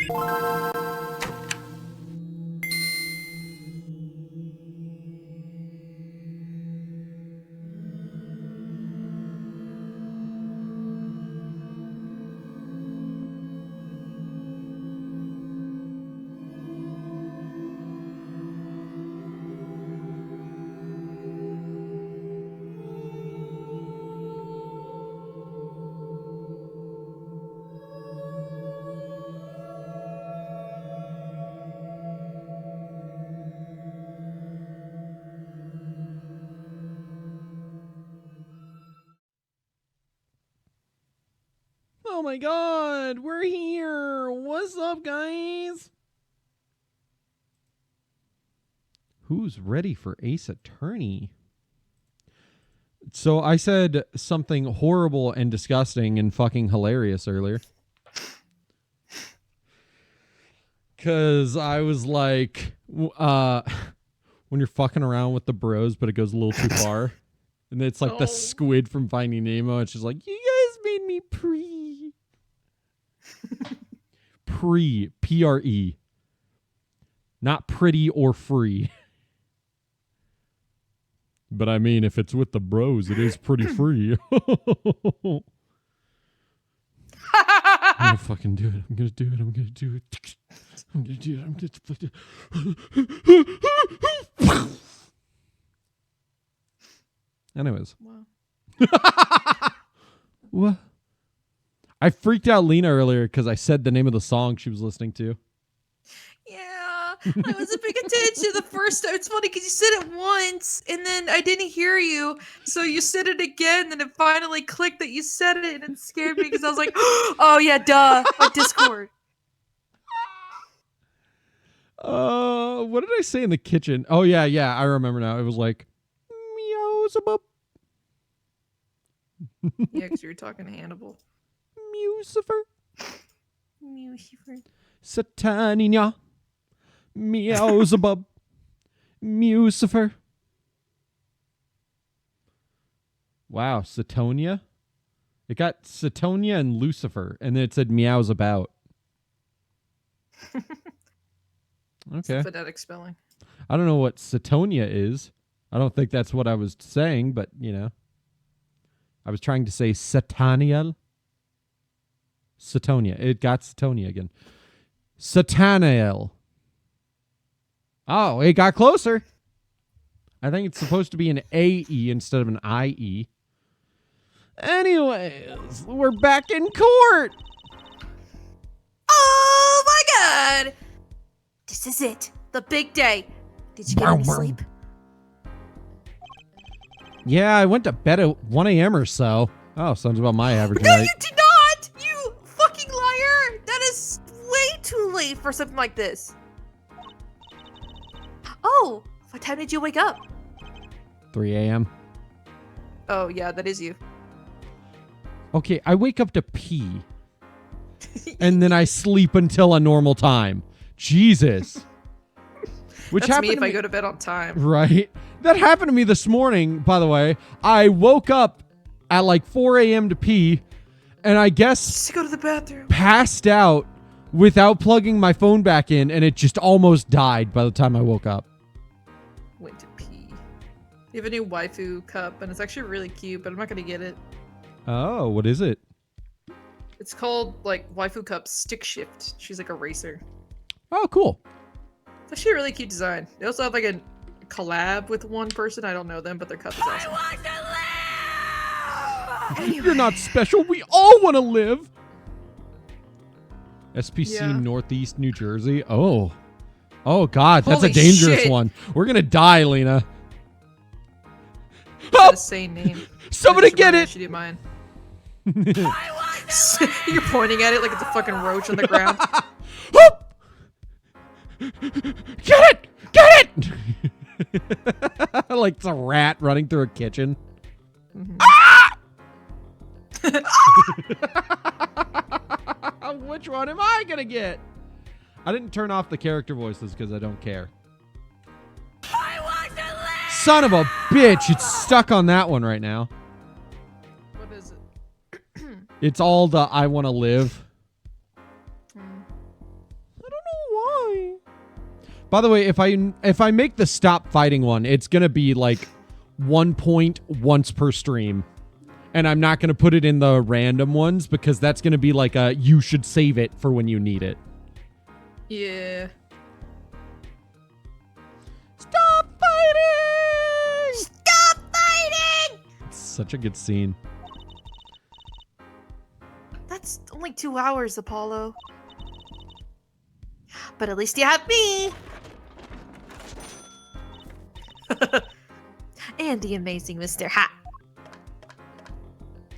Oh my god, we're here. What's up, guys? Who's ready for Ace Attorney? So I said something horrible and disgusting and fucking hilarious earlier. Because I was like, when you're fucking around with the bros, but it goes a little too far. And it's like the squid from Finding Nemo. It's just like, you guys made me pre. Pre. Not pretty or free. But I mean, if it's with the bros, it is pretty free. I'm gonna fucking do it. I'm gonna do it. I'm gonna do it. I'm gonna do it. I'm gonna do it. Anyways. Wow. What? I freaked out Lena earlier because I said the name of the song she was listening to. Yeah, I wasn't paying attention the first time. It's funny because you said it once and then I didn't hear you. So you said it again and it finally clicked that you said it and it scared me because I was like, oh yeah, duh, my Discord. What did I say in the kitchen? Oh yeah, I remember now. It was like, meow-zabub. Yeah, because you were talking to Hannibal. Mucifer. Sataninia. Meowzabub. Mucifer. Wow, Satonia? It got Satonia and Lucifer, and then it said meows about. Okay. Phonetic spelling. I don't know what Satonia is. I don't think that's what I was saying, but, you know. I was trying to say Sataniel. Satonia. It got Satonia again. Sataniel. Oh, it got closer. I think it's supposed to be an A-E instead of an I-E. Anyways, we're back in court. Oh my god! This is it. The big day. Did you get any sleep? Yeah, I went to bed at 1 a.m. or so. Oh, sounds about my average No, night. you did not! You fucking liar! That is way too late for something like this. Oh, what time did you wake up? 3 a.m. Oh, yeah, that is you. Okay, I wake up to pee. And then I sleep until a normal time. Jesus. Which That's happened me if to I go to bed on time. Right? That happened to me this morning, by the way. I woke up at like 4 a.m. to pee, and I guess Just to go to the bathroom. passed out without plugging my phone back in, and it just almost died by the time I woke up. Went to pee. You have a new waifu cup, and it's actually really cute, but I'm not gonna get it. Oh, what is it? It's called, like, waifu cup stick shift. She's like a racer. Oh, cool. It's actually a really cute design. They also have like a collab with one person. I don't know them, but their cup is awesome. You're not special. We all want to live. SPC Yeah. Northeast New Jersey. Oh. Oh, God. That's Holy a dangerous shit. one. We're going to die, Lena. It's a sane name. Somebody get it. She did mine. You're pointing at it like it's a fucking roach on the ground. Get it! Get it! Like it's a rat running through a kitchen. Mm-hmm. Ah! Which one am I gonna get? I didn't turn off the character voices because I don't care. I want to live! Son of a bitch! It's stuck on that one right now. What is it? It's all the I want to live. By the way, if I make the stop fighting one, it's gonna be like 1 point once per stream. And I'm not gonna put it in the random ones because that's gonna be like a you should save it for when you need it. Yeah. Stop fighting! Stop fighting! It's such a good scene. That's only 2 hours, Apollo. But at least you have me. And the amazing Mr. Hat.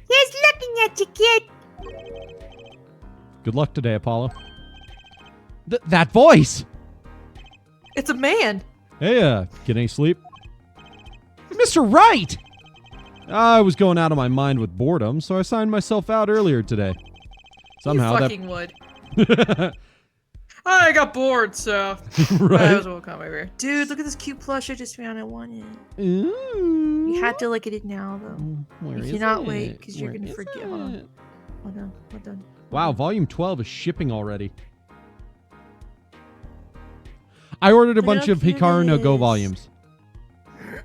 He's looking at you, kid. Good luck today, Apollo. That voice! It's a man. Hey, get any sleep? Mr. Wright! I was going out of my mind with boredom, so I signed myself out earlier today. Somehow you fucking would. I got bored, so Right. I as well come over here. Dude, look at this cute plush I just found. I want it. Ooh. You have to look at it now, though. Where You is cannot it? wait, 'cause you're Where gonna is forget. it? Hold on. Hold on. Hold on. Wow, volume 12 is shipping already. I ordered a bunch of Look at Hikaru no Go this. volumes.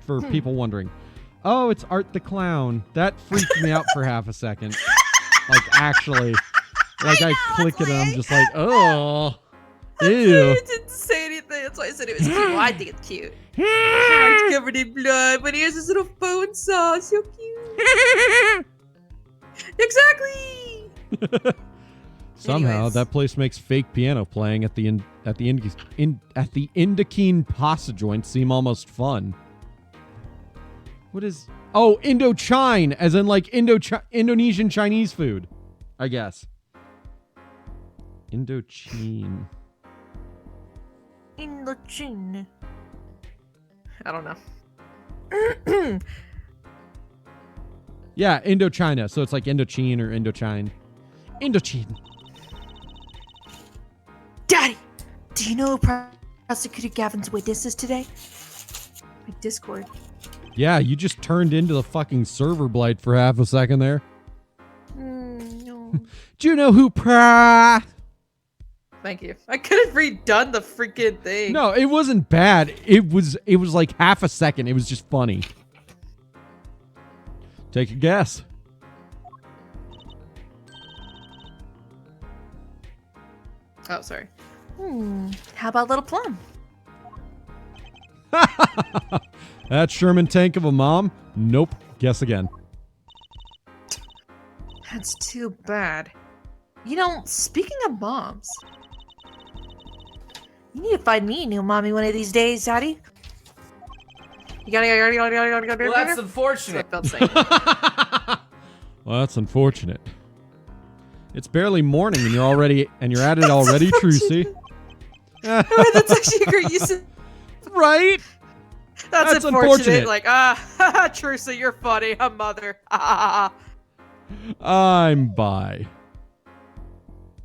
For people wondering. Oh, it's Art the Clown. That freaked me out for half a second. Like, actually. Like, I click it and I'm just like, oh. Ew. It didn't say anything. That's why I said it was cute. Well, I think it's cute. It's covered in blood, but here's this little bone saw. So cute. Exactly. Somehow Anyways. that place makes fake piano playing at the Indokine pasta joint seem almost fun. What is? Oh, Indochine, as in like Indonesian Chinese food, I guess. Indochine. In the chin. I don't know. Yeah, Indochina. So it's like Indochine or Indochine. Indochine. Daddy, do you know who prosecuted Gavin's witnesses today? My Discord. Yeah, you just turned into the fucking server blight for half a second there. No. Do you know who Thank you. I could have redone the freaking thing. No, it wasn't bad. It was like half a second. It was just funny. Take a guess. Oh, sorry. How about Little Plum? That Sherman tank of a mom? Nope. Guess again. That's too bad. You know, speaking of moms, you need to find me a new mommy one of these days, Daddy. You gotta. Well, that's unfortunate. That's what I felt saying. Well, that's unfortunate. It's barely morning and you're at it already, Trucy. Oh, that's actually a great use of. Right? That's unfortunate. Like, Trusa, you're funny. I'm mother. I'm bi.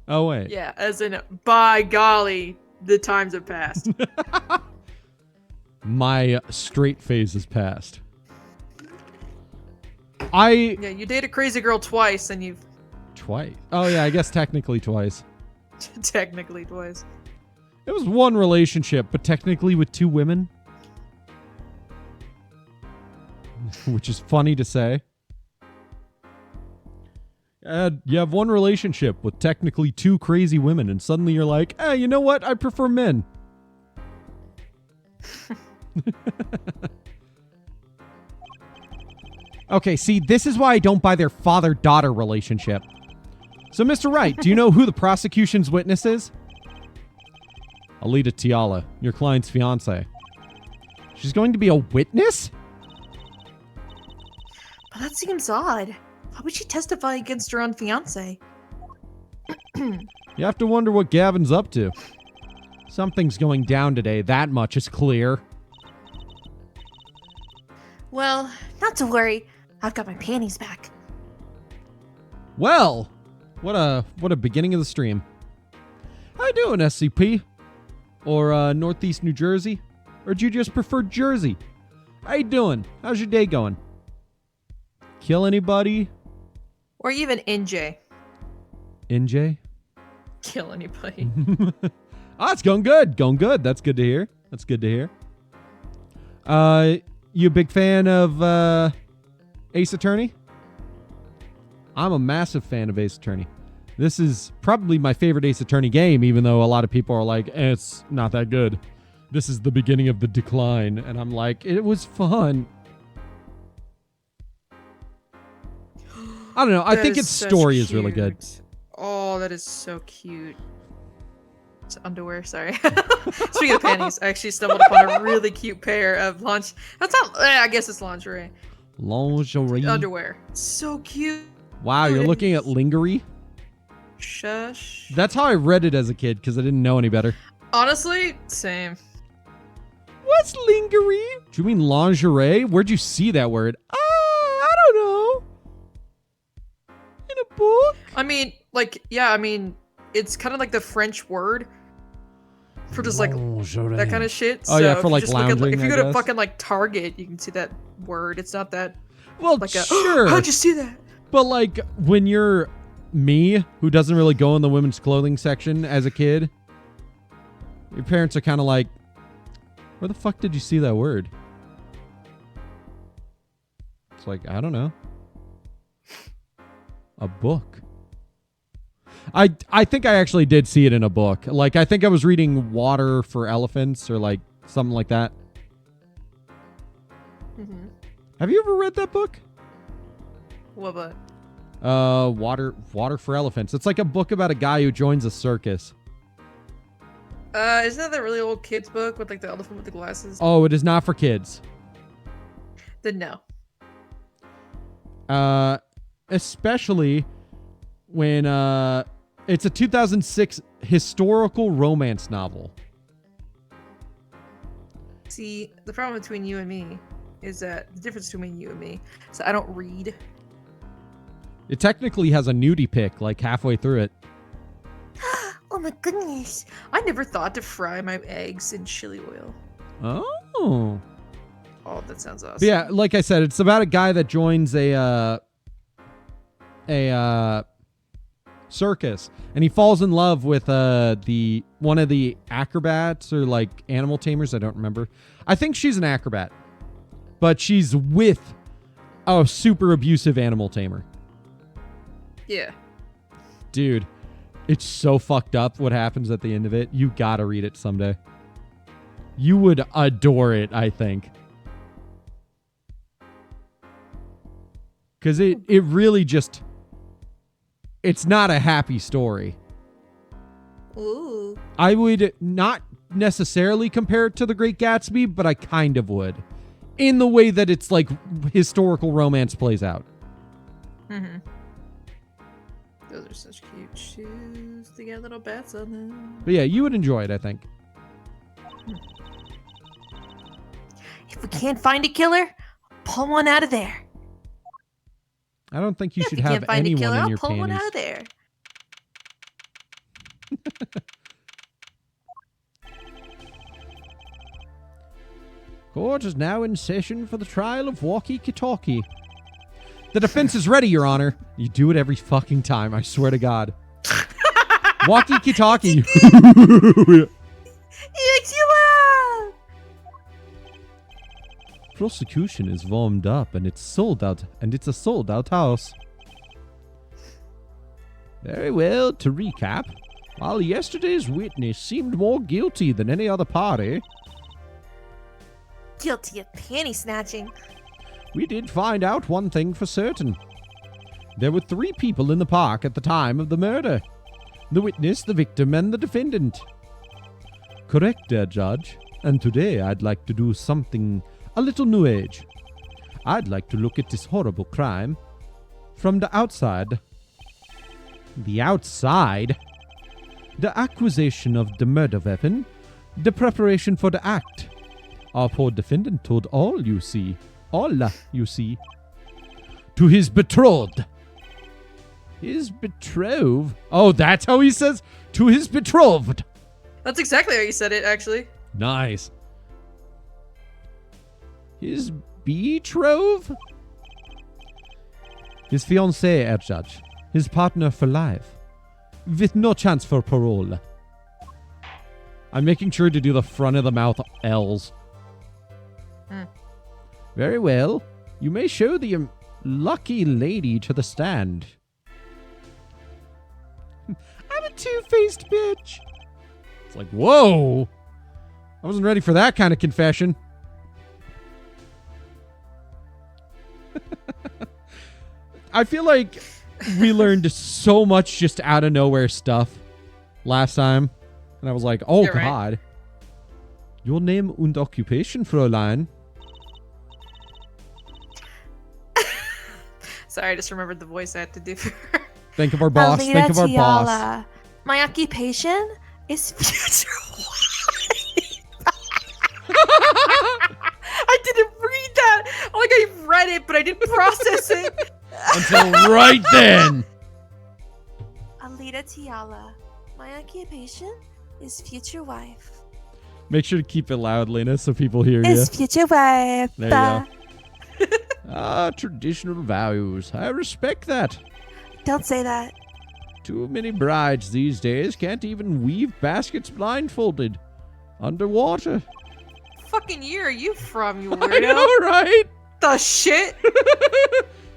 Oh, wait. Yeah, as in, by golly, the times have passed. My straight phase is past. I... Yeah, you dated a crazy girl twice, and you've Twice. Oh, yeah, I guess technically twice. technically twice. It was one relationship, but technically with two women. Which is funny to say. You have one relationship with technically two crazy women, and suddenly you're like, hey, you know what? I prefer men. Okay, see, this is why I don't buy their father-daughter relationship. So, Mr. Wright, do you know who the prosecution's witness is? Alita Tiala, your client's fiance. She's going to be a witness? But that seems odd. Why would she testify against her own fiance? You have to wonder what Gavin's up to. Something's going down today, that much is clear. Well, not to worry. I've got my panties back. Well, what a beginning of the stream. How you doing, SCP? Or Northeast New Jersey? Or do you just prefer Jersey? How you doing? How's your day going? Kill anybody? Or even NJ. NJ? Kill anybody. Oh, it's going good. Going good. That's good to hear. That's good to hear. You a big fan of Ace Attorney? I'm a massive fan of Ace Attorney. This is probably my favorite Ace Attorney game, even though a lot of people are like, it's not that good. This is the beginning of the decline. And I'm like, it was fun. I don't know. I think its story is really good. Oh, that is so cute. It's underwear, sorry. Speaking of panties, I actually stumbled upon a really cute pair of That's not, I guess it's lingerie. Lingerie. Underwear. So cute. Wow, you're looking at lingerie? Shush. That's how I read it as a kid, because I didn't know any better. Honestly, same. What's lingerie? Do you mean lingerie? Where'd you see that word? I don't know. In a book? I mean, like, yeah, I mean, it's kind of like the French word for just like that kind of shit. Oh, so yeah, for like if lounging, you I go to guess. fucking like Target, you can see that word. It's not that Well, like sure. how'd you see that? But like when you're me, who doesn't really go in the women's clothing section as a kid, your parents are kind of like, where the fuck did you see that word? It's like, I don't know. A book. I think I actually did see it in a book. Like, I think I was reading Water for Elephants or like something like that. Mm-hmm. Have you ever read that book? What book? Water for Elephants. It's like a book about a guy who joins a circus. Isn't that really old kid's book with like the elephant with the glasses? Oh, it is not for kids. Then no. Especially when it's a 2006 historical romance novel. See, the problem between you and me is that the difference between you and me. So I don't read. It technically has a nudie pic like halfway through it. Oh my goodness! I never thought to fry my eggs in chili oil. Oh. Oh, that sounds awesome. But yeah, like I said, it's about a guy that joins a circus, and he falls in love with the one of the acrobats or like animal tamers. I don't remember. I think she's an acrobat, but she's with a super abusive animal tamer. Yeah. Dude, it's so fucked up what happens at the end of it. You gotta read it someday. You would adore it, I think. Because it really just... It's not a happy story. Ooh. I would not necessarily compare it to The Great Gatsby, but I kind of would. In the way that it's like historical romance plays out. Mm-hmm. Those are such cute shoes. They got little bats on them. But yeah, you would enjoy it, I think. If we can't find a killer, pull one out of there. I don't think you should if have can't find a anyone killer, in I'll your pull one out panties. of there. Court is now in session for the trial of Walkie-Talkie. The defense is ready, Your Honor. You do it every fucking time, I swear to God. Walkie-Talkie. Prosecution is warmed up and it's sold out, and it's a sold-out house. Very well, to recap, while yesterday's witness seemed more guilty than any other party, Guilty of panty snatching. we did find out one thing for certain. There were 3 people in the park at the time of the murder. The witness, the victim, and the defendant. Correct, dear judge. And today I'd like to do something a little new age. I'd like to look at this horrible crime from the outside. The outside? The acquisition of the murder weapon. The preparation for the act. Our poor defendant told all you see. To his betrothed. His betrothed? Oh, that's how he says? To his betrothed. That's exactly how you said it, actually. Nice. His betrothed? His fiancée, Herr Judge. His partner for life. With no chance for parole. I'm making sure to do the front of the mouth L's. Very well. You may show the lucky lady to the stand. I'm a two-faced bitch. It's like, whoa. I wasn't ready for that kind of confession. I feel like we learned so much just out of nowhere stuff last time. And I was like, oh, You're right. God. Your name and occupation, Fräulein. Sorry, I just remembered the voice I had to do for her. Think of our boss. Alita Think of our boss. Tiala. My occupation is future wife. I didn't read that. Like, I read it, but I didn't process it. Until right then. Alita Tiala. My occupation is future wife. Make sure to keep it loud, Lena, so people hear you. Is future wife. There you go. Ah, traditional values. I respect that. Don't say that. Too many brides these days can't even weave baskets blindfolded. Underwater. Fucking year are you from, you I weirdo? know, right? The shit?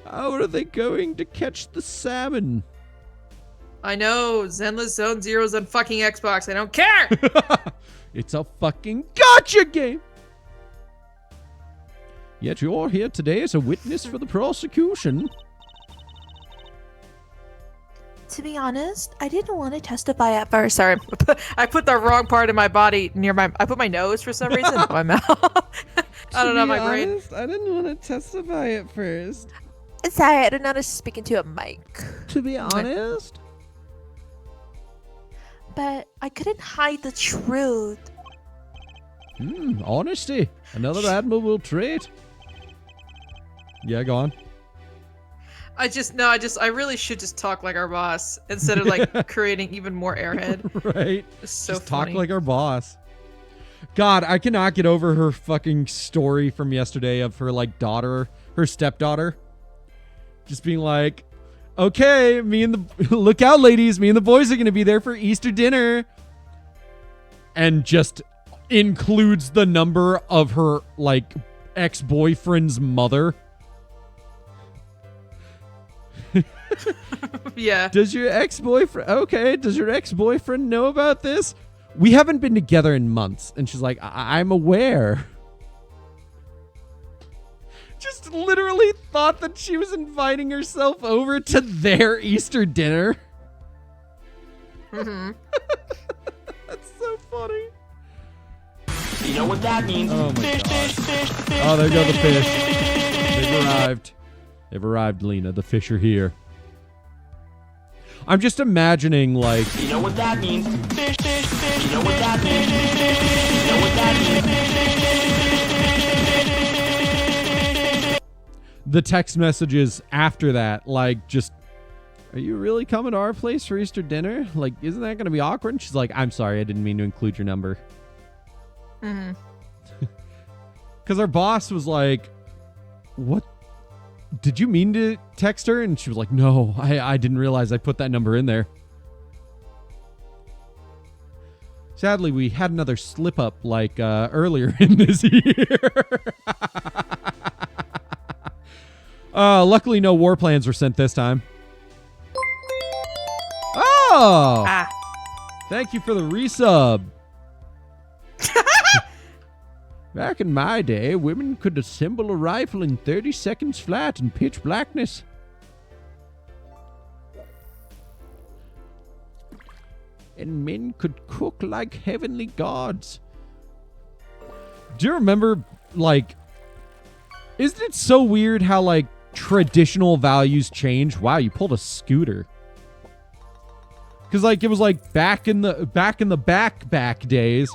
How are they going to catch the salmon? I know. Zenless Zone Zero's on fucking Xbox. I don't care. It's a fucking gotcha game. Yet you're here today as a witness for the prosecution. To be honest, I didn't want to testify at first. Sorry, I put the wrong part of my body near my. I put my nose for some reason. Not my mouth. I don't know my brain. I didn't want to testify at first. Sorry, I don't know how to speak into a mic. To be honest. But I couldn't hide the truth. Honesty. Another admirable trait. Yeah, go on. I really should just talk like our boss instead of like creating even more airhead. Right. It's so Just funny. talk like our boss. God, I cannot get over her fucking story from yesterday of her like daughter, her stepdaughter, just being like, okay, me and the look out, ladies, me and the boys are gonna be there for Easter dinner, and just includes the number of her like ex-boyfriend's mother. Yeah. Does your ex-boyfriend know about this? We haven't been together in months. And she's like, I'm aware. Just literally thought that she was inviting herself over to their Easter dinner. Mm-hmm. That's so funny. You know what that means? Oh my Fish, God. fish, fish, fish. Oh, there go the fish. They've arrived. They've arrived, Lena. The fish are here. I'm just imagining, like... You know what that means? Fish, fish, fish. You know what that means? You know what that means? the text messages after that, like, just, are you really coming to our place for Easter dinner? Like, isn't that going to be awkward? And she's like, I'm sorry, I didn't mean to include your number. Mm-hmm. Because our boss was like, what? Did you mean to text her? And she was like, no, I didn't realize I put that number in there. Sadly, we had another slip up like earlier in this year. Luckily, no war plans were sent this time. Oh! Ah. Thank you for the resub. Back in my day, women could assemble a rifle in 30 seconds flat in pitch blackness. And men could cook like heavenly gods. Do you remember, like, isn't it so weird how, like, traditional values change? Wow, you pulled a scooter. Because, like, it was like back in the back days,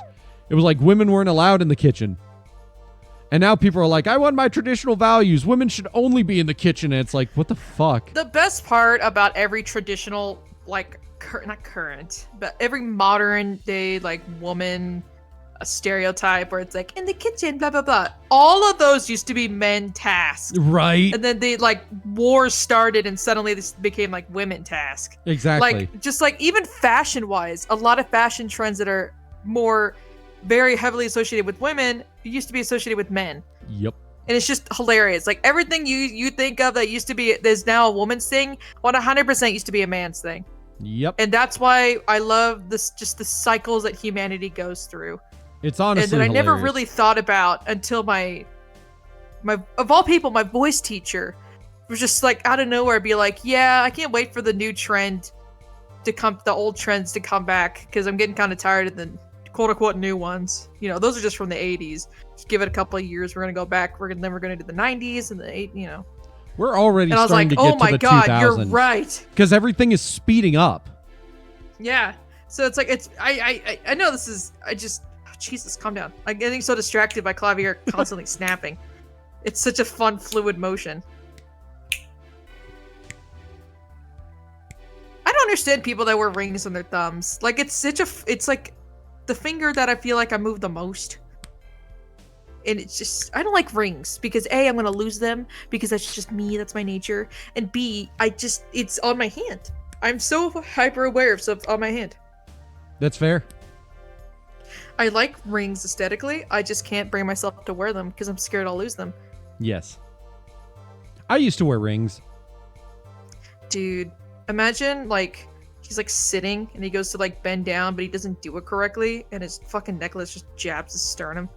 it was like women weren't allowed in the kitchen. And now people are like, I want my traditional values. Women should only be in the kitchen. And it's like, what the fuck? The best part about every traditional, like, not current, but every modern day, like, woman a stereotype where it's like, in the kitchen, blah, blah, blah. All of those used to be men tasks. Right. And then they, like, wars started and suddenly this became, like, women task. Exactly. Like, just, like, even fashion-wise, a lot of fashion trends that are more very heavily associated with women used to be associated with men. Yep. And it's just hilarious. Like everything you think of that used to be there's now a woman's thing, 100% used to be a man's thing. Yep. And that's why I love this just the cycles that humanity goes through. It's honestly And that I never hilarious. really thought about until my of all people, my voice teacher was just like out of nowhere be like, yeah, I can't wait for the new trend to come, the old trends to come back because I'm getting kind of tired of the quote unquote new ones. You know, those are just from the 80s. Just give it a couple of years, we're gonna go back. Then we're gonna do the 90s and the 8. You know, We're already and I was starting like, to get oh my to the god, 2000s. you're right. Because everything is speeding up. Yeah. So it's like I know this is Jesus, calm down. I'm getting so distracted by Clavier constantly snapping. It's such a fun, fluid motion. I don't understand people that wear rings on their thumbs. Like it's like the finger that I feel like I move the most. And it's just, I don't like rings because A, I'm gonna lose them because that's just me, that's my nature. And B, it's on my hand. I'm so hyper aware of stuff on my hand. That's fair. I like rings aesthetically. I just can't bring myself to wear them because I'm scared I'll lose them. Yes. I used to wear rings. Dude, imagine like he's like sitting and he goes to like bend down, but he doesn't do it correctly, and his fucking necklace just jabs his sternum.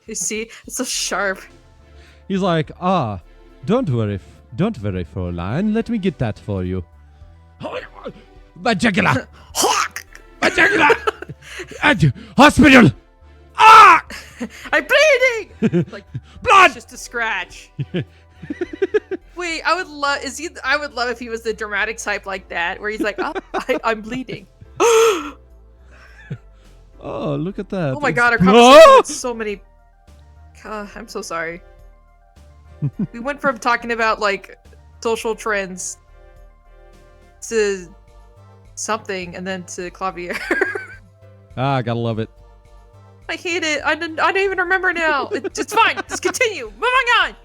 You see? It's so sharp. He's like, don't worry, Fräulein. Let me get that for you. My jugular! Hawk! My jugular! Hospital! Ah! I'm bleeding! Like Blood! it's just a scratch. Wait, I would love if he was the dramatic type like that, where he's like, oh, I'm bleeding. Oh, look at that. Oh my It's god, our blood! conversation with so many. I'm so sorry. We went from talking about like social trends to something, and then to Clavier. Ah, gotta love it. I hate it. I don't even remember now. It's fine. Just continue. Moving on.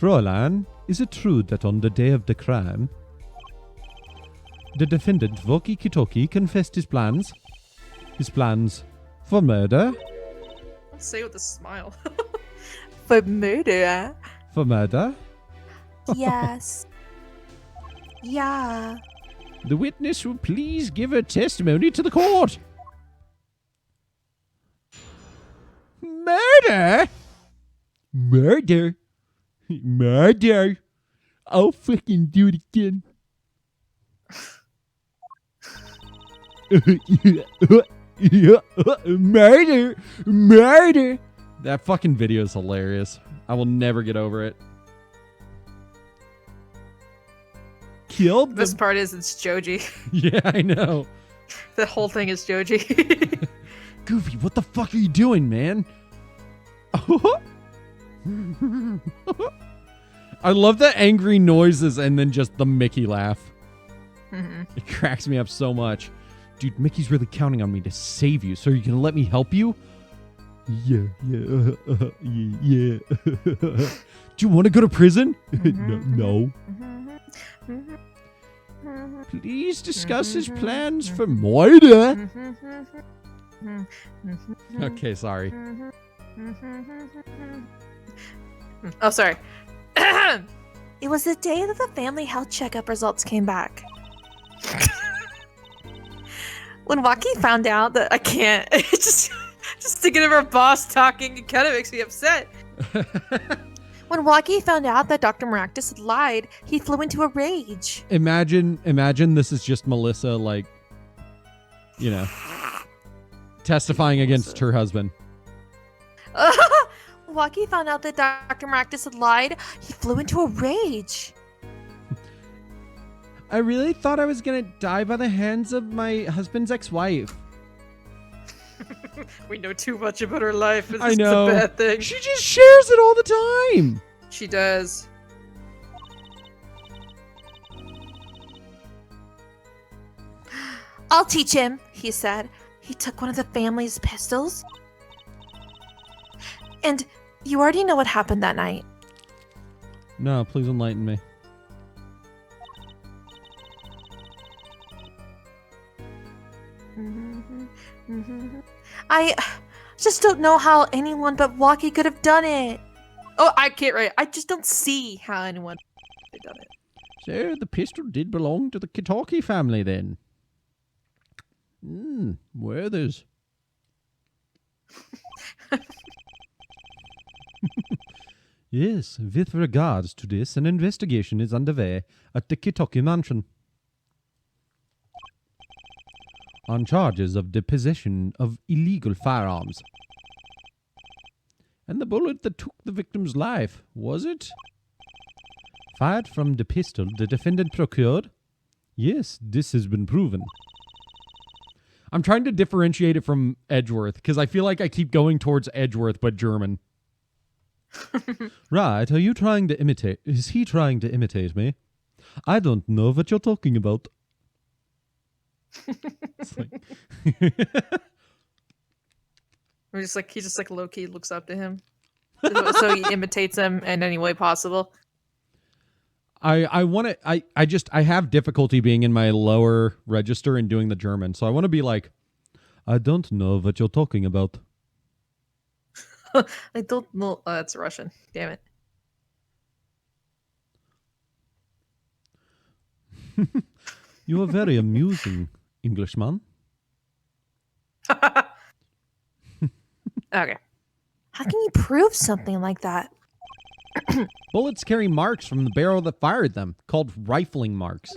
Fräulein, is it true that on the day of the crime, the defendant Voki Kitoki confessed his plans? His plans for murder? I'll say with a smile. For murder? For murder? Yes. Yeah. The witness will please give her testimony to the court. Murder? Murder? Murder? I'll fucking do it again. Murder! Murder! That fucking video is hilarious. I will never get over it. Killed The the... best part is it's Joji. Yeah, I know. The whole thing is Joji. Goofy, what the fuck are you doing, man? I love the angry noises and then just the Mickey laugh. Mhm. It cracks me up so much. Dude, Mickey's really counting on me to save you, so are you gonna let me help you? Yeah. Do you want to go to prison? No. Please discuss his plans for murder. Okay, sorry. Oh, sorry. It was the day that the family health checkup results came back. When Waki found out that I can't, just thinking of our boss talking, it kind of makes me upset. When Waki found out that Dr. Maractus had lied, he flew into a rage. Imagine this is just Melissa, like, you know, testifying against her husband. Waki found out that Dr. Maractus had lied, he flew into a rage. I really thought I was gonna die by the hands of my husband's ex-wife. We know too much about her life. It's I just know. a bad thing. She just shares it all the time. She does. I'll teach him, he said. He took one of the family's pistols. And you already know what happened that night. No, please enlighten me. I just don't know how anyone but Walkie could have done it. Oh, I can't write. I just don't see how anyone could have done it. So the pistol did belong to the Kitaki family then. Werther's. Yes, with regards to this, an investigation is underway at the Kitaki mansion on charges of the possession of illegal firearms. And the bullet that took the victim's life, was it fired from the pistol the defendant procured? Yes, this has been proven. I'm trying to differentiate it from Edgeworth, because I feel like I keep going towards Edgeworth, but German. Right, are you trying to imitate? Is he trying to imitate me? I don't know what you're talking about. It's like Or just like he just like low key looks up to him, so he imitates him in any way possible. I want to. I have difficulty being in my lower register and doing the German, so I want to be like, I don't know what you're talking about. I don't know. That's Russian. Damn it. You are very amusing, Englishman. Okay. How can you prove something like that? Bullets carry marks from the barrel that fired them, called rifling marks.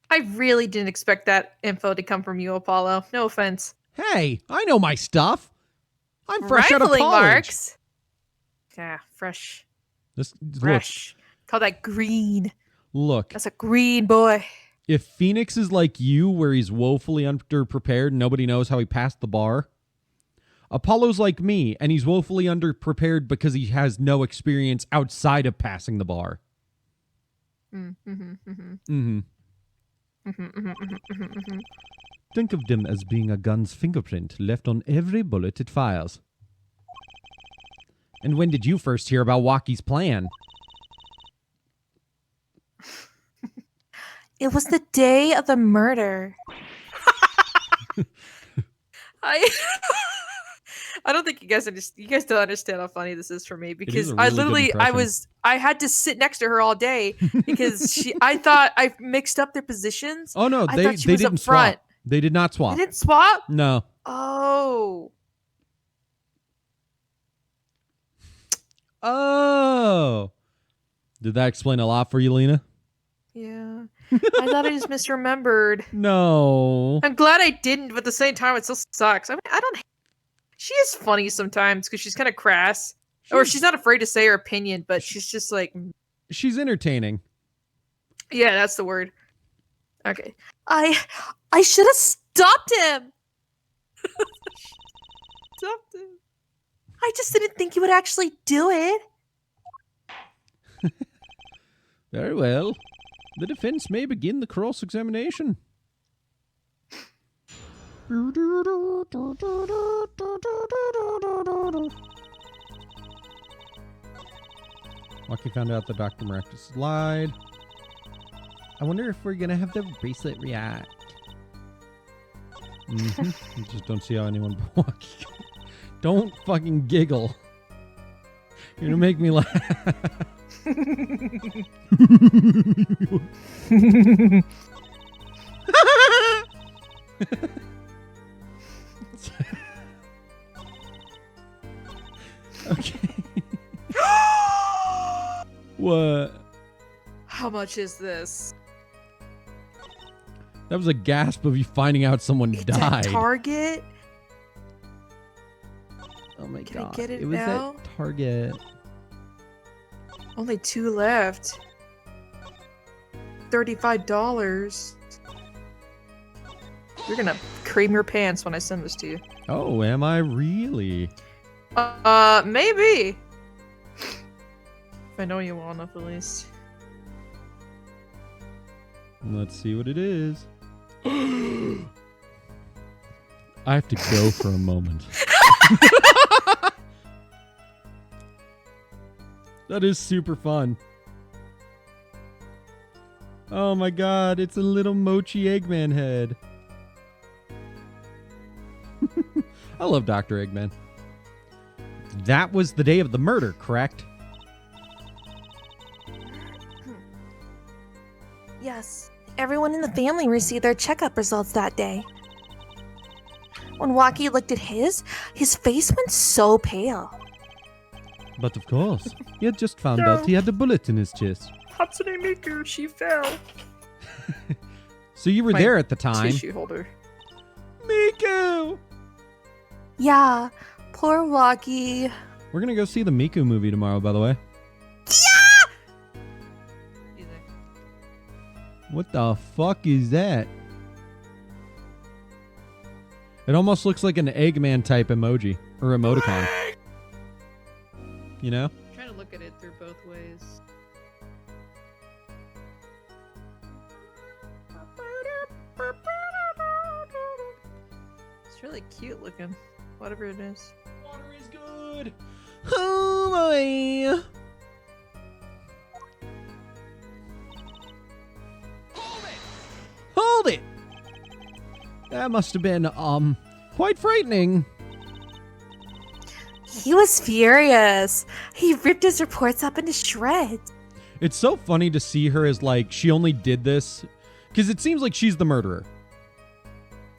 I really didn't expect that info to come from you, Apollo. No offense. Hey, I know my stuff. I'm fresh out of college. Rifling marks. Yeah, fresh. Look, Fresh. Call that green. look. That's a green boy. If Phoenix is like you, where he's woefully underprepared, nobody knows how he passed the bar. Apollo's like me, and he's woefully underprepared because he has no experience outside of passing the bar. Think of them as being a gun's fingerprint left on every bullet it fires. And when did you first hear about Walkie's plan? It was the day of the murder. I don't think you guys don't understand how funny this is for me, because a I really good literally impression. I had to sit next to her all day because I thought I mixed up their positions. Oh no, I they thought she was up didn't front. swap. They did not They swap. didn't swap? No. Oh. Oh. Did that explain a lot for you, Lena? Yeah. I thought I just misremembered. No. I'm glad I didn't, but at the same time it still sucks. I mean, I don't she is funny sometimes because she's kind of crass. Or she's not afraid to say her opinion, but she's just like, She's entertaining. yeah, that's the word. Okay. I should have stopped him. Stopped him. I just didn't think he would actually do it. Very well. The defense may begin the cross-examination. Lucky found out that Dr. Maractus lied. I wonder if we're going to have the bracelet react. I just don't see how anyone but Lucky. Don't fucking giggle. You're going to make me laugh. Okay. What? How much is this? That was a gasp of you finding out someone It's died. at Target. Oh my Can I god. get it was now? at Target. Only 2 left. $35. You're gonna cream your pants when I send this to you. Oh, am I really? Maybe. If I know you well enough, at least. Let's see what it is. I have to go for a moment. That is super fun. Oh my god, it's a little mochi Eggman head. I love Dr. Eggman. That was the day of the murder, correct? Yes, everyone in the family received their checkup results that day. When Waki looked at his face went so pale. But of course, he had just found out he had a bullet in his chest. Hatsune Miku, she fell. So you were My there at the time. Tissue holder. Miku! Yeah, poor Waki. We're gonna go see the Miku movie tomorrow, by the way. What the fuck is that? It almost looks like an Eggman type emoji or emoticon. You know? I'm trying to look at it through both ways. It's really cute looking, whatever it is. Water is good. Oh boy. Hold it. That must have been quite frightening. He was furious. He ripped his reports up into shreds. It's so funny to see her as like she only did this because it seems like she's the murderer.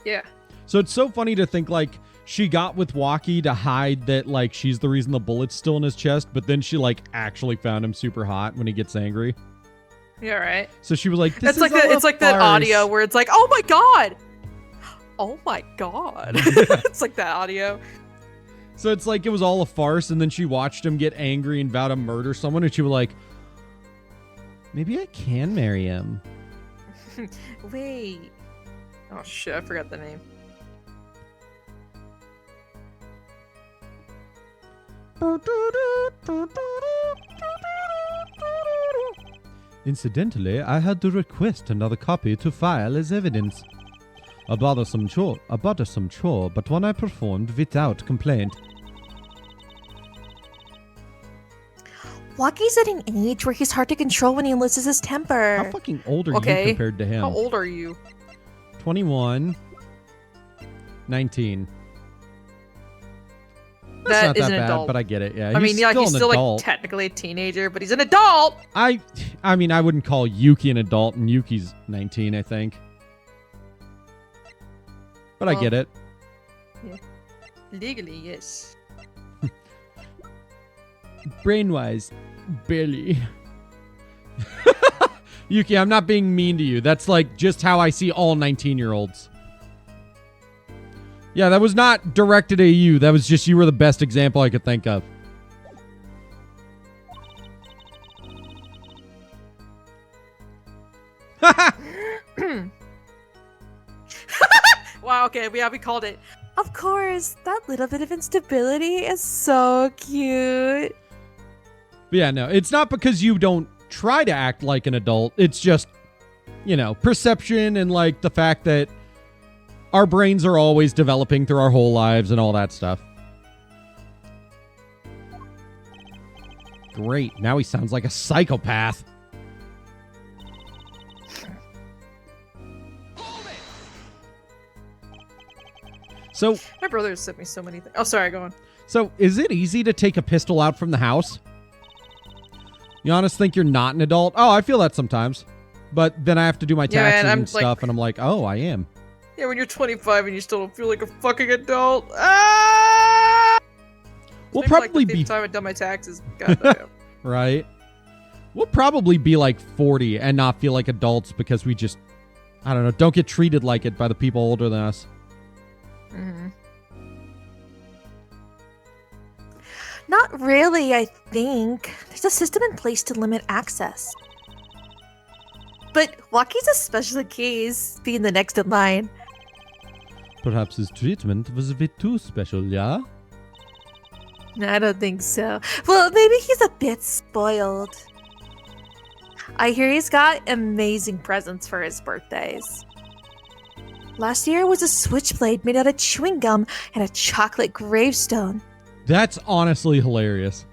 Yeah. So it's so funny to think like she got with Waki to hide that like she's the reason the bullet's still in his chest, but then she like actually found him super hot when he gets angry. Yeah, right. So she was like, this It's like is all it's a like that farce. audio where it's like, oh my god. Oh my god. It's like that audio. So it's like it was all a farce, and then she watched him get angry and vow to murder someone, and she was like, maybe I can marry him. Wait. Oh shit, I forgot the name. Incidentally, I had to request another copy to file as evidence. A bothersome chore, but one I performed without complaint. Waki's at an age where he's hard to control when he loses his temper. How fucking old are Okay. you compared to him? How old are you? 21, 19. That's That not is that an bad, adult. but I get it. Yeah, I mean, yeah, still he's an still adult. like technically a teenager, but he's an adult. I mean, I wouldn't call Yuki an adult, and Yuki's 19, I think. But I Well, get it. Legally, yes. Brain-wise, barely. Yuki, I'm not being mean to you. That's like just how I see all 19-year-olds. Yeah, that was not directed at you. That was just you were the best example I could think of. Wow, okay, we called it. Of course, that little bit of instability is so cute. But yeah, no, it's not because you don't try to act like an adult. It's just, you know, perception and like the fact that our brains are always developing through our whole lives and all that stuff. Great. Now he sounds like a psychopath. So, My brother sent me so many things. Oh, sorry, go on. So, is it easy to take a pistol out from the house? You honestly think you're not an adult? Oh, I feel that sometimes. But then I have to do my Yeah, man, taxes I'm and stuff, and I'm like, oh, I am. Yeah, when you're 25 and you still don't feel like a fucking adult. Ah! We'll Maybe, probably like, the be fifth time I've done my taxes. God damn. right. We'll probably be like 40 and not feel like adults because we just, I don't know, don't get treated like it by the people older than us. Mhm. Not really, I think. There's a system in place to limit access. But Waki's a special case, being the next in line. Perhaps his treatment was a bit too special, yeah? No, I don't think so. Well, maybe he's a bit spoiled. I hear he's got amazing presents for his birthdays. Last year was a switchblade made out of chewing gum and a chocolate gravestone. That's honestly hilarious.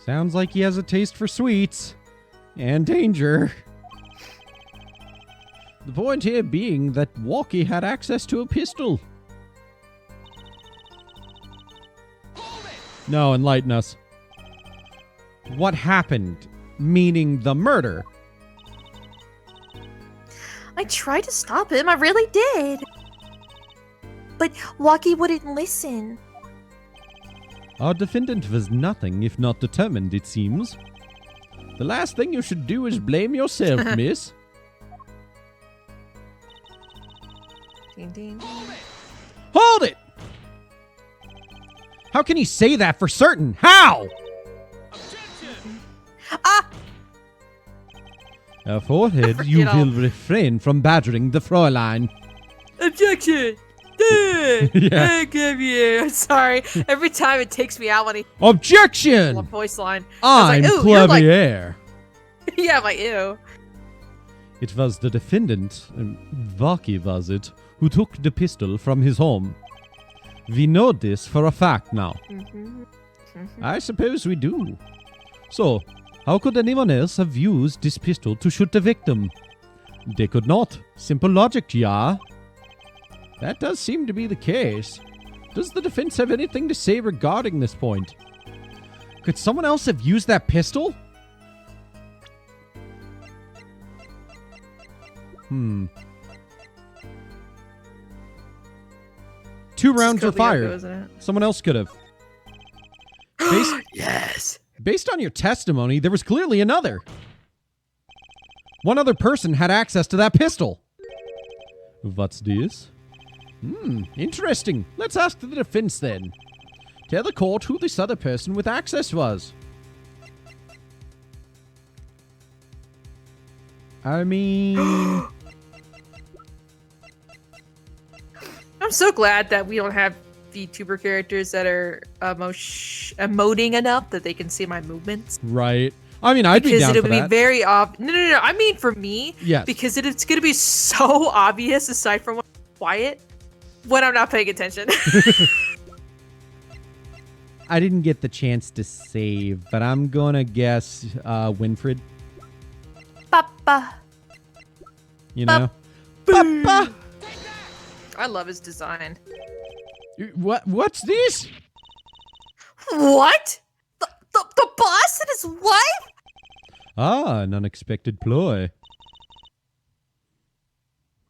Sounds like he has a taste for sweets. and danger. The point here being that Walkie had access to a pistol. No, enlighten us. What happened? Meaning the murder. I tried to stop him, I really did. But Walkie wouldn't listen. Our defendant was nothing if not determined, it seems. The last thing you should do is blame yourself, miss. Ding, ding. Hold it! How can he say that for certain? How? Ah! Forehead, you Get will refrain from badgering the Fräulein. Objection! Dude! Yeah. Hey, give you. I'm sorry. Every time it takes me out when he Objection! voice line. I'm I was like, ooh, you're like- Clavier. Yeah, I'm like, ew. It was the defendant, Vaki was it, who took the pistol from his home. We know this for a fact now. I suppose we do. So, how could anyone else have used this pistol to shoot the victim? They could not. Simple logic, yeah. That does seem to be the case. Does the defense have anything to say regarding this point? Could someone else have used that pistol? Two rounds are Kobayako, fired. isn't it? Someone else could have. Yes. Based on your testimony, there was clearly another. One other person had access to that pistol. What's this? Interesting. Let's ask the defense then. Tell the court who this other person with access was. I mean... I'm so glad that we don't have VTuber characters that are emoting enough that they can see my movements. Right. I mean, I'd be Because down it'll for be that. very obvious. No. I mean, for me, Yes. because it's going to be so obvious aside from when I'm quiet when I'm not paying attention. I didn't get the chance to save, but I'm gonna guess Winfred. Papa. You know? Papa! I love his design. What's this? What? The boss and his wife? Ah, an unexpected ploy.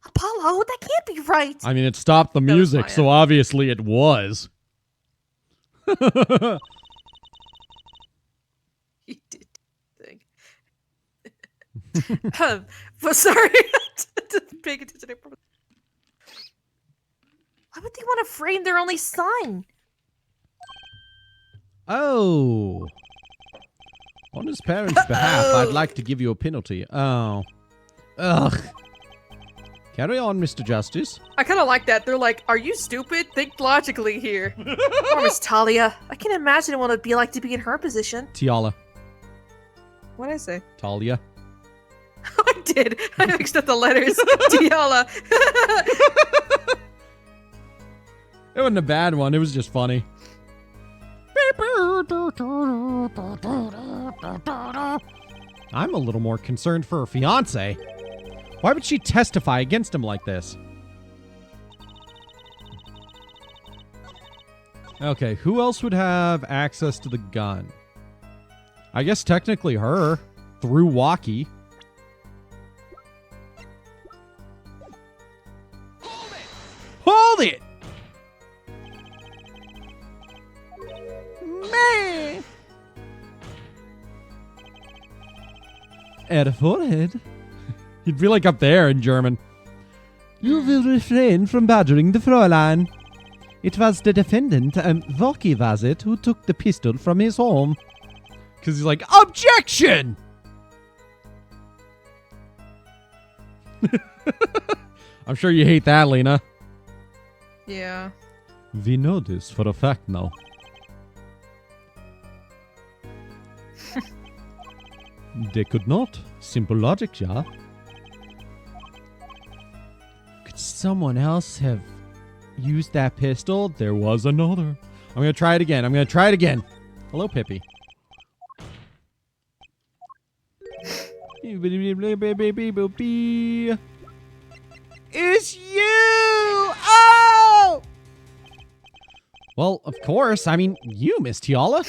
Apollo, that can't be right. I mean, it stopped the That was music, Maya. so obviously it was. He did thing. Well, sorry. Didn't pay attention. Why would they want to frame their only son? Oh. On his parents' behalf, I'd like to give you a penalty. Oh. Ugh. Carry on, Mr. Justice. I kind of like that. They're like, "Are you stupid? Think logically here." Poor Miss Talia. I can imagine what it'd be like to be in her position. Tiala. What did I say? Talia. I did. I mixed up the letters. Tiala. It wasn't a bad one. It was just funny. I'm a little more concerned for her fiance. Why would she testify against him like this? Okay, who else would have access to the gun? I guess technically her, through Walkie. Hold it! Man! At a forehead. He'd be like up there in German. You will refrain from badgering the Fräulein. It was the defendant, Walkie was it, who took the pistol from his home. Because he's like, objection! I'm sure you hate that, Lena. Yeah. We know this for a fact now. They could not. Simple logic, yeah. Could someone else have used that pistol? There was another. I'm going to try it again. Hello, Pippi. It's you! Oh! Well, of course. I mean, you, Miss Tiala.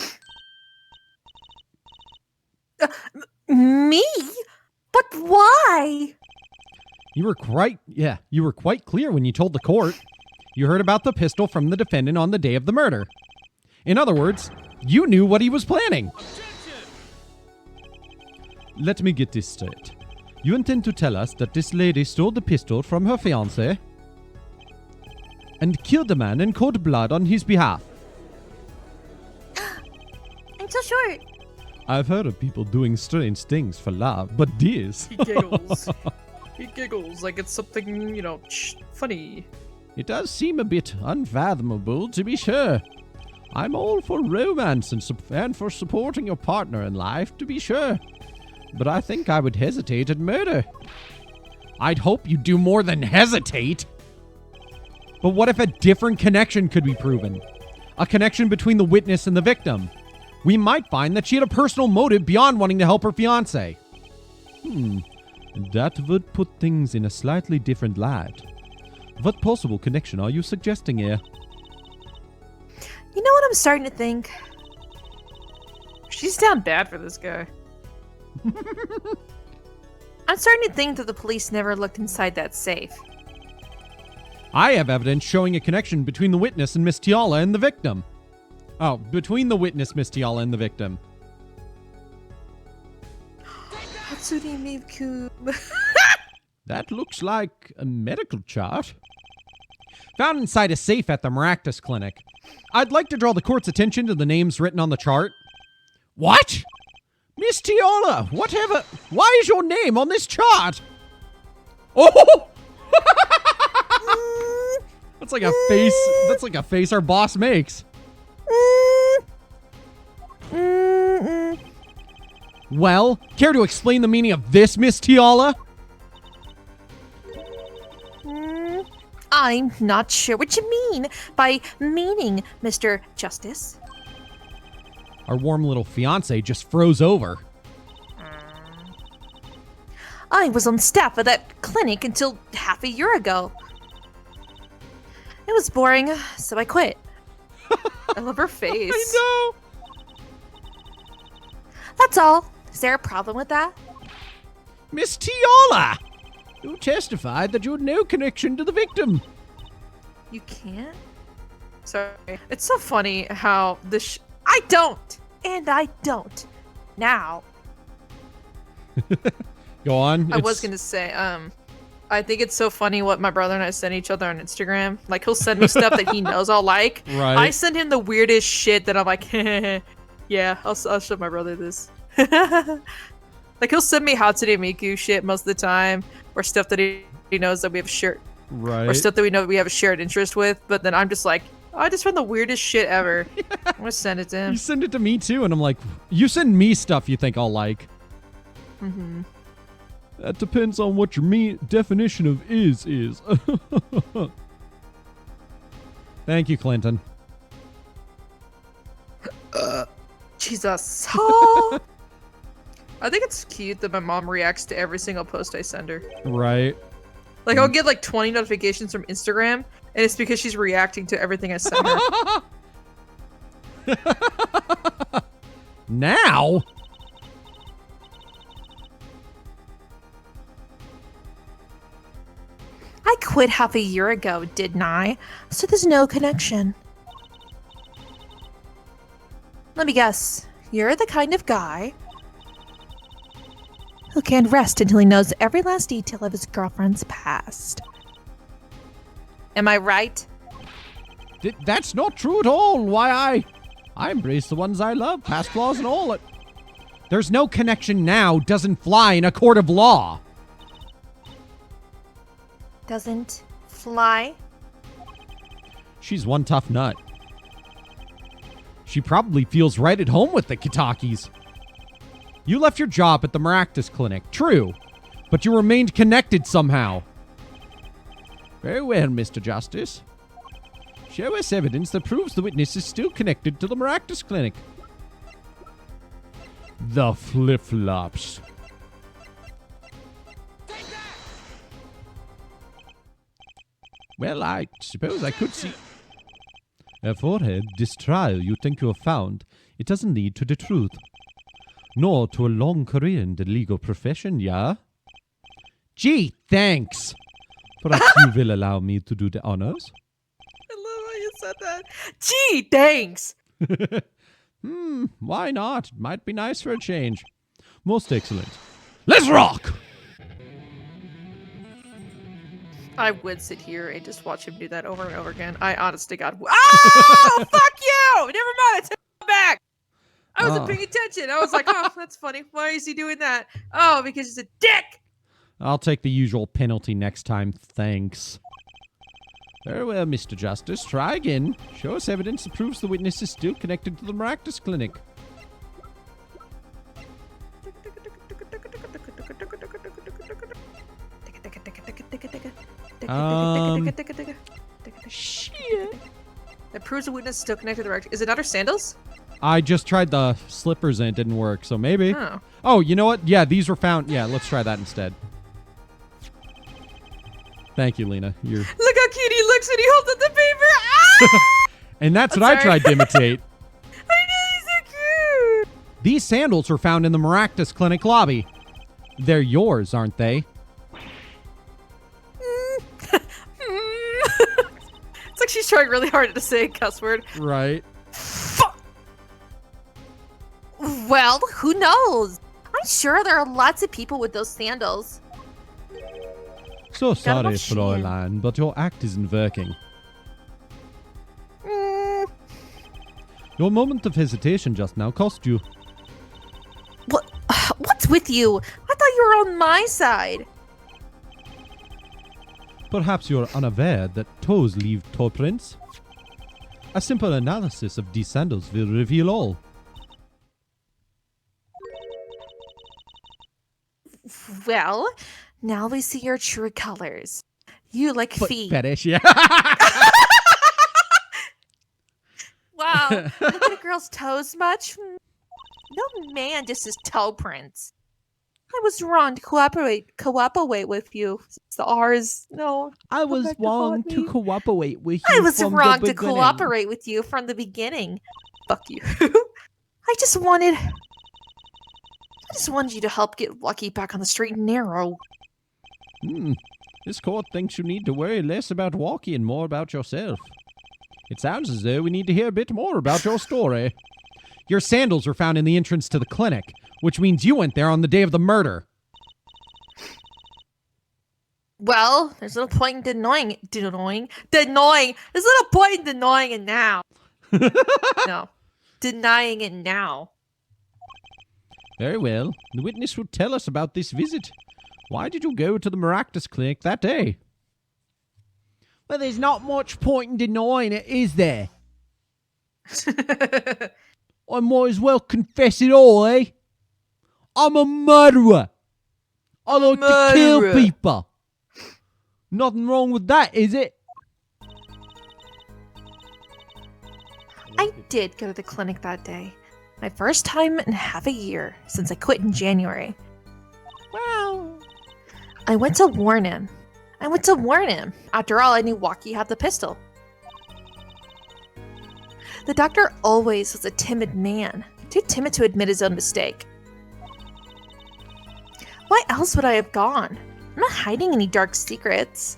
Me? But why? You were quite clear when you told the court. You heard about the pistol from the defendant on the day of the murder. In other words, you knew what he was planning. Let me get this straight. You intend to tell us that this lady stole the pistol from her fiancé and killed a man in cold blood on his behalf? I'm so short. I've heard of people doing strange things for love, but this... He giggles. He giggles like it's something, funny. It does seem a bit unfathomable, to be sure. I'm all for romance and for supporting your partner in life, to be sure. But I think I would hesitate at murder. I'd hope you do more than hesitate. But what if a different connection could be proven? A connection between the witness and the victim. We might find that she had a personal motive beyond wanting to help her fiancé. That would put things in a slightly different light. What possible connection are you suggesting here? You know what I'm starting to think? She's down bad for this guy. I'm starting to think that the police never looked inside that safe. I have evidence showing a connection between the witness and Miss Tiala and the victim. Oh, between the witness, Miss Tiala, and the victim. Hatsune Miku. That looks like a medical chart. Found inside a safe at the Maractus Clinic. I'd like to draw the court's attention to the names written on the chart. What? Miss Tiala, whatever. Why is your name on this chart? Oh! That's like a face. That's like a face our boss makes. Well, care to explain the meaning of this, Miss Tiala? I'm not sure what you mean by meaning, Mr. Justice. Our warm little fiancé just froze over. I was on staff at that clinic until half a year ago. It was boring, so I quit. I love her face. I know. That's all. Is there a problem with that? Miss Tiala! You testified that you had no connection to the victim. You can't? Sorry. It's so funny how this. I don't! And I don't. Now. Go on. I was gonna say, I think it's so funny what my brother and I send each other on Instagram. Like, he'll send me stuff that he knows I'll like. Right. I send him the weirdest shit that I'm like, yeah, I'll show my brother this. Like, he'll send me Hatsune Miku shit most of the time, or stuff that he knows that we have Right. or stuff that we know we have a shared interest with. But then I'm just like, I just found the weirdest shit ever. I'm gonna send it to him. You send it to me too, and I'm like, you send me stuff you think I'll like. Mm-hmm. That depends on what your definition of is. Thank you, Clinton. Jesus. I think it's cute that my mom reacts to every single post I send her. Right. Like, I'll get like 20 notifications from Instagram, and it's because she's reacting to everything I send her. Now? I quit half a year ago, didn't I? So there's no connection. Let me guess. You're the kind of guy who can't rest until he knows every last detail of his girlfriend's past. Am I right? That's not true at all. Why, I embrace the ones I love, past flaws and all. There's no connection now doesn't fly in a court of law. Doesn't fly? She's one tough nut. She probably feels right at home with the Kitakis. You left your job at the Maractus Clinic, true, but you remained connected somehow. Very well, Mr. Justice. Show us evidence that proves the witness is still connected to the Maractus Clinic. The flip-flops. Well, I suppose I could see. A forehead, this trial you think you have found, it doesn't lead to the truth. Nor to a long career in the legal profession, yeah? Gee, thanks. Perhaps you will allow me to do the honors? I love how you said that. Gee, thanks. Why not? Might be nice for a change. Most excellent. Let's rock! I would sit here and just watch him do that over and over again. I honest to God. Oh, fuck you! Never mind. I took it back. I wasn't paying attention. I was like, oh, that's funny. Why is he doing that? Oh, because he's a dick. I'll take the usual penalty next time, thanks. Very well, Mr. Justice. Try again. Show us evidence that proves the witness is still connected to the Maractus Clinic. Shit. That proves the witness is still connected to the rectum. Is it not her sandals? I just tried the slippers and it didn't work, so maybe. Oh. Oh, you know what? Yeah, these were found. Yeah, let's try that instead. Thank you, Lena. You're... Look how cute he looks when he holds up the paper. Ah! And that's I'm what I sorry. tried to imitate. I know, he's so cute. These sandals were found in the Maractus Clinic lobby. They're yours, aren't they? It's like she's trying really hard to say a cuss word. Right. Well, who knows? I'm sure there are lots of people with those sandals. So sorry, much shame. Fräulein, but your act isn't working. Your moment of hesitation just now cost you. What's with you? I thought you were on my side. Perhaps you're unaware that toes leave toe prints. A simple analysis of these sandals will reveal all. Well, now we see your true colors. You like feet. Fetish, yeah. Wow. Look at a girl's toes much? No man just his toe prints. I was wrong to cooperate with you. The R's, no. I was back to wrong haunt to me. cooperate with you. I was from the wrong to beginning. cooperate with you from the beginning. Fuck you. I just wanted you to help get Lucky back on the straight and narrow. This court thinks you need to worry less about Walkie and more about yourself. It sounds as though we need to hear a bit more about your story. Your sandals were found in the entrance to the clinic, which means you went there on the day of the murder. Well, there's no point in denying. There's no point in denying it now. No. Denying it now. Very well. The witness will tell us about this visit. Why did you go to the Maractus Clinic that day? Well, there's not much point in denying it, is there? I might as well confess it all, eh? I'm a murderer. I like to kill Murderer. people. Nothing wrong with that, is it? I did go to the clinic that day. My first time in half a year since I quit in January. Well, I went to warn him. After all, I knew Walkie had the pistol. The doctor always was a timid man, too timid to admit his own mistake. Why else would I have gone? I'm not hiding any dark secrets.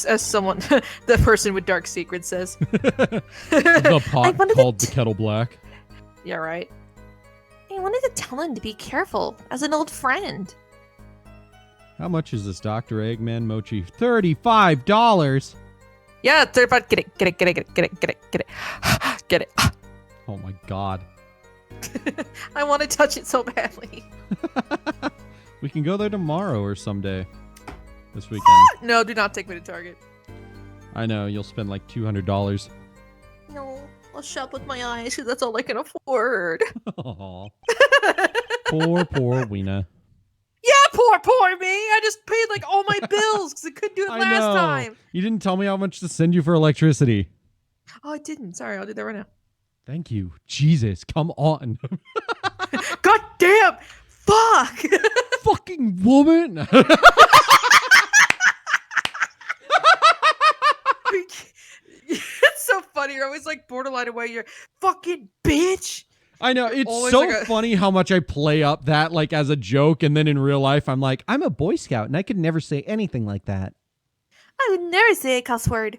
As someone, the person with dark secrets says. the pot wanted called to the kettle black. Yeah, right. I wanted to tell him to be careful, as an old friend. How much is this Dr. Eggman mochi? $35. Yeah, 35. Get it. Get it. Oh my god. I want to touch it so badly. We can go there tomorrow or someday. This weekend. No, do not take me to Target. I know, you'll spend like $200. No, I'll shop with my eyes, because that's all I can afford. Aw. Poor Weena. Yeah, poor me. I just paid like all my bills because I couldn't do it I last know. time. You didn't tell me how much to send you for electricity. Oh, I didn't. Sorry, I'll do that right now. Thank you. Jesus, come on. God damn! Fuck! Fucking woman. like borderline away. You're fucking bitch. I know, it's Always so like a- funny how much I play up that like as a joke, and then in real life I'm like, I'm a Boy Scout and I could never say anything like that. I would never say a cuss word.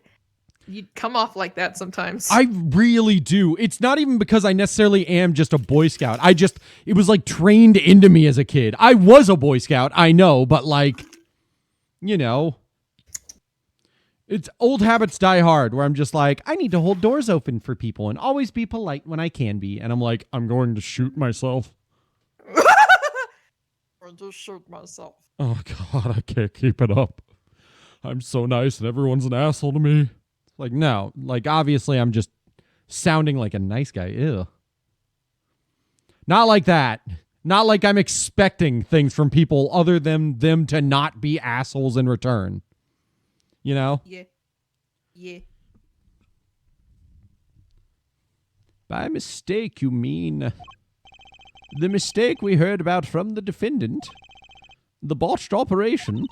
You come off like that sometimes. I really do. It's not even because I necessarily am just a Boy Scout. It was like trained into me as a kid. I was a Boy Scout, I know, but like, you know, it's old habits die hard where I'm just like, I need to hold doors open for people and always be polite when I can be. And I'm like, I'm going to shoot myself. Or just shoot myself. Oh God, I can't keep it up. I'm so nice and everyone's an asshole to me. Like, no, like obviously I'm just sounding like a nice guy. Ew. Not like that. Not like I'm expecting things from people other than them to not be assholes in return. You know? Yeah. Yeah. By mistake, you mean the mistake we heard about from the defendant? The botched operation?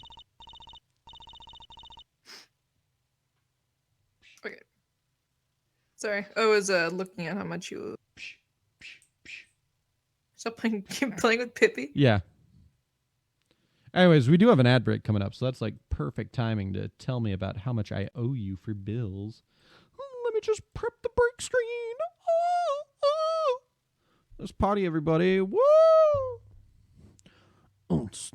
Okay. Sorry. I was looking at how much you stop playing with Pippi. Yeah. Anyways, we do have an ad break coming up, so that's like perfect timing to tell me about how much I owe you for bills. Let me just prep the break screen. Let's party, everybody. Woo! This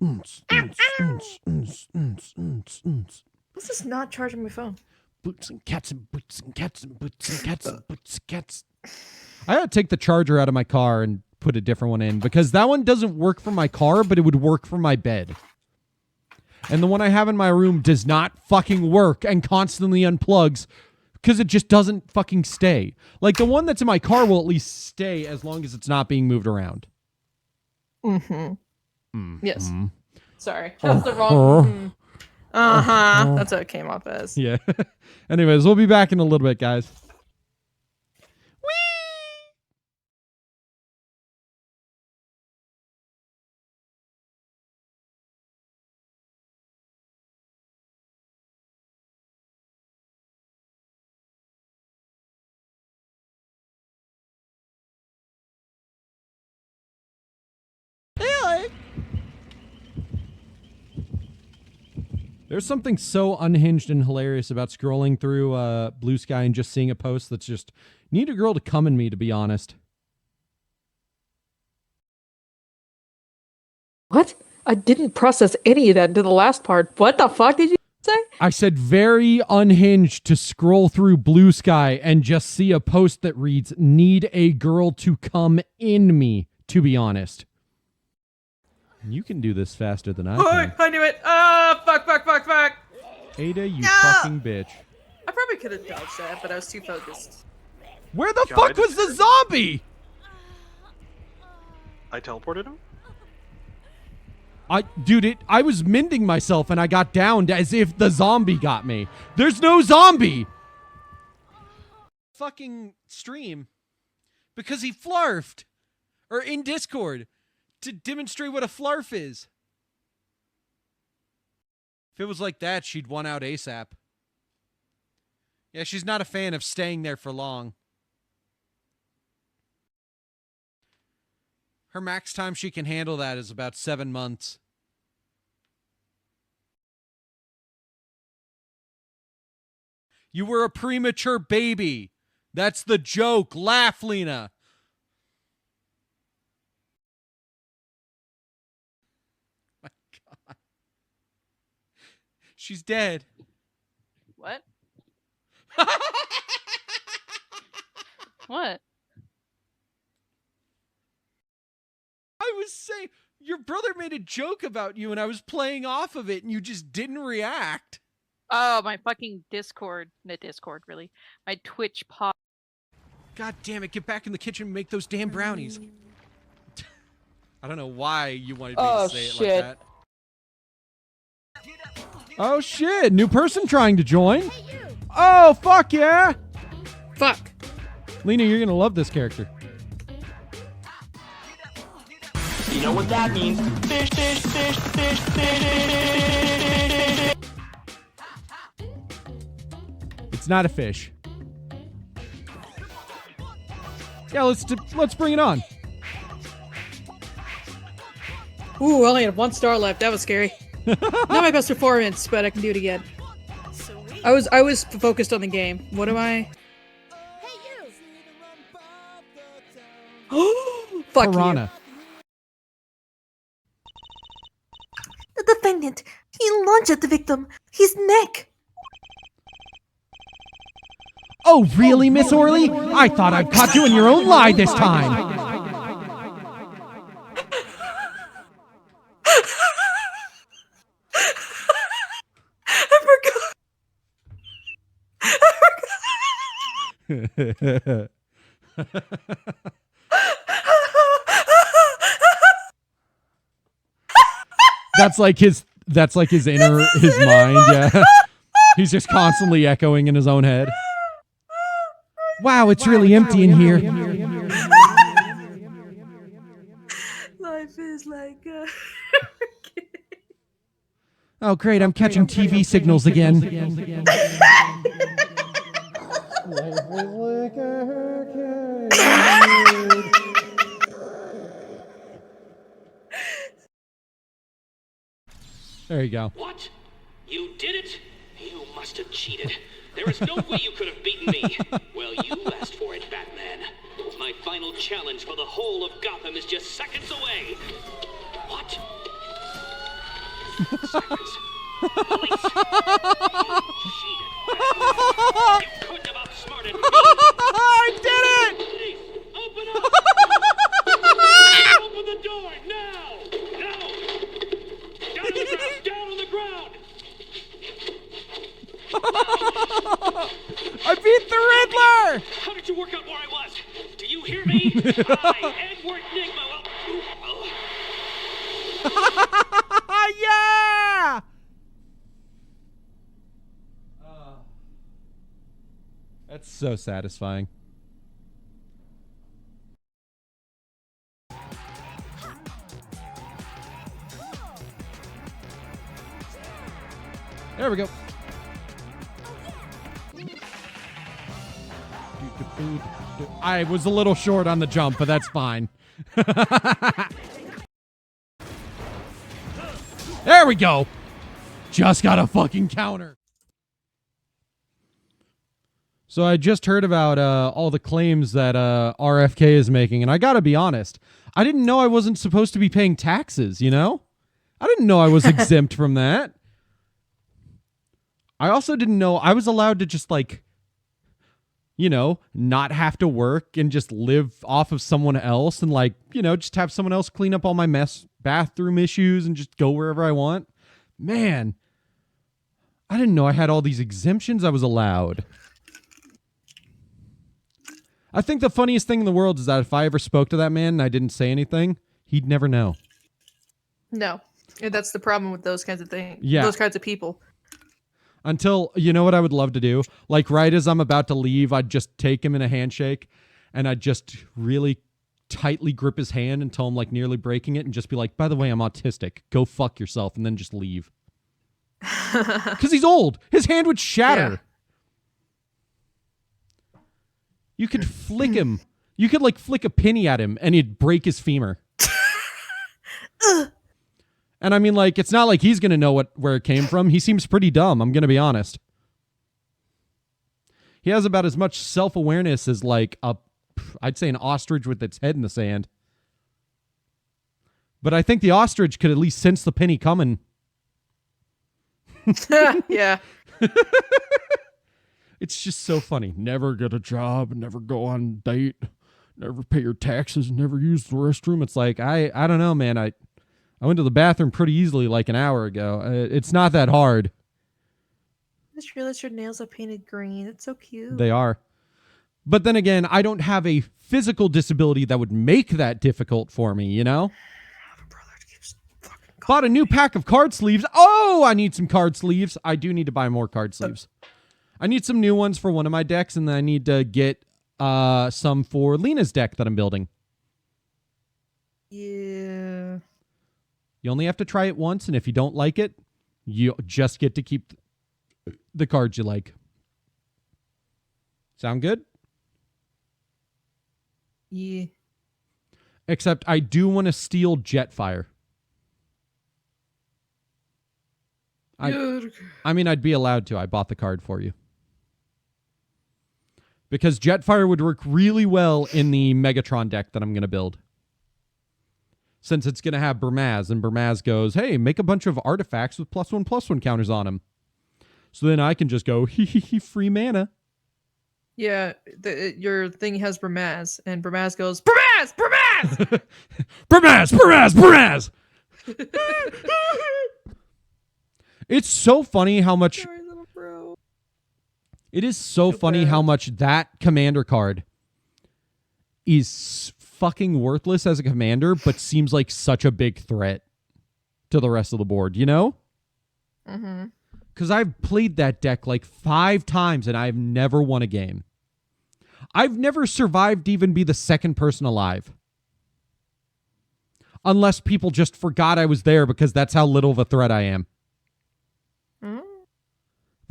is not charging my phone. Boots and cats and boots and cats and boots and cats and boots and cats. I gotta take the charger out of my car and put a different one in because that one doesn't work for my car, but it would work for my bed. And the one I have in my room does not fucking work and constantly unplugs because it just doesn't fucking stay. Like the one that's in my car will at least stay as long as it's not being moved around. Yes. Sorry. That was the wrong. That's what it came off as. Yeah. Anyways, we'll be back in a little bit, guys. There's something so unhinged and hilarious about scrolling through Blue Sky and just seeing a post that's just, need a girl to come in me, to be honest. What? I didn't process any of that into the last part. What the fuck did you say? I said very unhinged to scroll through Blue Sky and just see a post that reads, need a girl to come in me, to be honest. You can do this faster than I can. I knew it. Fuck. Ada, you No! fucking bitch. I probably could have dodged that, but I was too focused. Where the God. fuck was the zombie? I teleported him? Dude, I was mending myself and I got downed as if the zombie got me. There's no zombie. Fucking stream. Because he flarfed. Or in Discord. To demonstrate what a flarf is. If it was like that, she'd won out ASAP. Yeah, she's not a fan of staying there for long. Her max time she can handle that is about 7 months. You were a premature baby. That's the joke. Laugh, Lena. My God. She's dead. What? What? I was saying, your brother made a joke about you and I was playing off of it and you just didn't react. Oh, my fucking Discord. Not Discord, really. My Twitch pop. God damn it, get back in the kitchen and make those damn brownies. I don't know why you wanted me Oh, to say shit. it like that. Oh shit, new person trying to join. Oh, fuck yeah. Fuck. Lena, you're gonna love this character. You know what that means? Fish, fish, fish, fish, fish. It's not a fish. Yeah, let's bring it on. Ooh, I only had 1 star left. That was scary. Not my best performance, but I can do it again. I was focused on the game. What am I? Oh, fuck Piranha. The defendant. He lunged at the victim. His neck. Oh, really, Miss Orley? I thought I'd caught you in your own lie this time. That's like his inner his mind, yeah. He's just constantly echoing in his own head. Wow, it's really empty in here. Life is like a... Oh, great, I'm catching TV signals again. There you go. What? You did it? You must have cheated. There is no way you could have beaten me. Well, you asked for it, Batman. My final challenge for the whole of Gotham is just seconds away. What? Seconds. Police. You cheated. You couldn't have outsmarted me. I did it! Police, open up! Open the door now! Now! Down on the ground! I beat the Riddler! How did you work out where I was? Do you hear me? I, Edward Nigma, Yeah! That's so satisfying. There we go. I was a little short on the jump, but that's fine. There we go. Just got a fucking counter. So I just heard about all the claims that RFK is making, and I gotta be honest, I didn't know I wasn't supposed to be paying taxes, you know? I didn't know I was exempt from that. I also didn't know I was allowed to just, like, you know, not have to work and just live off of someone else and, like, you know, just have someone else clean up all my bathroom issues and just go wherever I want. Man, I didn't know I had all these exemptions I was allowed. I think the funniest thing in the world is that if I ever spoke to that man and I didn't say anything, he'd never know. No. And that's the problem with those kinds of things. Yeah. Those kinds of people. Until, you know what I would love to do? Like, right as I'm about to leave, I'd just take him in a handshake and I'd just really tightly grip his hand until I'm, like, nearly breaking it and just be like, by the way, I'm autistic. Go fuck yourself, and then just leave. Because he's old. His hand would shatter. Yeah. You could flick him. You could, like, flick a penny at him and he'd break his femur. And I mean, like, it's not like he's going to know where it came from. He seems pretty dumb, I'm going to be honest. He has about as much self-awareness as, like, I'd say an ostrich with its head in the sand. But I think the ostrich could at least sense the penny coming. Yeah. It's just so funny. Never get a job, never go on a date, never pay your taxes, never use the restroom. It's like, I don't know, man. I went to the bathroom pretty easily like an hour ago. It's not that hard. I just realized your nails are painted green. It's so cute. They are. But then again, I don't have a physical disability that would make that difficult for me, you know? Bought a new pack of card sleeves. Oh, I need some card sleeves. I do need to buy more card sleeves. I need some new ones for one of my decks, and then I need to get some for Lena's deck that I'm building. Yeah. You only have to try it once, and if you don't like it, you just get to keep the cards you like. Sound good? Yeah. Except I do want to steal Jetfire. I mean, I'd be allowed to. I bought the card for you. Because Jetfire would work really well in the Megatron deck that I'm going to build. Since it's going to have Burmaz, and Burmaz goes, hey, make a bunch of artifacts with +1/+1 counters on them. So then I can just go, free mana. Yeah, your thing has Burmaz, and Burmaz goes, Burmaz! Burmaz! Burmaz! Burmaz! Burmaz! It's so funny how much... Sorry, little bro. It is so Too funny bad. how much that commander card is fucking worthless as a commander, but seems like such a big threat to the rest of the board, you know? Mm-hmm. Because I've played that deck like 5 times and I've never won a game. I've never survived to even be the second person alive. Unless people just forgot I was there because that's how little of a threat I am. Mm-hmm.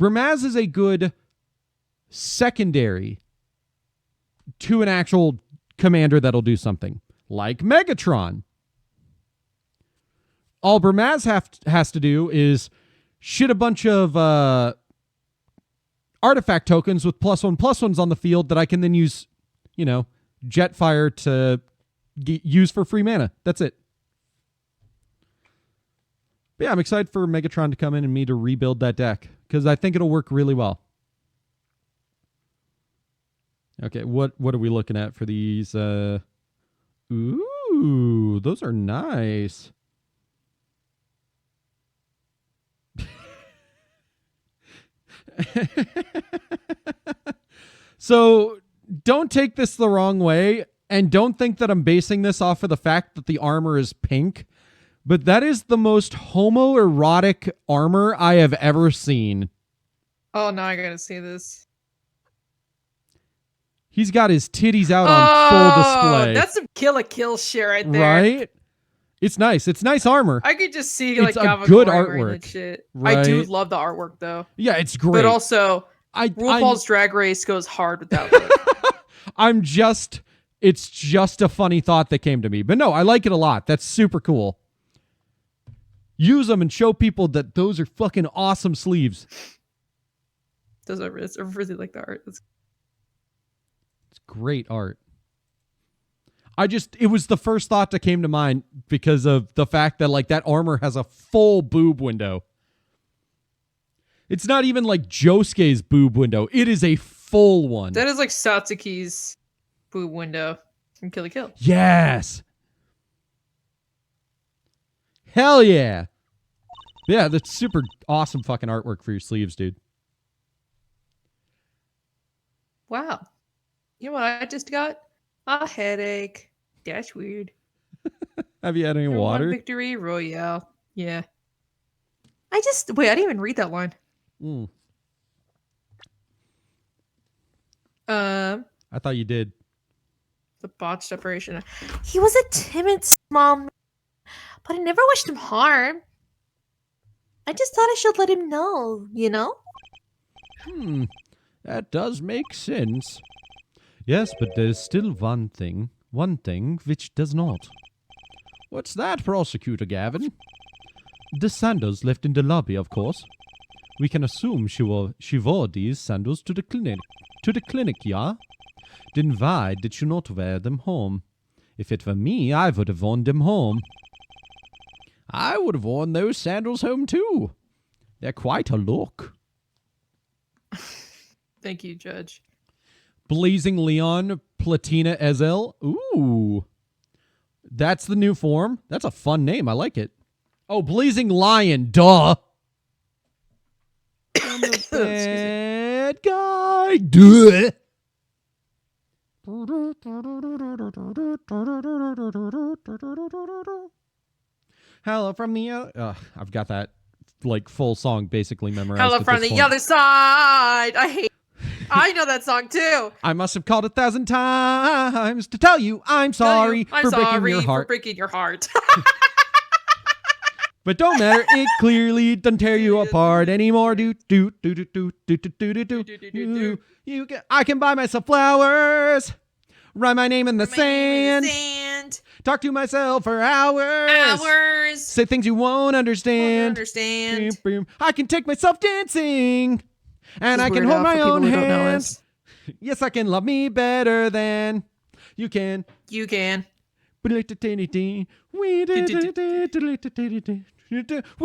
Ramaz is a good secondary to an actual commander that'll do something. Like Megatron. All Ramaz has to do is shit a bunch of artifact tokens with +1/+1s on the field that I can then use, you know, Jetfire to use for free mana. That's it. But yeah, I'm excited for Megatron to come in and me to rebuild that deck because I think it'll work really well. Okay, what are we looking at for these? Ooh, those are nice. So don't take this the wrong way and don't think that I'm basing this off of the fact that the armor is pink, but that is the most homoerotic armor I have ever seen. Oh, now I gotta see this. He's got his titties out on full display. That's some kill shit right there. Right? It's nice. It's nice armor. I could just see It's like a Gavacore good wearing artwork, that shit. I do right? love the artwork though. Yeah, it's great. But also, I'm RuPaul's Drag Race goes hard with that look. it's just a funny thought that came to me. But no, I like it a lot. That's super cool. Use them and show people that those are fucking awesome sleeves. I really like the art. It's Great art. It was the first thought that came to mind because of the fact that like that armor has a full boob window. It's not even like Josuke's boob window. It is a full one. That is like Satsuki's boob window from Kill la Kill. Yes. Hell yeah. Yeah, that's super awesome fucking artwork for your sleeves, dude. Wow. You know what I just got? A headache. That's weird. Have you had any Number one water? Victory Royale. Yeah. I didn't even read that line. Mm, Um, I thought you did. the botched operation. He was a timid small man, but I never wished him harm. I just thought I should let him know, you know? That does make sense. Yes, but there's still one thing which does not. What's that, Prosecutor Gavin? The sandals left in the lobby, of course. We can assume she wore these sandals to the clinic. To the clinic, yeah? Then why did she not wear them home? If it were me, I would have worn them home. I would have worn those sandals home too. They're quite a look. Thank you, Judge. Blazing Leon, Platina Ezel. Ooh. That's the new form. That's a fun name. I like it. Oh, Blazing Lion. Duh. I'm a bad guy. Duh. Hello from the... I've got that like full song basically memorized. Hello at from this the point. other side. I know that song too. I must have called 1,000 times to tell you I'm sorry I'm for sorry breaking your heart. for breaking your heart. But don't matter, it clearly doesn't tear you apart anymore. I can buy myself flowers Write my name in the Write my name in sand. the sand. Talk to myself for hours. Hours. Say things you won't Don't understand. understand. Boom, boom. I can take myself dancing. And This I is can Weird hold Al for my people own who don't know hand. us. Yes, I can love me better than you can. You can. We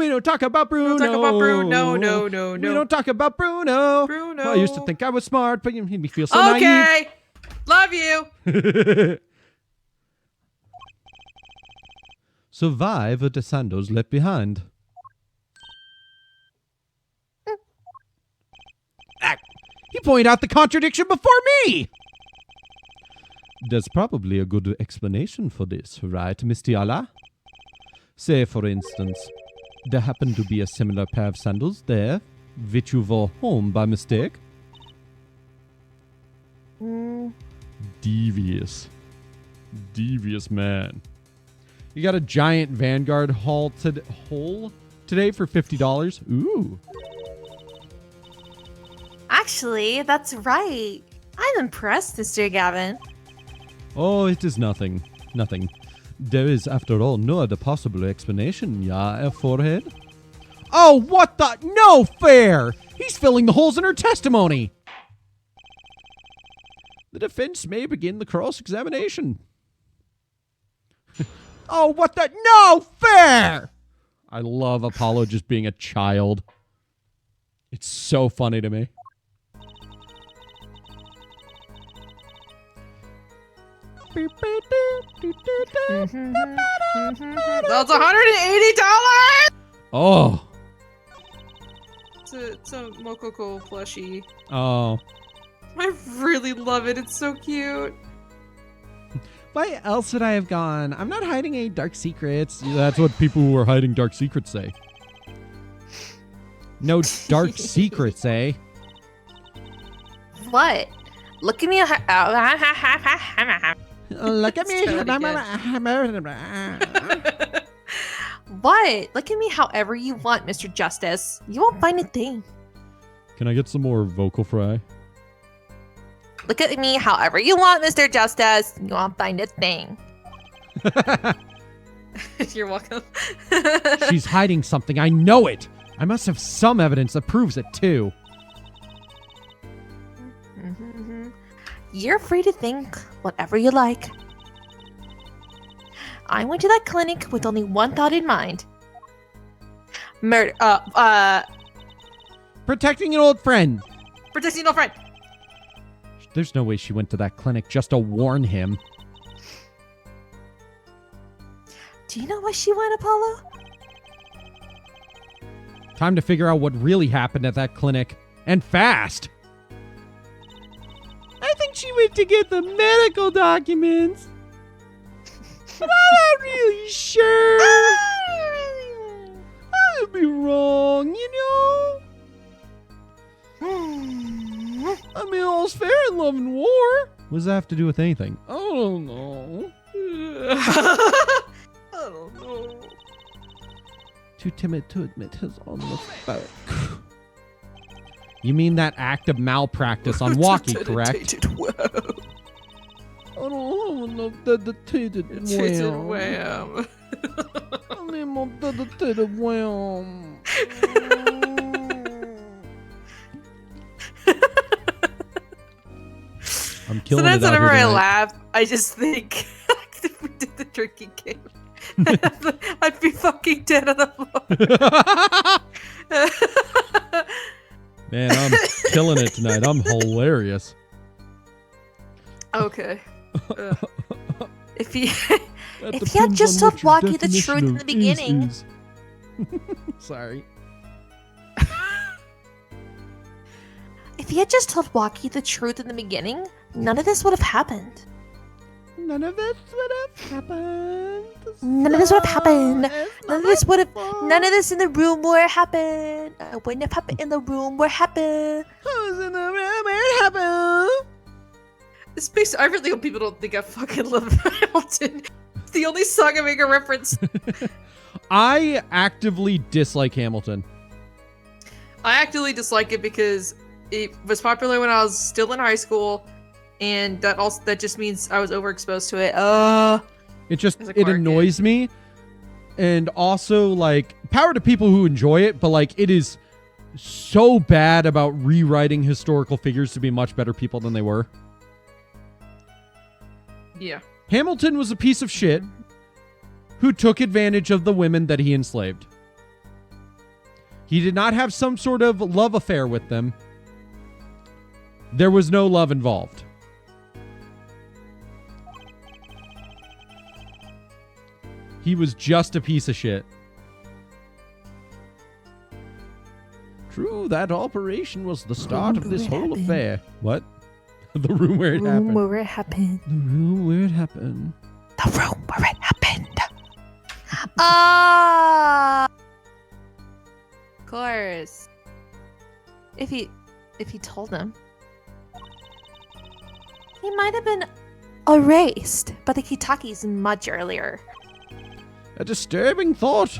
don't talk about Bruno. Don't talk about Bruno. No, no, We no. don't talk about Bruno. Bruno. Well, I used to think I was smart, but you made me feel so naive. Okay. Love you. Survive the Sandos left behind. He pointed out the contradiction before me! There's probably a good explanation for this, right, Miss Tiala? Say, for instance, there happened to be a similar pair of sandals there, which you wore home by mistake. Devious. Devious man. You got a giant Vanguard hole today for $50. Ooh. Actually, that's right. I'm impressed, Mr. Gavin. Oh, it is nothing. Nothing. There is, after all, no other possible explanation, yeah, forehead? Oh, what the? No fair! He's filling the holes in her testimony! The defense may begin the cross-examination. Oh, what the? No fair! I love Apollo just being a child. It's so funny to me. That's $180. Oh. It's a Mokoko plushie. Oh. I really love it. It's so cute. Why else would I have gone? I'm not hiding any dark secrets. That's what people who are hiding dark secrets say. No dark secrets, eh? What? Look at me. Look at me. What? Look at me however you want, Mr. Justice. You won't find a thing. Can I get some more vocal fry? Look at me however you want, Mr. Justice. You won't find a thing. You're welcome. She's hiding something. I know it. I must have some evidence that proves it, too. You're free to think whatever you like. I went to that clinic with only one thought in mind. Protecting an old friend. Protecting your friend. There's no way she went to that clinic just to warn him. Do you know why she went, Apollo? Time to figure out what really happened at that clinic. And fast. I think she went to get the medical documents. But I'm not really sure. I could be wrong, you know? I mean, all's fair in love and war. What does that have to do with anything? I don't know. I don't know. Too timid to admit his own mistake. You mean that act of malpractice on Walkie, correct? I don't know enough dedicated Wham. I need more dedicated wham. I'm killing Sometimes it out whenever here I tonight. laugh, I just think if we did the drinking game, I'd be fucking dead on the floor. Man, I'm killing it tonight. I'm hilarious. Okay. If he That If he had depends just on told what your Walkie the definition truth in of the beginning. is. Sorry. if he had just told Walkie the truth in the beginning, none of this would have happened. None of this would have happened. None of this would have happened. It's None of not this would have. my fault. None of this in the room would have happened. Wouldn't have happened in the room would happen. I was in the room where it happened. It's based, I really hope people don't think I fucking love Hamilton. It's the only song I make a reference. I actively dislike Hamilton. I actively dislike it because it was popular when I was still in high school, and that just means I was overexposed to it. It just As a it choir kid. annoys me. And also, like, power to people who enjoy it, but like it is so bad about rewriting historical figures to be much better people than they were. Yeah. Hamilton was a piece of shit who took advantage of the women that he enslaved. He did not have some sort of love affair with them. There was no love involved. He was just a piece of shit. True, that operation was the start of this whole affair. What? The room where it happened. Where it happened. The room where it happened. The room where it happened. Ah. Of course. If he told him, he might have been erased by the Kitakis much earlier. A disturbing thought.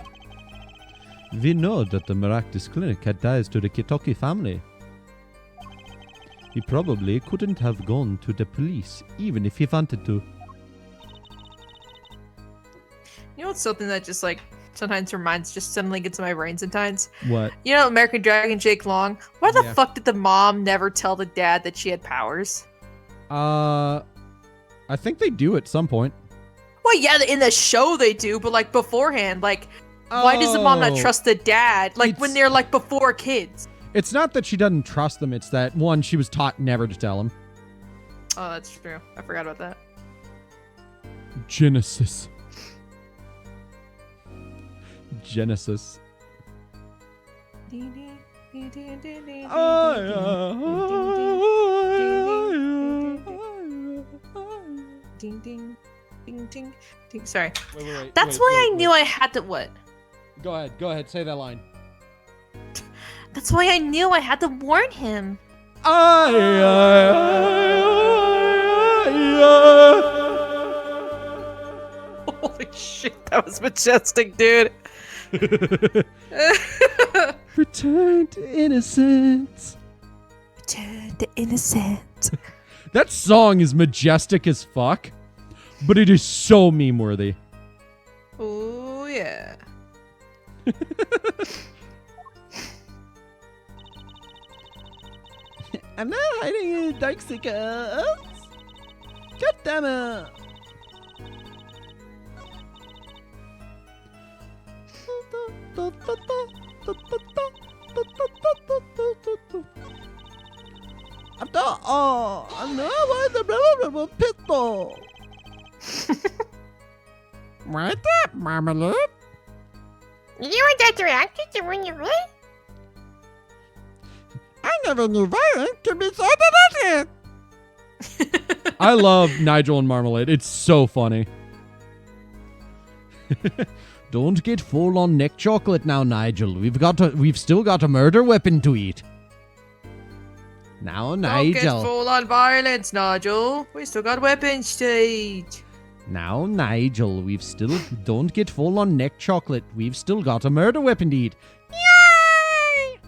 We know that the Maractus Clinic had ties to the Kitoki family. He probably couldn't have gone to the police, even if he wanted to. You know what's something that just like sometimes reminds just suddenly gets in my brain sometimes? What? You know American Dragon Jake Long? Why the Yeah. fuck did the mom never tell the dad that she had powers? I think they do at some point. Well, yeah, in the show they do, but like beforehand, like why does the mom not Oh. trust the dad? Like when It's- they're like before kids. It's not that she doesn't trust them, it's that, one, she was taught never to tell him. Oh, that's true. I forgot about that. Genesis. Genesis. Ding ding ding ding ding. Sorry. Wait, That's why I knew I had to what? Go ahead, say that line. That's why I knew I had to warn him. Holy shit, that was majestic, dude. Return to innocence. Return to innocent. That song is majestic as fuck, but it is so meme worthy. Oh yeah. I'm not hiding in dark secrets. God damn it. After all, I know why the blah pistol. Right there, Marmalade. You were that reacted to when you were? I never knew violence could be so delicious. I love Nigel and Marmalade. It's so funny. Don't get full on neck chocolate now, Nigel. We've still got a murder weapon to eat. Now, Don't get Nigel. full on violence, Nigel. We still got weapons to eat. Now, Nigel, don't get full on neck chocolate. We've still got a murder weapon to eat. Yay!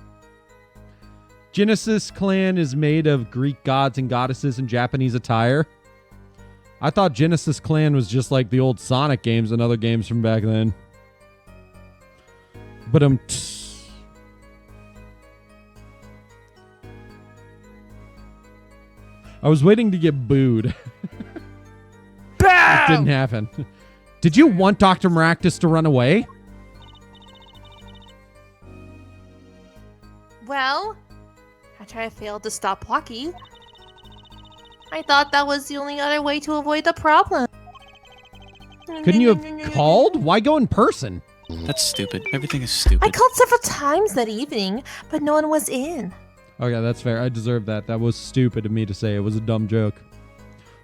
Genesis Clan is made of Greek gods and goddesses in Japanese attire. I thought Genesis Clan was just like the old Sonic games and other games from back then. But I was waiting to get booed. It didn't happen. Did you want Dr. Maractus to run away? Well, after I failed to stop Plucky, I thought that was the only other way to avoid the problem. Couldn't you have called? Why go in person? That's stupid. Everything is I stupid. called several times that evening, but no one was in. Okay, that's fair. I deserve that. That was stupid of me to say. It was a dumb joke.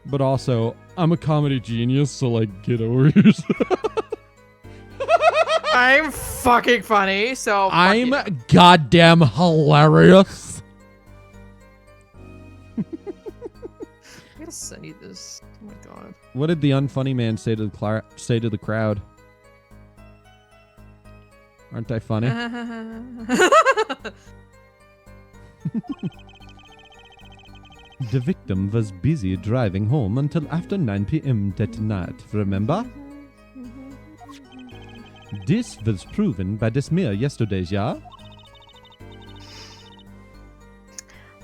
But also, I'm a comedy genius, so like, get over yourself. I'm fucking funny, so fuck I'm you. goddamn hilarious. I'm gonna send you this. Oh my god. What did the unfunny man say to the crowd? Aren't I funny? The victim was busy driving home until after 9 p.m. that night, remember? This was proven by the smear yesterday, yeah?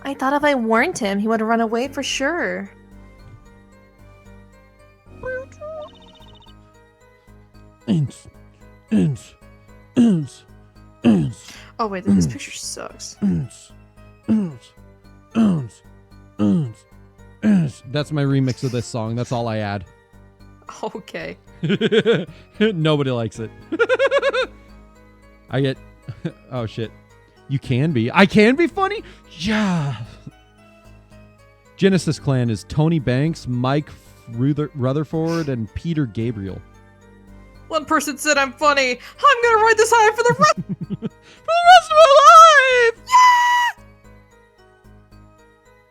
I thought if I warned him, he would run away for sure. Oh wait, this picture sucks. That's my remix of this song. That's all I add. Okay. Nobody likes it. I get... Oh, shit. You can be. I can be funny? Yeah. Genesis Clan is Tony Banks, Mike Rutherford, and Peter Gabriel. One person said I'm funny. I'm gonna ride this high for the rest. For the rest of my life!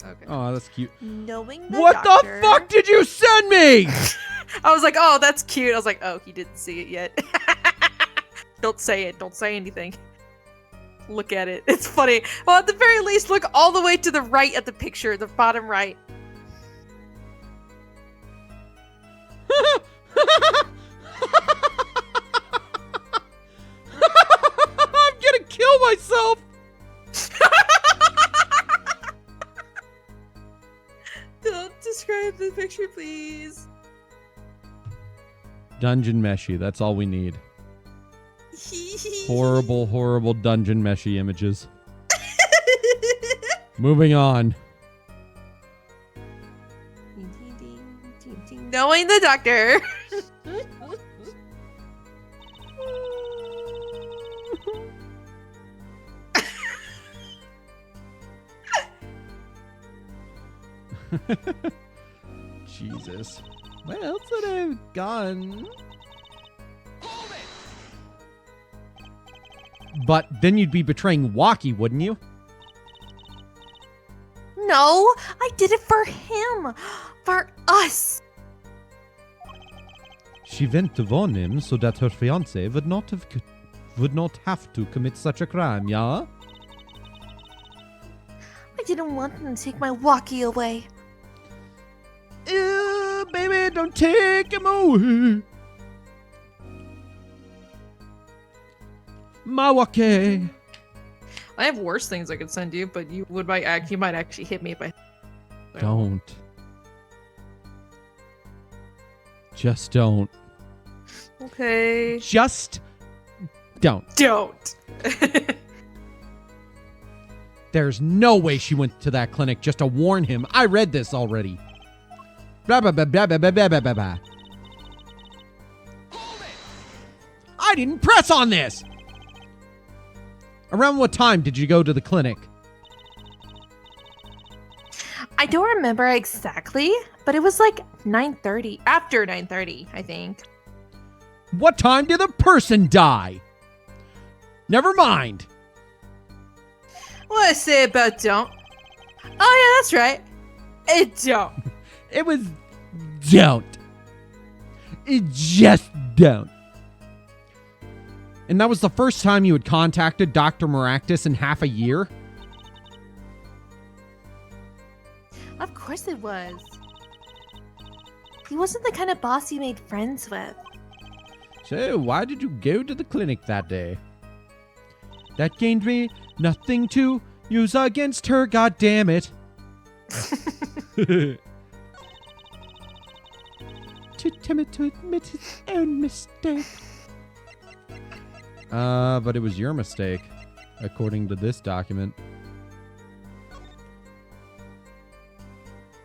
Okay. Oh, that's cute. Knowing the What doctor, the fuck did you send me? I was like, oh, that's cute. I was like, oh, he didn't see it yet. Don't say it. Don't say anything. Look at it. It's funny. Well, at the very least, look all the way to the right at the picture, the bottom right. I'm gonna kill myself. Don't describe the picture, please. Dungeon meshy. That's all we need. Horrible, horrible dungeon meshy images. Moving on. Knowing the doctor. Jesus. Where else would I have gone? But then you'd be betraying Waki, wouldn't you? No, I did it for him. For us. She went to warn him so that her fiance would not have to commit such a crime, yeah? I didn't want him to take my walkie away. Ew, baby, don't take him away. My Waki. I have worse things I could send you, but you might actually hit me if I Don't. Just don't. Okay. Just don't. Don't. There's no way she went to that clinic just to warn him. I read this already. Blah, blah, blah, blah, blah, blah, blah, blah, blah. I didn't press on this. Around what time did you go to the clinic? I don't remember exactly, but it was like 9:30. After 9:30, I think. What time did the person die? Never mind. What I say about don't? Oh yeah, that's right. It don't. It was don't. It just don't. And that was the first time you had contacted Dr. Maractus in half a year? Of course it was. He wasn't the kind of boss you made friends with. So, why did you go to the clinic that day? That gained me nothing to use against her, goddammit. Too timid to admit his own mistake. But it was your mistake, according to this document.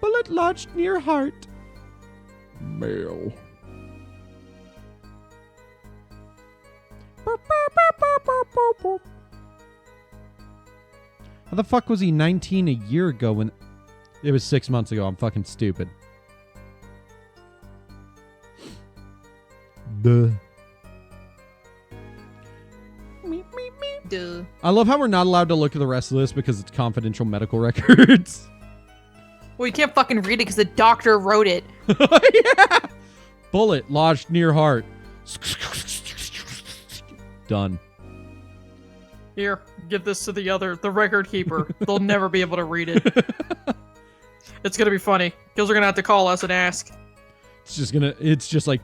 Bullet lodged near heart. Male. How the fuck was he 19 a year ago when... It was 6 months ago. I'm fucking stupid. Duh. Duh. I love how we're not allowed to look at the rest of this because it's confidential medical records. Well, you can't fucking read it because the doctor wrote it. Yeah. Bullet lodged near heart. Done. Here, give this to the record keeper. They'll never be able to read it. It's gonna be funny. Kills are gonna have to call us and ask. It's just like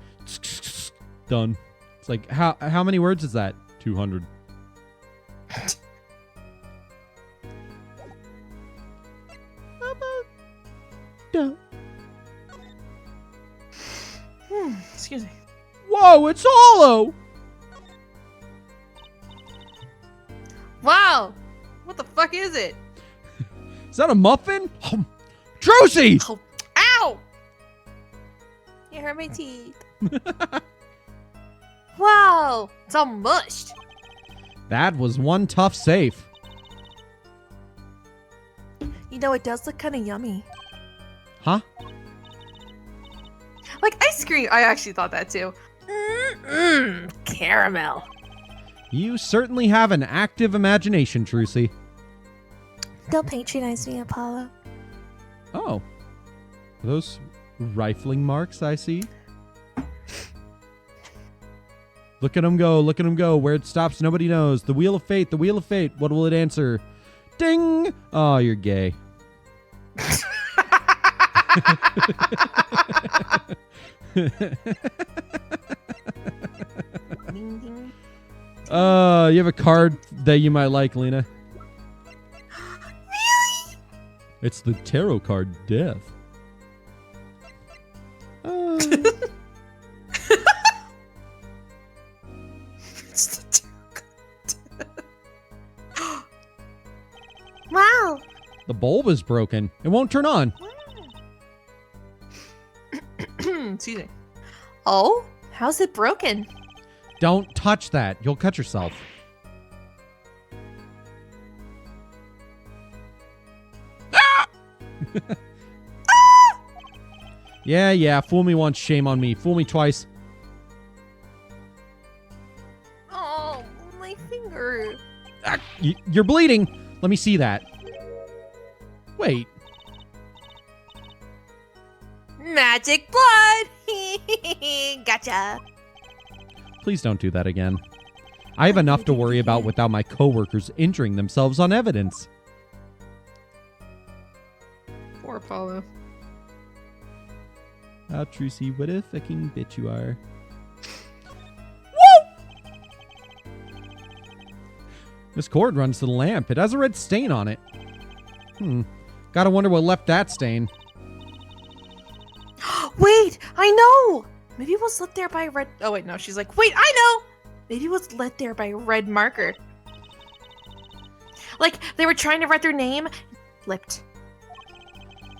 done. It's like how many words is that? 200. Excuse me. Whoa, it's hollow. Wow. What the fuck is it? Is that a muffin? Trucy! Oh, ow! You hurt my teeth. Wow, it's all mushed. That was one tough safe. You know, it does look kind of yummy. Huh? Like ice cream. I actually thought that too. Caramel. You certainly have an active imagination, Trucy. Don't patronize me, Apollo. Oh. Are those rifling marks I see? Look at him go, look at him go. Where it stops, nobody knows. The wheel of fate, the wheel of fate. What will it answer? Ding! Oh, you're gay. You have a card that you might like, Lena. Really? It's the tarot card, Death. Wow. The bulb is broken. It won't turn on. Excuse me. Oh, how's it broken? Don't touch that. You'll cut yourself. Yeah. Fool me once, shame on me. Fool me twice. Oh, my finger. You're bleeding. Let me see that. Wait. Magic blood. Gotcha. Please don't do that again. I have enough to worry about without my coworkers injuring themselves on evidence. Poor Apollo. Ah, Trucy, what a fucking bitch you are. This cord runs to the lamp. It has a red stain on it. Gotta wonder what left that stain. Wait, I know. Maybe it was lit there by a red. Oh wait, no. She's like, wait, I know. Maybe it was lit there by a red marker. Like they were trying to write their name, flipped.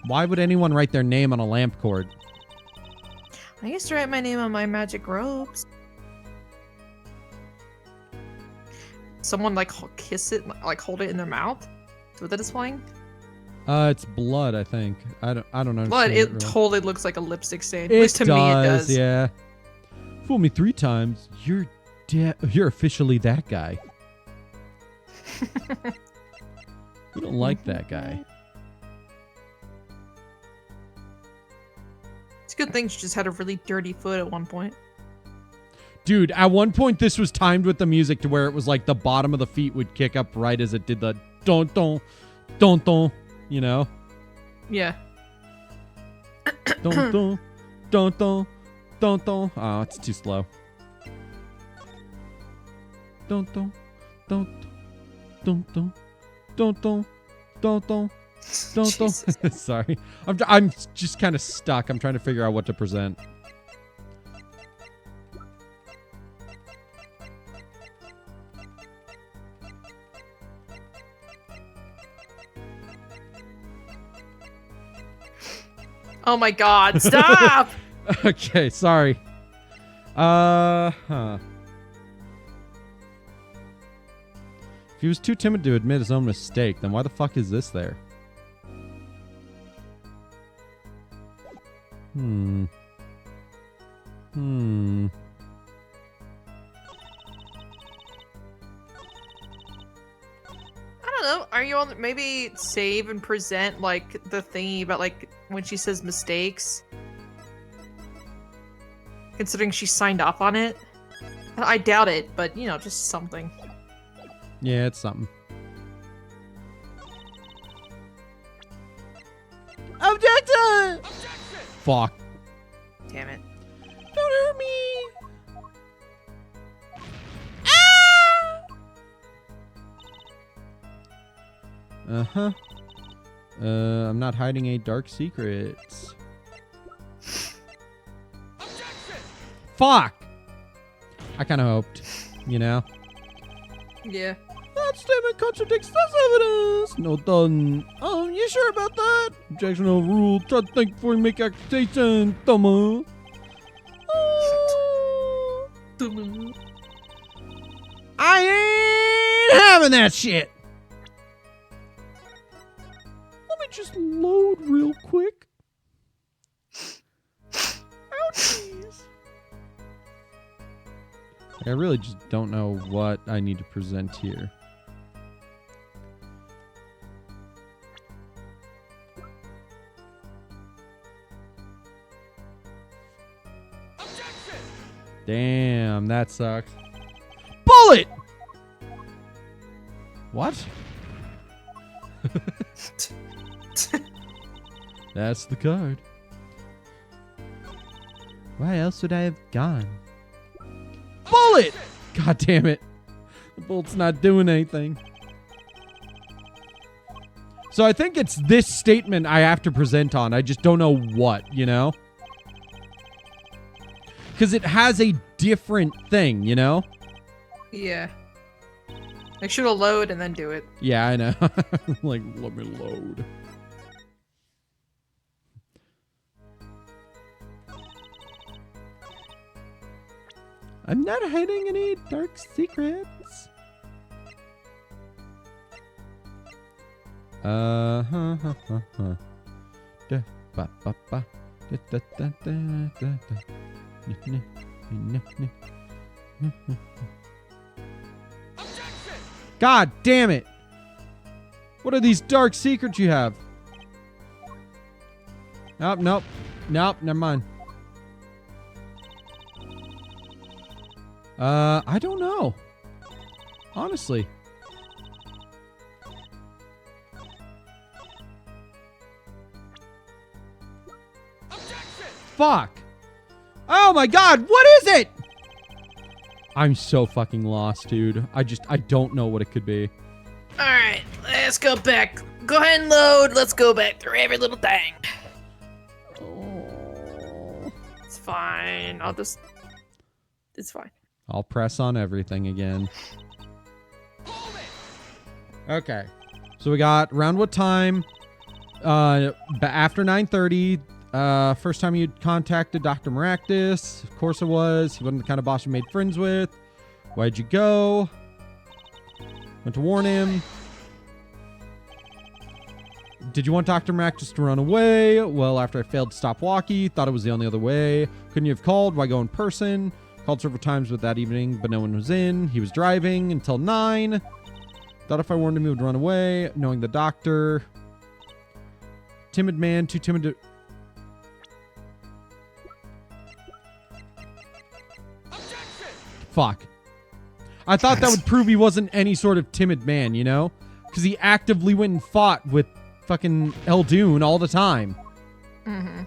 Why would anyone write their name on a lamp cord? I used to write my name on my magic robes. Someone like kiss it, like hold it in their mouth. Is what that is playing? It's blood, I think. I don't know. Blood. It totally looks like a lipstick stain. At It least to me, it does. Yeah. Fool me 3 times. You're officially that guy. We don't like that guy. It's a good thing she just had a really dirty foot at one point. Dude, at one point this was timed with the music to where it was like the bottom of the feet would kick up right as it did the don don don don, you know? Yeah. Don don don don don don. Oh, it's too slow. Don don don don don don don don don. Don't. Sorry, I'm just kind of stuck. I'm trying to figure out what to present. Oh my God! Stop! Okay, sorry. If he was too timid to admit his own mistake, then why the fuck is this there? I don't know. Are you on maybe save and present like the thingy about like when she says mistakes? Considering she signed off on it. I doubt it, but you know, just something. Yeah, it's something. Objection! Fuck. Damn it. Don't hurt me. Uh-huh. I'm not hiding any dark secrets. Fuck! I kind of hoped, you know? Yeah. That statement contradicts this evidence. No done. You sure about that? Objection overruled. Try to think before you make accusation, dumbass. I ain't having that shit. Let me just load real quick. Ouchies. I really just don't know what I need to present here. Damn, that sucks. Bullet! What? That's the card. Why else would I have gone? Bullet! God damn it. The bullet's not doing anything. So I think it's this statement I have to present on. I just don't know what, you know? Because it has a different thing, you know? Yeah. Make sure to load and then do it. Yeah, I know. Like, let me load. I'm not hiding any dark secrets. Da ba ba ba da da da da da da. God damn it! What are these dark secrets you have? Nope. Never mind. I don't know. Honestly. Fuck! Oh my god, what is it? I'm so fucking lost, dude. I don't know what it could be. Alright, let's go back. Go ahead and load. Let's go back through every little thing. Oh. It's fine. It's fine. I'll press on everything again. Okay. So we got around what time? After 9:30. First time you contacted Dr. Maractus. Of course it was. He wasn't the kind of boss you made friends with. Why'd you go? Went to warn him. Did you want Dr. Maractus to run away? Well, after I failed to stop walkie, thought it was the only other way. Couldn't you have called? Why go in person? Called several times with that evening, but no one was in. He was driving until 9. Thought if I warned him, he would run away. Knowing the doctor. Timid man, too timid to... Fuck. I thought that would prove he wasn't any sort of timid man, you know? Because he actively went and fought with fucking Eldoon all the time. Mm-hmm.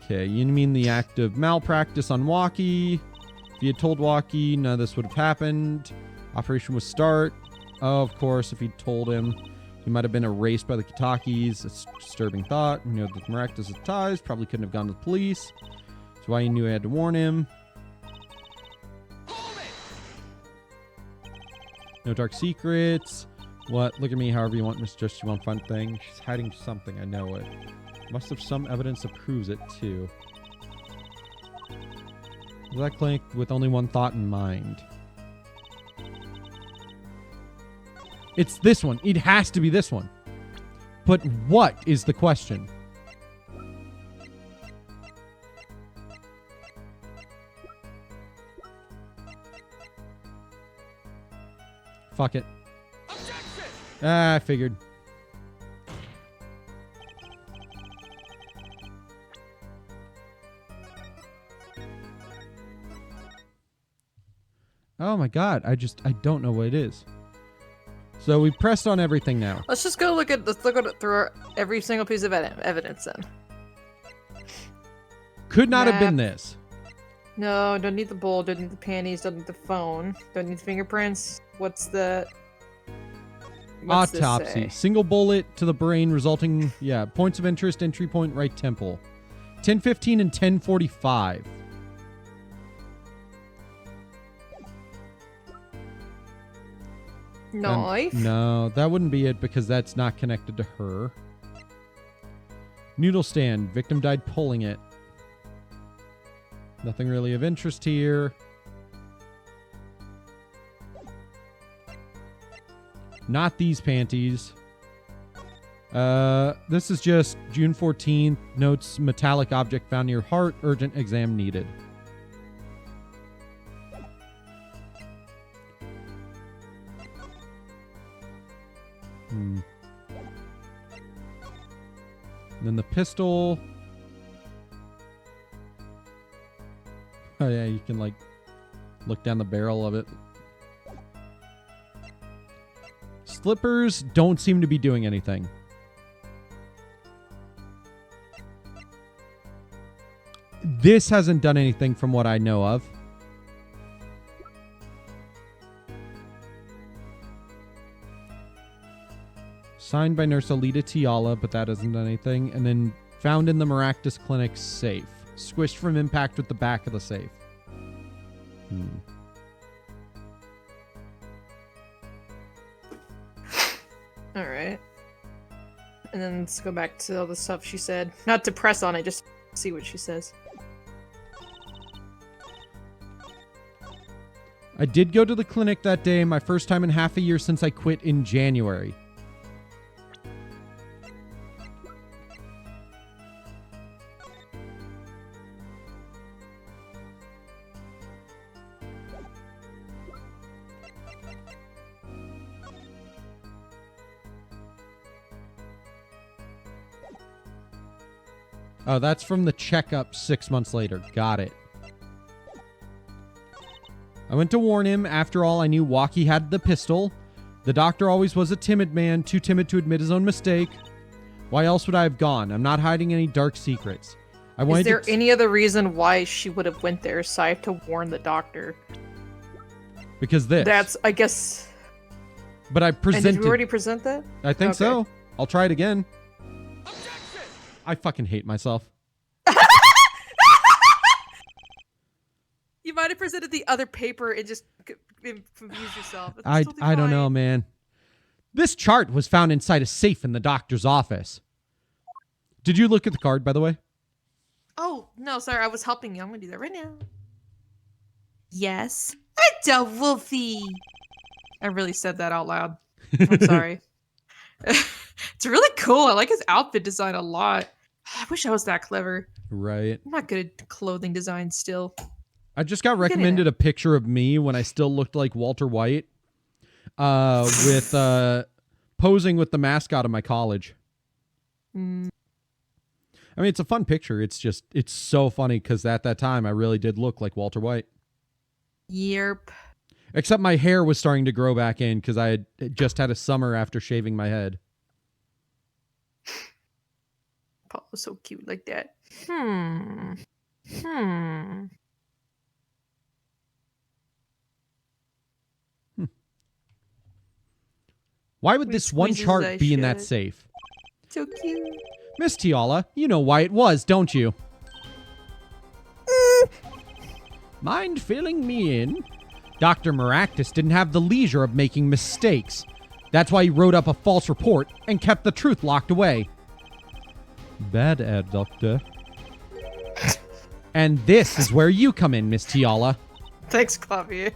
Okay, you mean the act of malpractice on Walkie. If you had told Walkie, none of this would have happened. Operation would start. Oh, of course, if he told him, he might have been erased by the Kitakis. It's a disturbing thought. You know, the Maractus' ties probably couldn't have gone to the police. That's why he knew I had to warn him. No dark secrets. What? Look at me however you want, Miss Just You Want Fun Thing. She's hiding something, I know it. Must have some evidence that proves it, too. That clinic with only one thought in mind. It's this one. It has to be this one. But what is the question? Fuck it. Ah, I figured. Oh my god, I don't know what it is. So we pressed on everything now. Let's just go look at through every single piece of evidence then. Could not have been Map. this. No, don't need the bowl, don't need the panties, don't need the phone, don't need the fingerprints. What's this Autopsy. say? Single bullet to the brain resulting, points of interest, entry point, right temple. 10:15 and 10:45. Knife? No, that wouldn't be it because that's not connected to her. Noodle stand. Victim died pulling it. Nothing really of interest here. Not these panties. This is just June 14th. Notes metallic object found near heart. Urgent exam needed. And then the pistol. Oh yeah, you can like look down the barrel of it. Slippers don't seem to be doing anything. This hasn't done anything from what I know of. Signed by Nurse Alita Tiala, but that hasn't done anything. And then found in the Maractus Clinic safe. Squished from impact with the back of the safe. Alright. And then let's go back to all the stuff she said. Not to press on it, just see what she says. I did go to the clinic that day, my first time in half a year since I quit in January. Oh, that's from the checkup 6 months later. Got it. I went to warn him. After all, I knew Walkie had the pistol. The doctor always was a timid man, too timid to admit his own mistake. Why else would I have gone? I'm not hiding any dark secrets. Is there any other reason why she would have went there aside to warn the doctor? Because this. That's, I guess... But I presented... And did we already present that? I think Okay. so. I'll try it again. I fucking hate myself. You might have presented the other paper and just confused yourself. That's I totally don't know, fine. man. This chart was found inside a safe in the doctor's office. Did you look at the card, by the way? Oh, no, sorry. I was helping you. I'm going to do that right now. Yes. Hello, Wolfie. I really said that out loud. I'm sorry. It's really cool. I like his outfit design a lot. I wish I was that clever. Right. I'm not good at clothing design still. I just got Getting recommended a picture of me when I still looked like Walter White, with posing with the mascot of my college. I mean, it's a fun picture. It's so funny because at that time I really did look like Walter White. Yerp. Except my hair was starting to grow back in because I had just had a summer after shaving my head. Paul was so cute like that. Why would We this one squeezes chart I be in that should. safe? So cute. Miss Tiala, you know why it was, don't you? Mind filling me in? Dr. Maractus didn't have the leisure of making mistakes. That's why he wrote up a false report and kept the truth locked away. Bad ad, Doctor. And this is where you come in, Miss Tiala. Thanks, Clavier.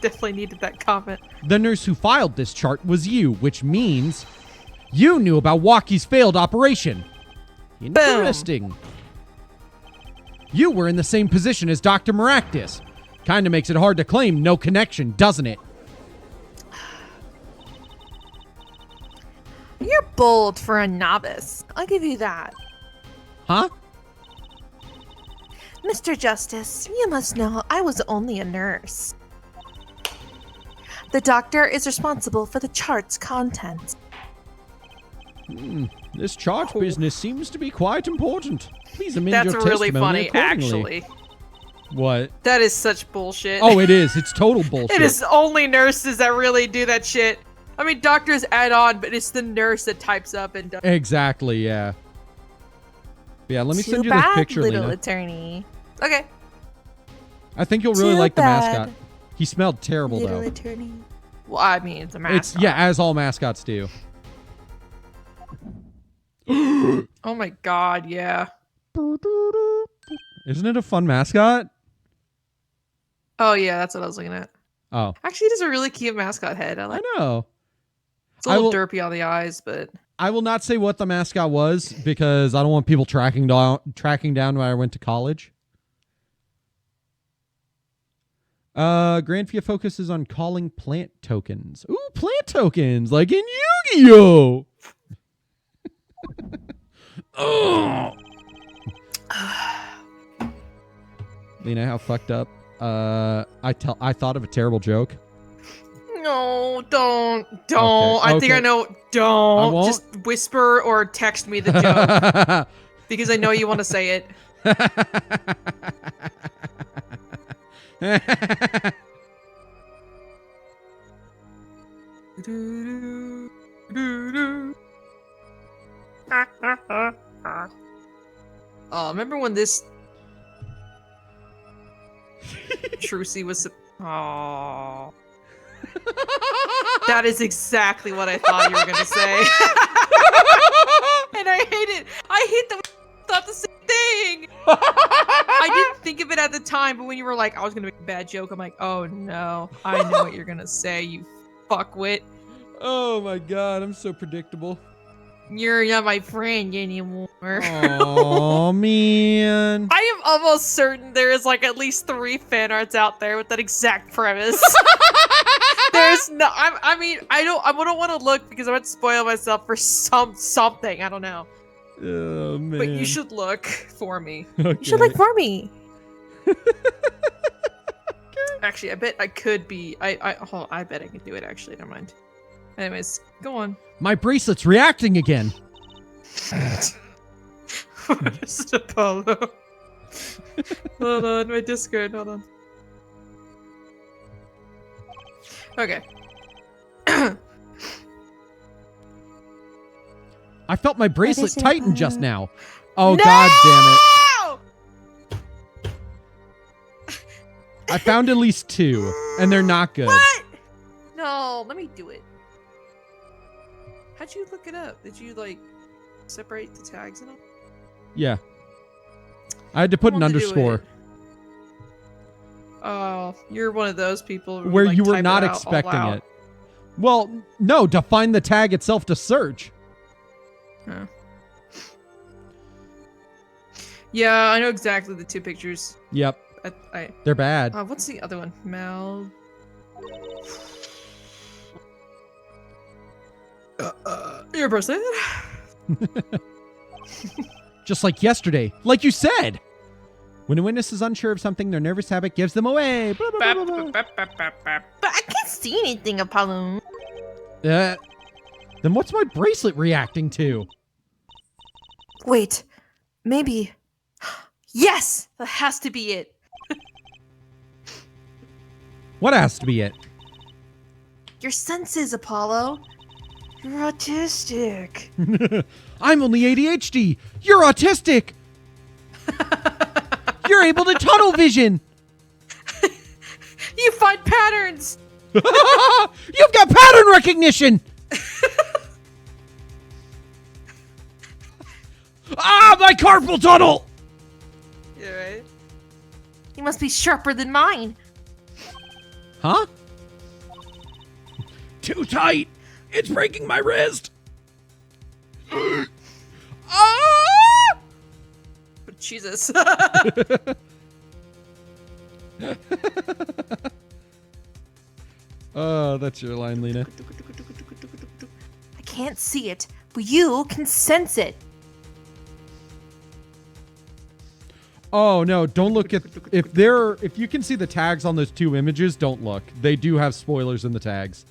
Definitely needed that comment. The nurse who filed this chart was you, which means you knew about Walkie's failed operation. Interesting. You were in the same position as Dr. Maractus. Kinda makes it hard to claim no connection, doesn't it? You're bold for a novice. I'll give you that. Huh? Mr. Justice, you must know I was only a nurse. The doctor is responsible for the chart's contents. This chart business seems to be quite important. Please amend That's your really testimony funny, accordingly. actually. What? That is such bullshit. Oh, it is. It's total bullshit. It is only nurses that really do that shit. I mean, doctors add on, but it's the nurse that types up and does. Exactly, yeah. Yeah, let me Too send you this bad, picture, little Lena. attorney. Okay. I think you'll really Too like the bad. mascot. He smelled terrible, Little though. attorney. Well, I mean, it's a mascot. It's, yeah, as all mascots do. Oh my god, yeah. Isn't it a fun mascot? Oh yeah, that's what I was looking at. Oh, Actually, it is a really cute mascot head. I I like. know. It's a I little will- derpy on the eyes, but I will not say what the mascot was because I don't want people tracking down where I went to college. Grandfia focuses on calling plant tokens. Ooh, plant tokens, like in Yu-Gi-Oh! Oh. Lena, how fucked up? I thought of a terrible joke. no, don't. Okay, I think I okay. know. Don't. won't? Just whisper or text me the joke because I know you want to say it. Oh, remember when this Trucy was? Oh, that is exactly what I thought you were gonna say, and I hate it. I hate that we thought the same thing. I didn't think of it at the time, but when you were like, I was gonna make a bad joke, I'm like, oh no, I know what you're gonna say, you fuckwit. Oh my god, I'm so predictable. You're not my friend anymore. Oh man. I am almost certain there is like at least 3 fan arts out there with that exact premise. There's no. I mean, I don't want to look because I would spoil myself for something. I don't know. Oh man. But you should look for me. You should look for me. Actually, I bet I could be. I bet I can do it. Actually, never mind. Anyways, go on. My bracelet's reacting again. What is it, Apollo? Hold on, my Discord. Hold on. Okay. I felt my bracelet is it, tighten just Apollo? now. Oh No! god damn it. I found at least 2, and they're not good. What? No, let me do it. How'd you look it up? Did you like separate the tags and all? Yeah. I had to put an Want to do underscore. it. Oh, you're one of those people who, Where like, you were type it not out all expecting out. it. Well, no, to find the tag itself to search. Huh. Yeah, I know exactly the 2 pictures. Yep, I they're bad. what's the other one? Mal. Your bracelet? Just like yesterday. Like you said. When a witness is unsure of something, their nervous habit gives them away. Blah, blah, blah, blah, blah. But I can't see anything, Apollo. Then what's my bracelet reacting to? Wait, maybe. Yes, that has to be it. What has to be it? Your senses, Apollo. You're autistic. I'm only ADHD. You're autistic. You're able to tunnel vision. you find patterns. You've got pattern recognition. Ah, my carpal tunnel. Yeah, right. You must be sharper than mine. Huh? Too tight. It's breaking my wrist. Ah! Jesus. Oh, that's your line, Lena. I can't see it, but you can sense it. Oh no, don't look at if you can see the tags on those 2 images, don't look. They do have spoilers in the tags.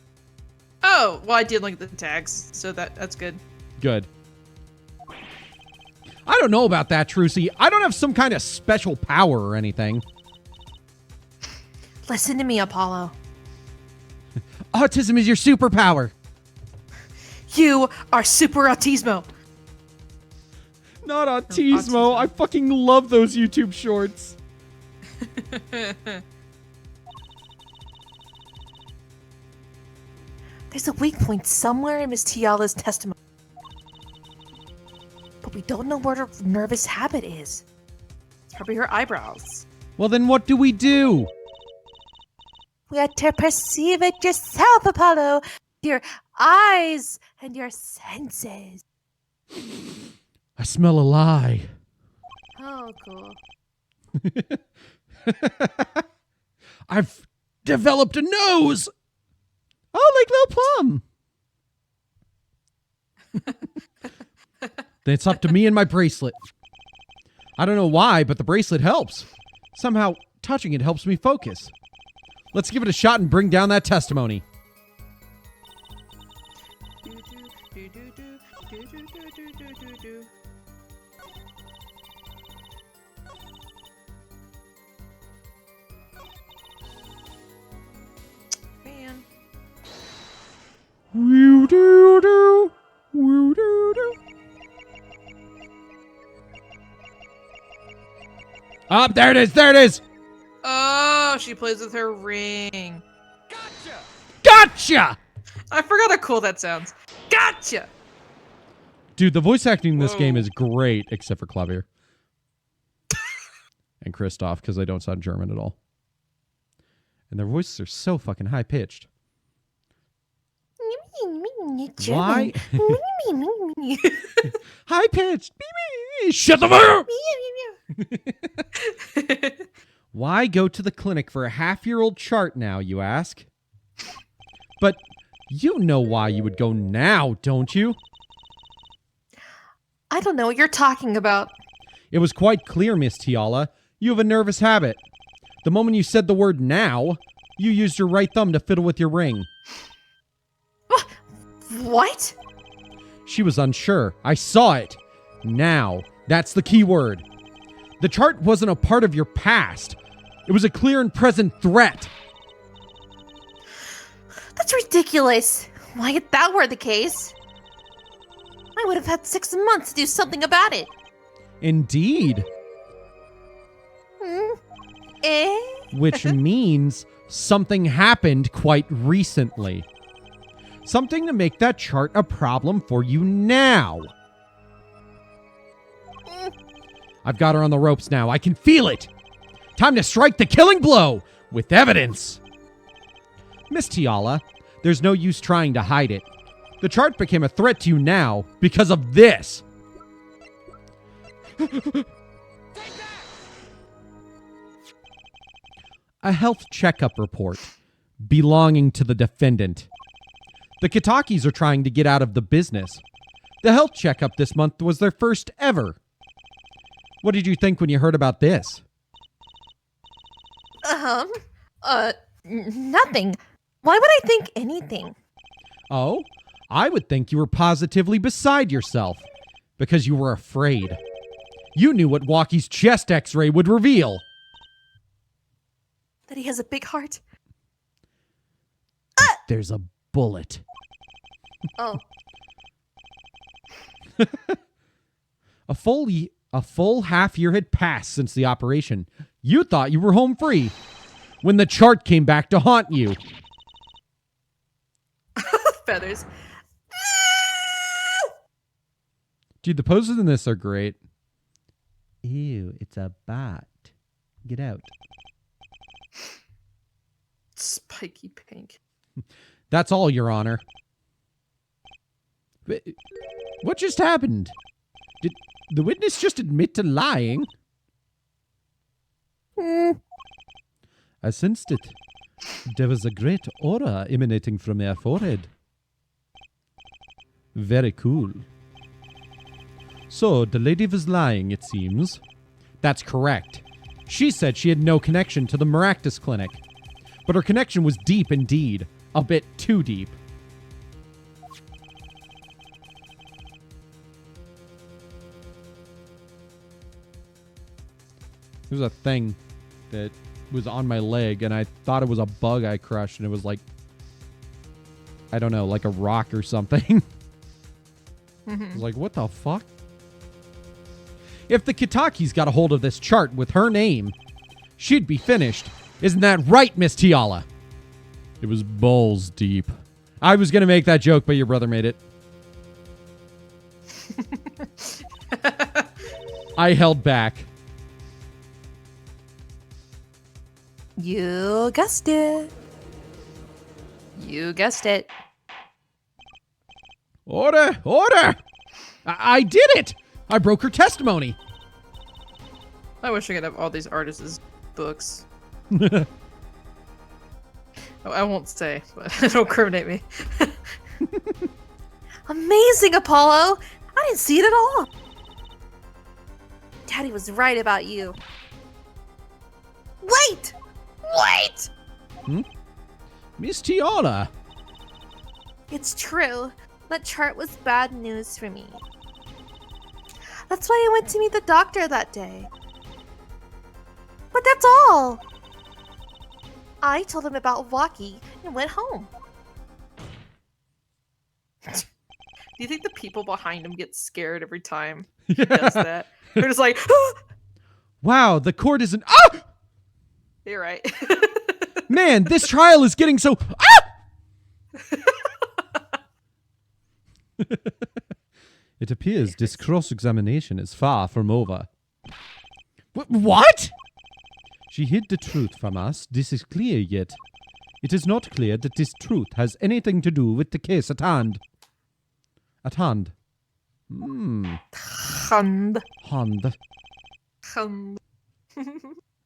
Oh, well, I did look at the tags, so that's good. Good. I don't know about that, Trucy. I don't have some kind of special power or anything. Listen to me, Apollo. Autism is your superpower. You are super autismo. Not Autismo. I fucking love those YouTube shorts. There's a weak point somewhere in Miss Tiala's testimony. But we don't know where her nervous habit is. It's probably her eyebrows. Well, then what do we do? We have to perceive it yourself, Apollo. Your eyes and your senses. I smell a lie. Oh, cool. I've developed a nose. Oh, like Lil Plum. Then it's up to me and my bracelet. I don't know why, but the bracelet helps. Somehow, touching it helps me focus. Let's give it a shot and bring down that testimony. Man. Woo doo doo. Woo doo doo. Up, there it is, there it is. Oh, she plays with her ring. Gotcha! I forgot how cool that sounds. Gotcha! Dude, the voice acting in this game Whoa. is great, except for Klavier. And Christoph, because they don't sound German at all. And their voices are so fucking high-pitched. Why? High-pitched! Shut the fuck up! Why go to the clinic for a half-year-old chart now, you ask? But you know why you would go now, don't you? I don't know what you're talking about. It was quite clear, Miss Tiala. You have a nervous habit. The moment you said the word now, you used your right thumb to fiddle with your ring. What? She was unsure. I saw it. Now. That's the key word. The chart wasn't a part of your past. It was a clear and present threat. That's ridiculous. Why, if that were the case, I would have had 6 months to do something about it. Indeed. Which means something happened quite recently. Something to make that chart a problem for you now. I've got her on the ropes now. I can feel it. Time to strike the killing blow with evidence. Miss Tiala, there's no use trying to hide it. The chart became a threat to you now because of this. A health checkup report belonging to the defendant. The Kitakis are trying to get out of the business. The health checkup this month was their first ever. What did you think when you heard about this? Nothing. Why would I think anything? Oh, I would think you were positively beside yourself because you were afraid. You knew what Walkie's chest x-ray would reveal. That he has a big heart? There's a bullet. Oh. A full half year had passed since the operation. You thought you were home free when the chart came back to haunt you. Feathers. Dude, the poses in this are great. Ew, it's a bot. Get out. Spiky pink. That's all, Your Honor. What just happened? Did the witness just admit to lying? I sensed it. There was a great aura emanating from her forehead. Very cool. So, the lady was lying, it seems. That's correct. She said she had no connection to the Maractus Clinic. But her connection was deep indeed. A bit too deep. There's a thing that was on my leg, and I thought it was a bug I crushed, and it was like, I don't know, like a rock or something. I was like, what the fuck? If the Kitakis got a hold of this chart with her name, she'd be finished. Isn't that right, Miss Tiala? It was balls deep. I was going to make that joke, but your brother made it. I held back. You guessed it. You guessed it. Order! Order! I did it! I broke her testimony. I wish I could have all these artists' books. I won't say, but don't incriminate me. Amazing, Apollo! I didn't see it at all. Daddy was right about you. Wait! Wait! Miss Tiala. It's true. That chart was bad news for me. That's why I went to meet the doctor that day. But that's all. I told him about Waki and went home. Do you think the people behind him get scared every time he does that? They're just like, ah! Wow, the court isn't... Ah! You're right. Man, this trial is getting so... Ah! It appears this cross-examination is far from over. What? She hid the truth from us. This is clear yet. It is not clear that this truth has anything to do with the case at hand. At hand. Hand. Hand.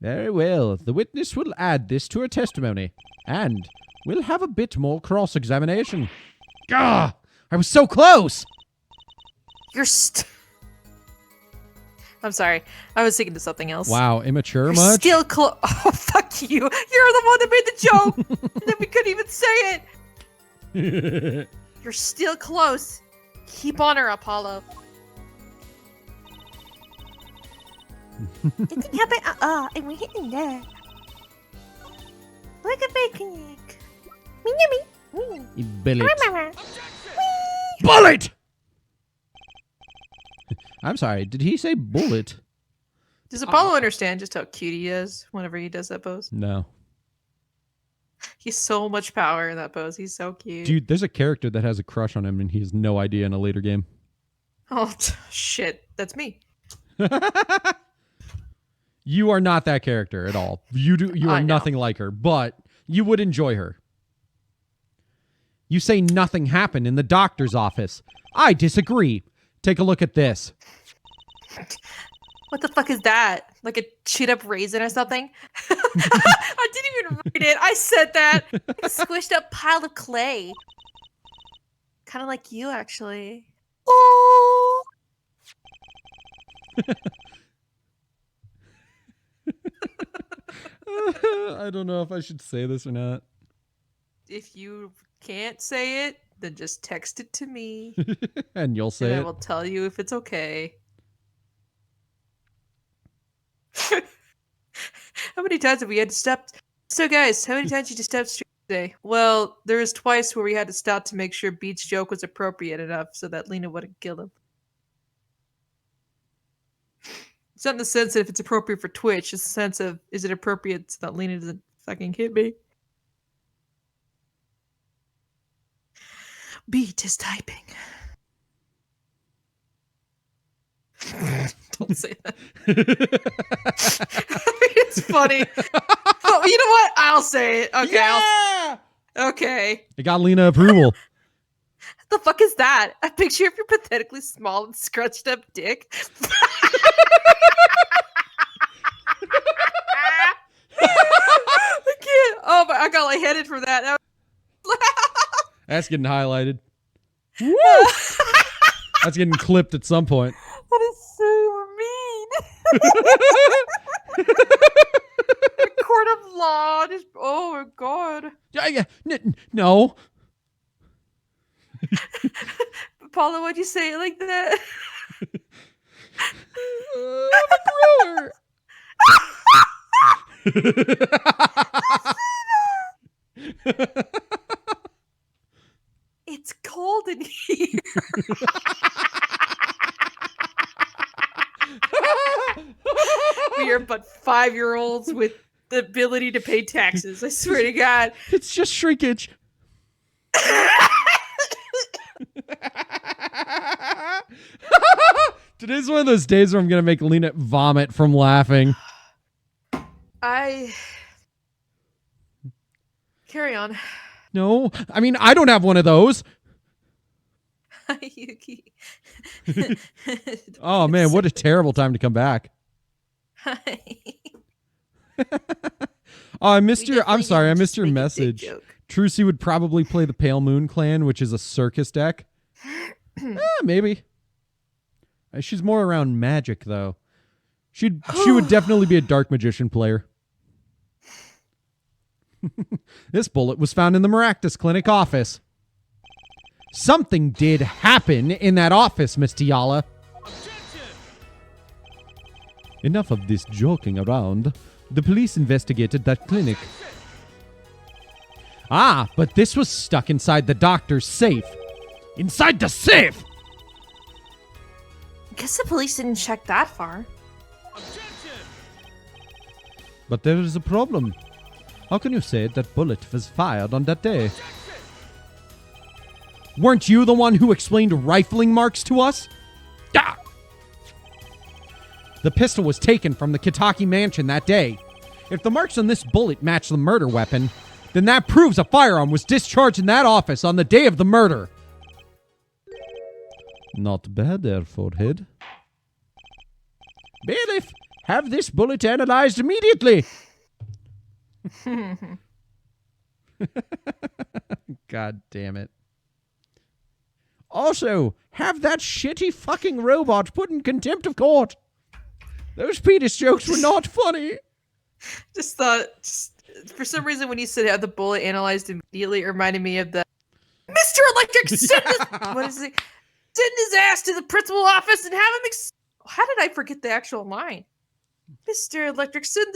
Very well. The witness will add this to her testimony. And we'll have a bit more cross-examination. Gah! I was so close! You're I'm sorry. I was thinking of something else. Wow, immature You're much? still close. Oh, fuck you. You're the one that made the joke. And then we couldn't even say it. You're still close. Keep on her, Apollo. Something happened. And we're hitting there. Look at bacon. Bullet. Bullet! I'm sorry, did he say bullet? Does Apollo understand just how cute he is whenever he does that pose? No. He's so much power in that pose. He's so cute. Dude, there's a character that has a crush on him and he has no idea in a later game. Oh, shit. That's me. You are not that character at all. You are I know. nothing like her, but you would enjoy her. You say nothing happened in the doctor's office. I disagree. Take a look at this. What the fuck is that? Like a chewed up raisin or something? I didn't even read it. I said that. Like a squished up pile of clay. Kind of like you, actually. Oh! I don't know if I should say this or not. If you can't say it, then just text it to me. And you'll say and I it. will tell you if it's okay. How many times have we had to stop? So, guys, how many times did you stop stream today? Well, there was twice where we had to stop to make sure Beat's joke was appropriate enough so that Lena wouldn't kill him. It's not in the sense that if it's appropriate for Twitch, it's the sense of is it appropriate so that Lena doesn't fucking hit me? Beat is typing. Don't say that. It's funny. Oh, you know what? I'll say it. Okay. Yeah! Okay. It got Lena approval. What the fuck is that? A picture of your pathetically small and scrunched up dick? I can't. Oh, but I got lightheaded from that. That's getting highlighted. Woo! That's getting clipped at some point. That is so mean. Court of law. Just, oh my god. No. Paula, why'd you say it like that? I'm a grower. It's cold in here. We are but 5-year-olds with the ability to pay taxes. I swear to God. It's just shrinkage. Today's one of those days where I'm going to make Lena vomit from laughing. Carry on. No, I mean, I don't have one of those. Hi, Yuki. Oh, man, what a terrible time to come back. Hi. Oh, I missed We your, I'm definitely sorry, I didn't missed just your make a dick message. joke. Trucy would probably play the Pale Moon Clan, which is a circus deck. Maybe. She's more around magic, though. She would definitely be a dark magician player. This bullet was found in the Maractus Clinic office. Something did happen in that office, Miss Tiala. Enough of this joking around. The police investigated that clinic. Ah, but this was stuck inside the doctor's safe. Inside the safe! Guess the police didn't check that far. But there is a problem. How can you say that bullet was fired on that day? Weren't you the one who explained rifling marks to us? Ah! The pistol was taken from the Kitaki mansion that day. If the marks on this bullet match the murder weapon, then that proves a firearm was discharged in that office on the day of the murder. Not bad there, Forehead. Bailiff, have this bullet analyzed immediately. God damn it. Also, have that shitty fucking robot put in contempt of court. Those penis jokes were not funny. Just thought, for some reason, when you said have the bullet analyzed immediately, it reminded me of the Mr. Electric, send his, what is it? Send his ass to the principal office and have him. How did I forget the actual line? Mr. Electric, send.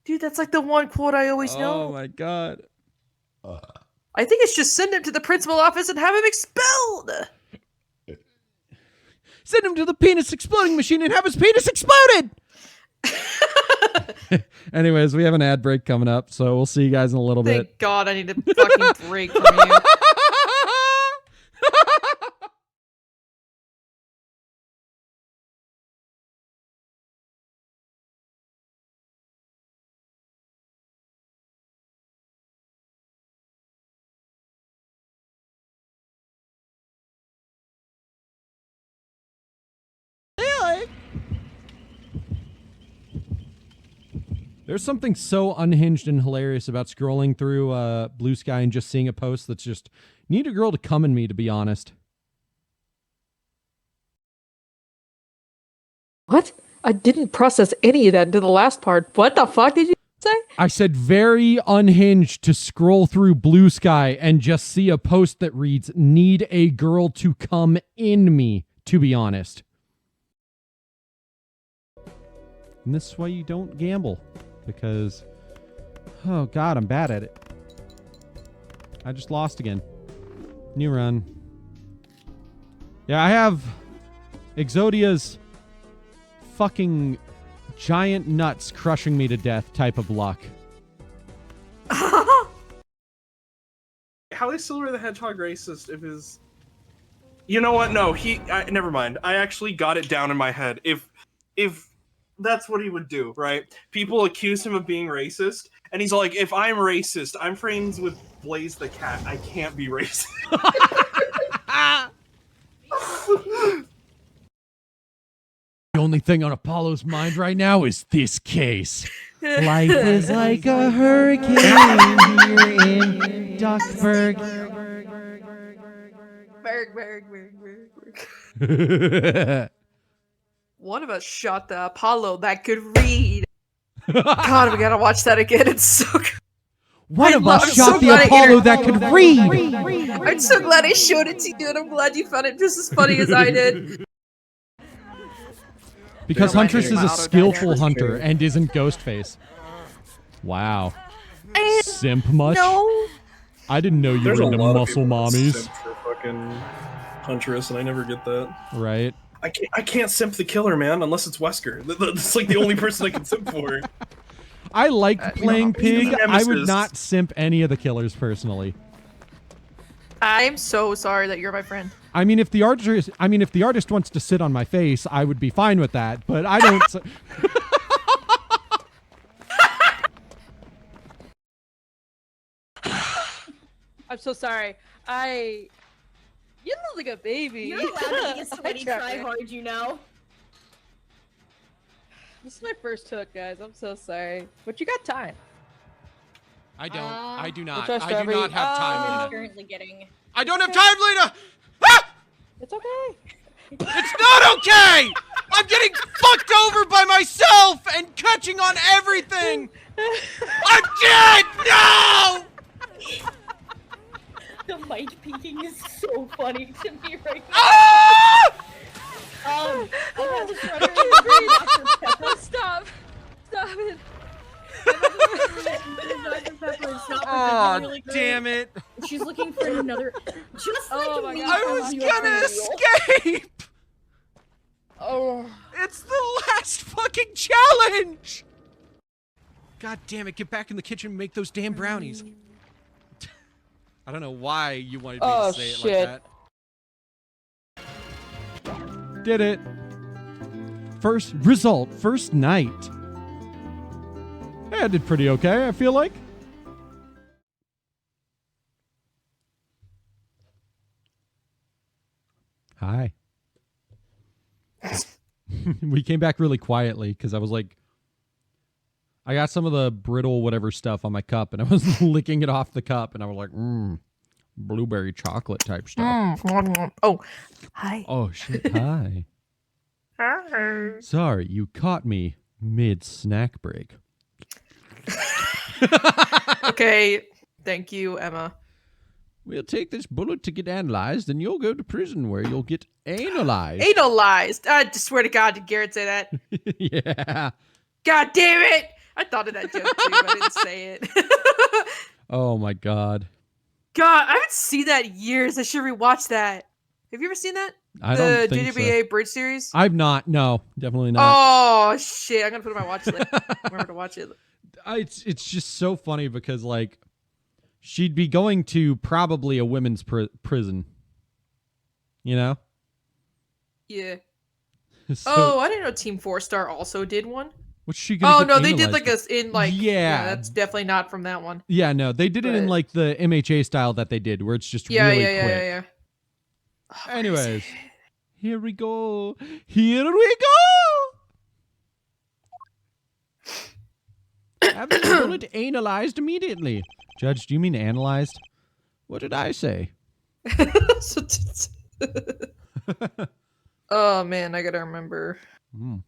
Dude, that's like the one quote I always know. Oh my god. I think it's just send him to the principal office and have him expelled. Send him to the penis exploding machine and have his penis exploded. Anyways, we have an ad break coming up, so we'll see you guys in a little bit. Thank God I need a fucking break from you. There's something so unhinged and hilarious about scrolling through Blue Sky and just seeing a post that's just, need a girl to come in me, to be honest. What? I didn't process any of that into the last part. What the fuck did you say? I said very unhinged to scroll through Blue Sky and just see a post that reads, need a girl to come in me, to be honest. And this is why you don't gamble. Because, oh god, I'm bad at it. I just lost again. New run. Yeah, I have Exodia's fucking giant nuts crushing me to death type of luck. How is Silver the Hedgehog racist if his... You know what? No, never mind. I actually got it down in my head. If that's what he would do, right? People accuse him of being racist, and he's like, if I'm racist, I'm friends with Blaze the cat. I can't be racist. The only thing on Apollo's mind right now is this case. Life is like a hurricane here in Duckburg. Berg, Berg, Berg, Berg, Berg. One of us shot the Apollo that could read. God, we gotta watch that again. It's so good. One of I'm us so shot the glad I Apollo inter- that could read. I'm so glad I showed it to you, and I'm glad you found it just as funny as I did. Because Yeah, my Huntress is my a auto skillful died. hunter and isn't Ghostface. Wow. Simp much? No. I didn't know you There's were a into lot of muscle people that mommies. simp for fucking Huntress, and I never get that. Right? I can't simp the killer, man, unless it's Wesker. That's like the only person I can simp for. I like playing Pig. Even I would Nemesis. not simp any of the killers personally. I'm so sorry that you're my friend. I mean, if the artist wants to sit on my face, I would be fine with that. But I don't. I'm so sorry. You look like a baby. You're allowed to be a sweaty Hi, tryhard, you know. This is my first hook, guys. I'm so sorry. But you got time. I don't. I do not. Which I do strawberry? not have time, I'm Lena. currently getting. I don't have time, Lena. Ah! It's okay. It's not okay. I'm getting fucked over by myself and catching on everything. I'm dead. No. The mic peeking is so funny to me right now. Ah! I had the strawberry and Dr. Pepper. Stop. Stop it. Dr. Pepper and Stop Oh, really good. damn it. She's looking for another. Just like Oh my me God. I on was your gonna video. escape. Oh. It's the last fucking challenge. God damn it! Get back in the kitchen and make those damn brownies. I don't know why you wanted me Oh, to say shit. it like that. Did it. First result, first night. Yeah, I did pretty okay, I feel like. Hi. We came back really quietly because I was like, I got some of the brittle whatever stuff on my cup and I was licking it off the cup and I was like, blueberry chocolate type stuff. Oh, hi. Oh shit, hi. Hi. Sorry, you caught me mid snack break. Okay, thank you, Emma. We'll take this bullet to get analyzed and you'll go to prison where you'll get analyzed. Analized. I just swear to God, did Garrett say that? Yeah. God damn it! I thought of that joke too, but I didn't say it. Oh my god. God, I haven't seen that in years. I should rewatch that. Have you ever seen that? I The don't think DWA so. Bridge series? I've not. No, definitely not. Oh shit! I'm gonna put it on my watch list. Remember to watch it. It's just so funny because like she'd be going to probably a women's prison. You know? Yeah. So, Oh, I didn't know Team 4-Star also did one. what's she gonna Oh get no, they did analyzed like in like Yeah. that's definitely not from that one. Yeah, no, they did it in But- like the MHA style that they did, where it's just Yeah, really yeah, quick. yeah, yeah. Oh, where is Anyways, it? here we go. Here we go. Have the bullet analyzed immediately. Judge, do you mean analyzed? What did I say? Oh man, I gotta remember. Mm.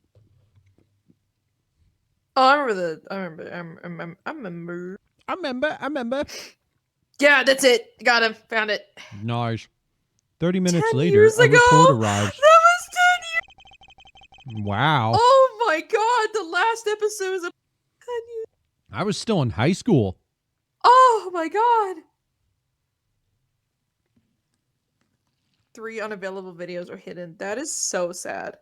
Oh, I remember I remember. Yeah, that's it. Got him. Found it. Nice. 30 minutes 10 later, years a ago? report That arrives. was 10 years. Wow. Oh my god, the last episode was 10 years. I was still in high school. Oh my god. 3 unavailable videos are hidden. That is so sad.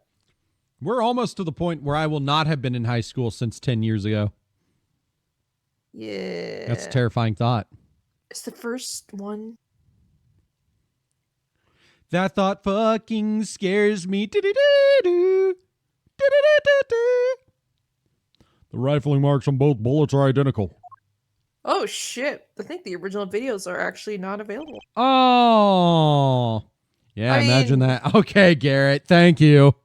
We're almost to the point where I will not have been in high school since 10 years ago. Yeah. That's a terrifying thought. It's the first one. That thought fucking scares me. Do-do-do-do. Do-do-do-do-do. The rifling marks on both bullets are identical. Oh shit. I think the original videos are actually not available. Oh. Yeah, I imagine mean- that. Okay, Garrett. Thank you.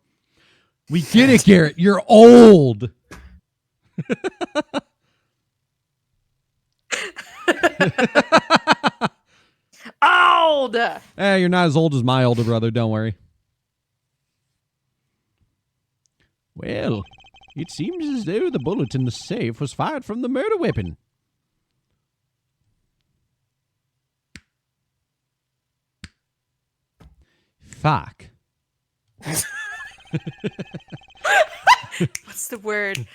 We get it, Garrett. You're old. Ow! old. You're not as old as my older brother, don't worry. Well, it seems as though the bullet in the safe was fired from the murder weapon. Fuck. What's the word?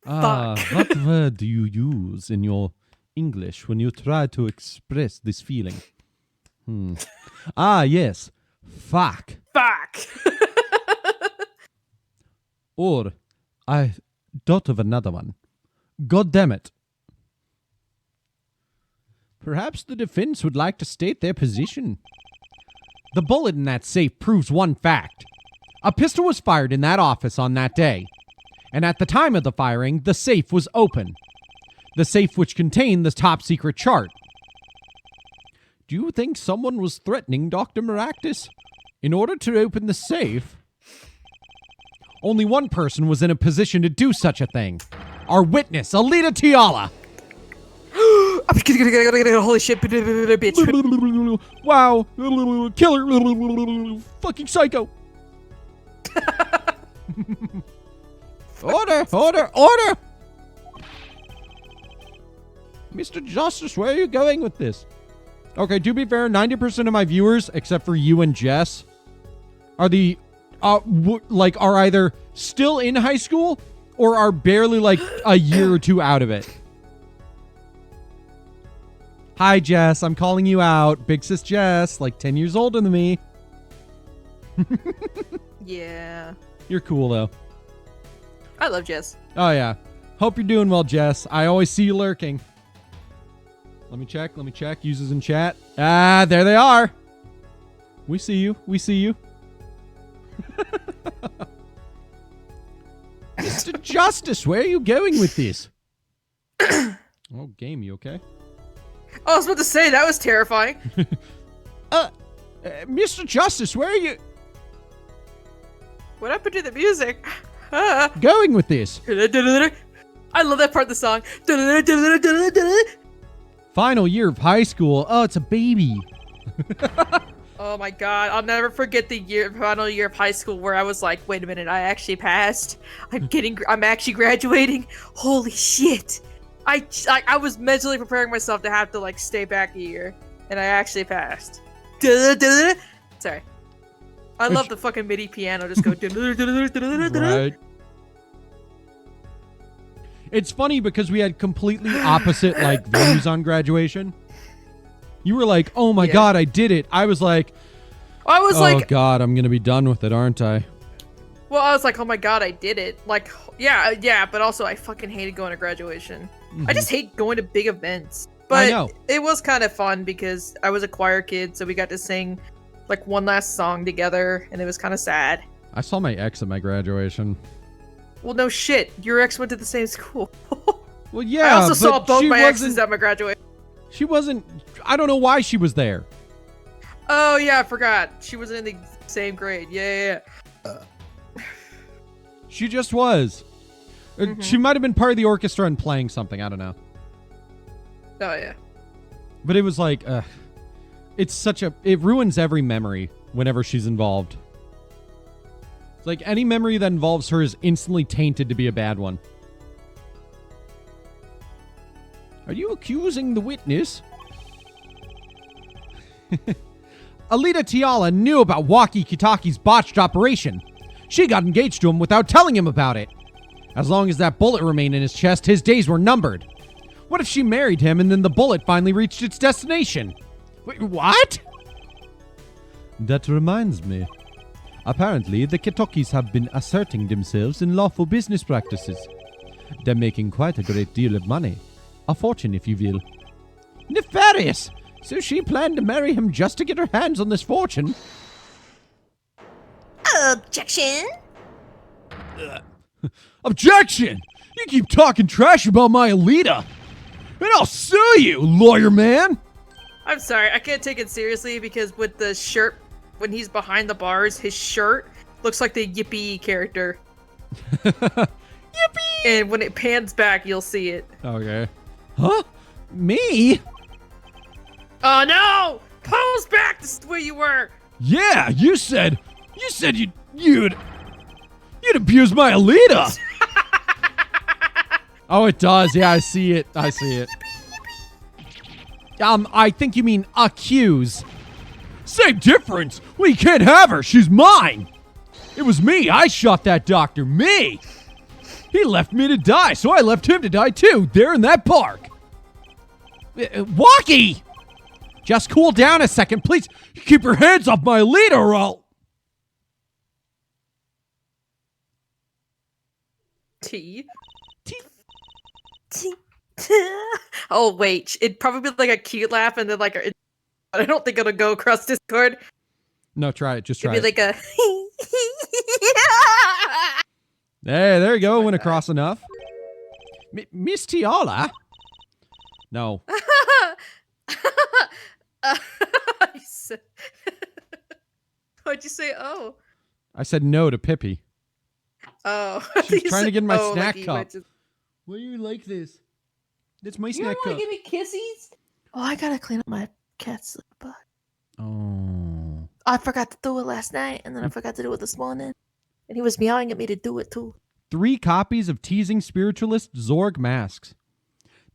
What word do you use in your English when you try to express this feeling? Yes. Fuck. Fuck. Or, I thought of another one. God damn it. Perhaps the defense would like to state their position. The bullet in that safe proves one fact. A pistol was fired in that office on that day. And at the time of the firing, the safe was open. The safe which contained the top secret chart. Do you think someone was threatening Dr. Maractus in order to open the safe? Only one person was in a position to do such a thing. Our witness, Alita Tiala. Holy shit, bitch. Wow. Killer. Fucking psycho. Order. Mr. Justice, where are you going with this? Okay, to be fair, 90% of my viewers, except for you and Jess, are are either still in high school or are barely like a year or two out of it. Hi, Jess. I'm calling you out. Big sis Jess, like 10 years older than me. Yeah. You're cool, though. I love Jess. Oh, yeah. Hope you're doing well, Jess. I always see you lurking. Let me check. Users in chat. Ah, there they are. We see you. Mr. Justice, where are you going with this? Oh, game, you okay? I was about to say, that was terrifying. Mr. Justice, where are you What happened to the music? going with this? I love that part of the song. Final year of high school. Oh, it's a baby. Oh my god, I'll never forget the final year of high school where I was like, wait a minute, I actually passed. I'm actually graduating. Holy shit. I was mentally preparing myself to have to like stay back a year, and I actually passed. Sorry. I love the fucking MIDI piano just go. Right. It's funny because we had completely opposite like views on graduation. You were like, "Oh my god, I did it." I was like, "Oh god, I'm gonna be done with it, aren't I?" Well, I was like, "Oh my god, I did it." Like, yeah, but also I fucking hated going to graduation. Mm-hmm. I just hate going to big events. But I know. It was kind of fun because I was a choir kid, so we got to sing like one last song together, and it was kind of sad. I saw my ex at my graduation. Well, no shit. Your ex went to the same school. Well, yeah, I also saw but both she my exes wasn't- at my graduation. She wasn't. I don't know why she was there. Oh yeah, I forgot. She wasn't in the same grade. Yeah. She just was. She might have been part of the orchestra and playing something. I don't know. Oh yeah. But it was like, it ruins every memory whenever she's involved. It's like any memory that involves her is instantly tainted to be a bad one. Are you accusing the witness? Alita Tiala knew about Waki Kitaki's botched operation. She got engaged to him without telling him about it. As long as that bullet remained in his chest, his days were numbered. What if she married him and then the bullet finally reached its destination? Wait, what? That reminds me. Apparently, the Kitokis have been asserting themselves in lawful business practices. They're making quite a great deal of money. A fortune, if you will. Nefarious! So she planned to marry him just to get her hands on this fortune? Objection! Objection! You keep talking trash about my Alita! And I'll sue you, lawyer man! I'm sorry, I can't take it seriously because with the shirt, when he's behind the bars, his shirt looks like the Yippee character. Yippee! And when it pans back, you'll see it. Okay. Huh? Me? Oh no! Pose back the way you were. Yeah, you said you'd abuse my Alita. Oh, it does. Yeah, I see it. I think you mean accuse. Same difference. We can't have her. She's mine. It was me. I shot that doctor. Me. He left me to die, so I left him to die too. There in that park. Walkie! Just cool down a second, please. Keep your hands off my Alita, or I'll... T. Oh wait, it'd probably be like a cute laugh, and then like I don't think it'll go across Discord. No, try it. Just try It'd be it. like a. Hey, there you go. Went across enough. Miss Tiala? No. You said- What'd you say? Oh. I said no to Pippi. Oh. She's You trying to said, get in my oh, snack like you cup. went to- Why do you like this? It's my You snack don't cup. want to give me kissies? Oh, I gotta clean up my cat's butt. Oh. I forgot to do it last night, and then I forgot to do it this morning. And he was meowing at me to do it too. 3 copies of Teasing Spiritualist Zorg masks.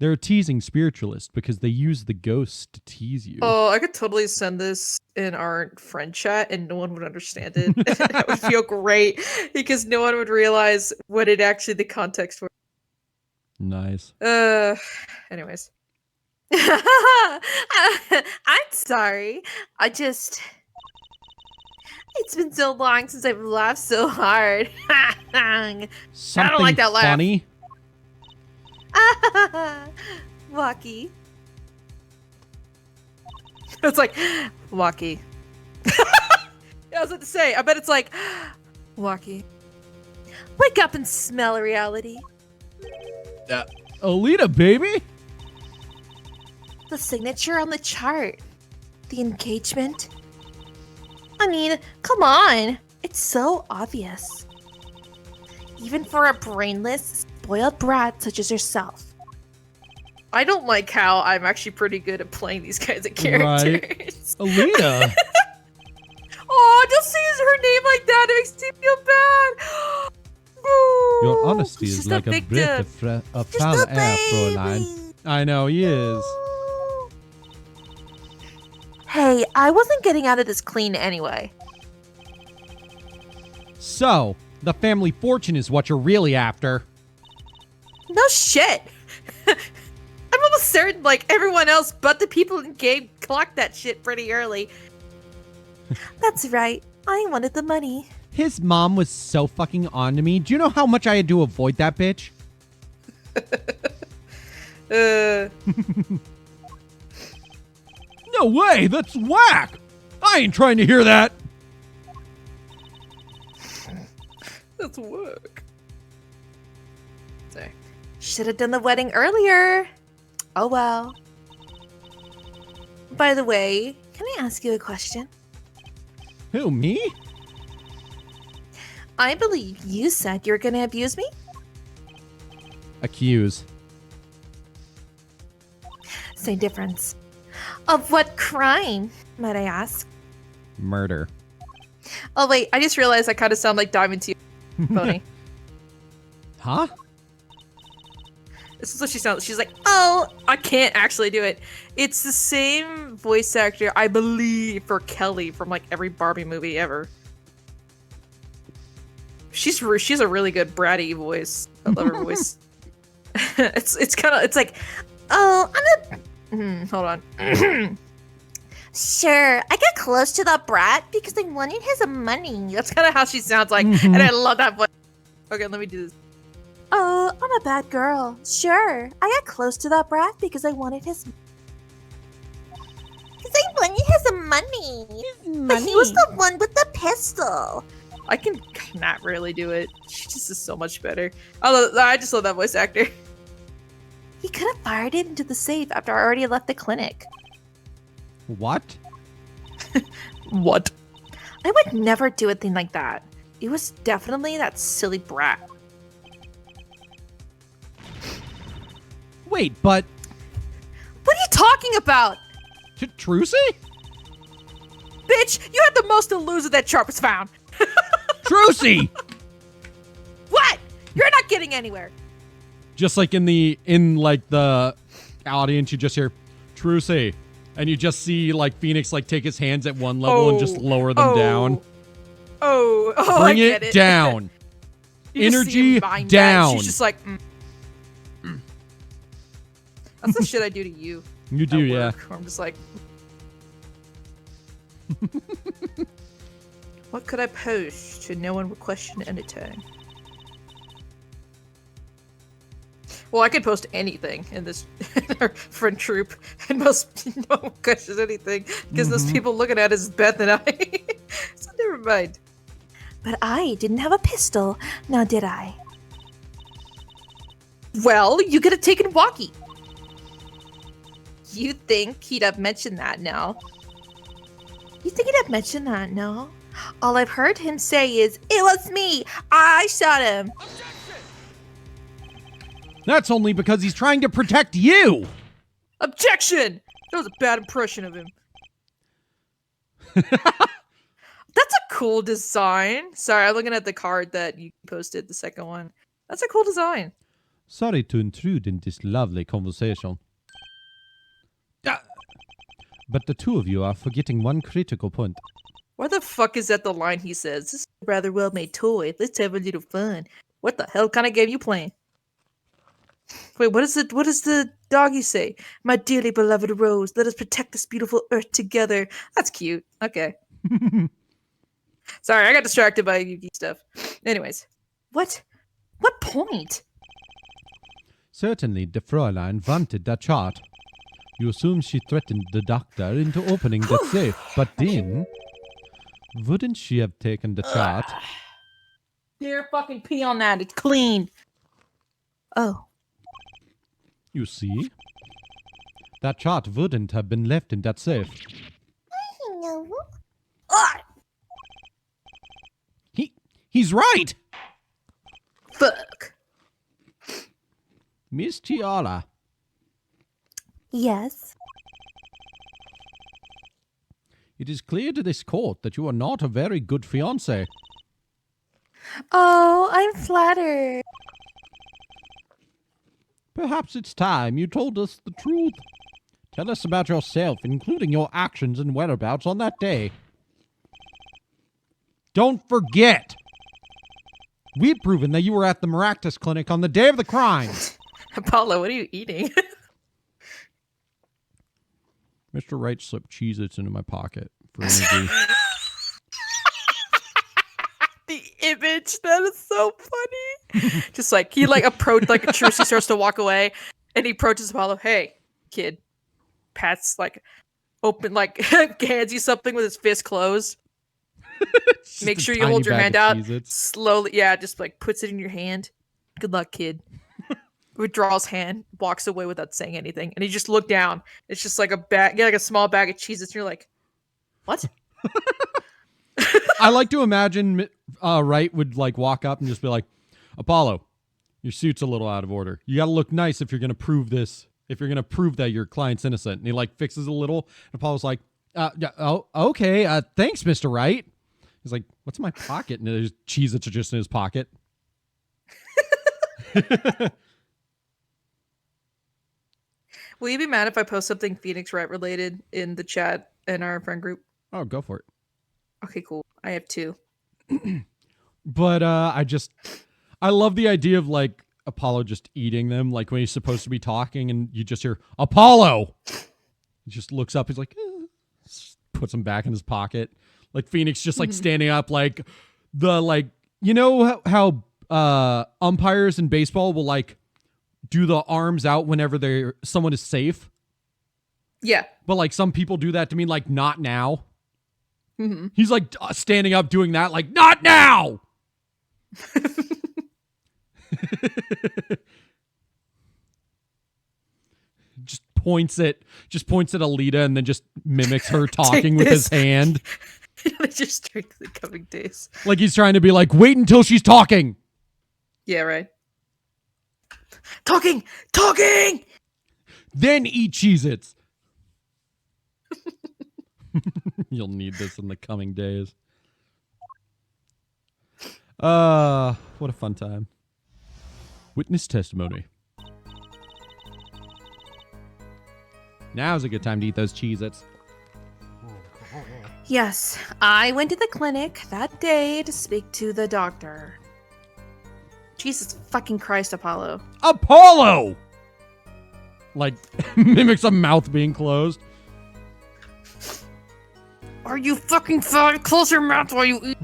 They're a teasing spiritualist because they use the ghosts to tease you. Oh, I could totally send this in our friend chat and no one would understand it. That would feel great because no one would realize what it actually the context was. Nice. Anyways. I'm sorry. It's been so long since I've laughed so hard. Something like that laugh. funny. Walkie. It's like Walkie. Yeah, I was about to say, I bet it's like Walkie. Wake up and smell reality. Alita, baby? The signature on the chart. The engagement. I mean, come on. It's so obvious. Even for a brainless, spoiled brat such as yourself. I don't like how I'm actually pretty good at playing these kinds of characters. Alita. Oh, just saying her name like that makes me feel bad. Your honesty He's is just like a a breath of Just foul a air, Fräulein. baby. I know, he is. Hey, I wasn't getting out of this clean anyway. So, the family fortune is what you're really after. No shit. I'm almost certain, like everyone else but the people in game clocked that shit pretty early. That's right. I wanted the money. His mom was so fucking on to me. Do you know how much I had to avoid that bitch? No way, that's whack! I ain't trying to hear that! That's work. Sorry. Should have done the wedding earlier. Oh well. By the way, can I ask you a question? Who, me? I believe you said you were gonna abuse me? Accuse. Same difference. Of what crime, might I ask? Murder. Oh wait, I just realized I kind of sound like Diamond T. Pony. Huh? This is what she sounds. She's like, oh, I can't actually do it. It's the same voice actor, I believe, for Kelly from like every Barbie movie ever. She's a really good bratty voice. I love her voice. It's kind of like, oh, hold on. Sure, I got close to the brat because I wanted his money. That's kind of how she sounds like, and I love that voice. Okay, let me do this. Oh, I'm a bad girl. Sure, I got close to that brat because I wanted his. Because I wanted his money. But he was the one with the pistol. I can not really do it. She just is so much better. I just love that voice actor. He could have fired it into the safe after I already left the clinic. What? What? I would never do a thing like that. It was definitely that silly brat. Wait, but... What are you talking about? Trucy? Bitch, you had the most to lose if that chart was found. Trucy! What? You're not getting anywhere. Just like in the audience, you just hear Trucy, and you just see like Phoenix like take his hands at one level and just lower them down. Oh, Bring I get it down. You just see Energy him mind down. that. She's just like, That's the shit I do to you. You do, yeah. Where I'm just like, what could I post so no one would question anything? Well, I could post anything in this in our friend troop, and most no one questions anything because those people looking at is Beth and I. So never mind. But I didn't have a pistol, now did I? Well, you could have taken walkie. You think he'd have mentioned that now? You think he'd have mentioned that, no? All I've heard him say is, "It was me! I shot him!" That's only because he's trying to protect you. Objection! That was a bad impression of him. That's a cool design. Sorry, I'm looking at the card that you posted, the second one. That's a cool design. Sorry to intrude in this lovely conversation. But the two of you are forgetting one critical point. Where the fuck is that the line he says? This is a rather well-made toy. Let's have a little fun. What the hell kind of game you playing? Wait, what does the doggy say? My dearly beloved Rose, let us protect this beautiful earth together. That's cute. Okay. Sorry, I got distracted by Yuki stuff. Anyways, what point? Certainly, the Fräulein wanted that chart. You assume she threatened the doctor into opening that safe, but then, wouldn't she have taken the chart? Here, fucking pee on that. It's clean. Oh. You see? That chart wouldn't have been left in that safe. He's right! Fuck. Miss Tiara. Yes. It is clear to this court that you are not a very good fiancé. Oh, I'm flattered. Perhaps it's time you told us the truth. Tell us about yourself, including your actions and whereabouts on that day. Don't forget! We've proven that you were at the Maractus Clinic on the day of the crime. Apollo, what are you eating? Mr. Wright slipped Cheez-Its into my pocket for energy. The image, that is so funny. Just like he approached Trucy starts to walk away, and he approaches Apollo. Hey, kid. Pats open hands you something with his fist closed. Make sure you hold your hand out slowly. Yeah, just puts it in your hand. Good luck, kid. Withdraws hand, walks away without saying anything, and he just looked down. It's just like a bag, a small bag of Cheez-Its, and you're like, what? I like to imagine Wright would walk up and just be like, Apollo, your suit's a little out of order. You got to look nice if you're going to prove this. If you're going to prove that your client's innocent. And he fixes a little. And Apollo's like, yeah, oh, okay. Thanks, Mr. Wright. He's like, what's in my pocket? And there's Cheez-Its are just in his pocket. Will you be mad if I post something Phoenix Wright related in the chat in our friend group? Oh, go for it. Okay, cool. I have 2. But I love the idea of Apollo just eating them, when he's supposed to be talking and you just hear Apollo. He just looks up, he's like, puts them back in his pocket. Phoenix just standing up you know how umpires in baseball will do the arms out whenever someone is safe? Yeah. But some people do that to mean not now. Mm-hmm. He's standing up doing that not now. just points at Alita and then just mimics her talking with his hand. Just straight to the coming days. He's trying to be wait until she's talking. Yeah, right. Talking! Talking! Then eat Cheez-Its. You'll need this in the coming days. What a fun time. Witness testimony. Now's a good time to eat those Cheez-Its. Yes, I went to the clinic that day to speak to the doctor. Jesus fucking Christ, Apollo. Apollo! Like, mimics a mouth being closed. Are you fucking fine? Close your mouth while you eat.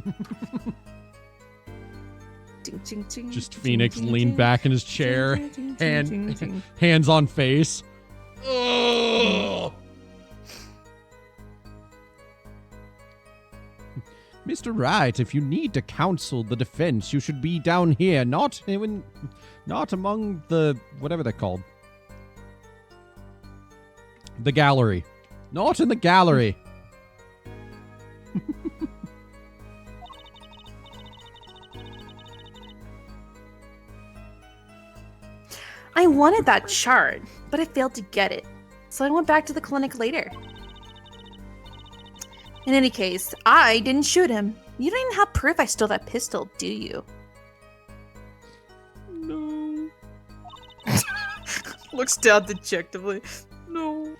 Just Phoenix leaned back in his chair, hands on face. Ugh. Mr. Wright, if you need to counsel the defense, you should be down here, not among the whatever they're called. The gallery. Not in the gallery. I wanted that chart, but I failed to get it, so I went back to the clinic later. In any case, I didn't shoot him. You don't even have proof I stole that pistol, do you? No. Looks down dejectedly. No.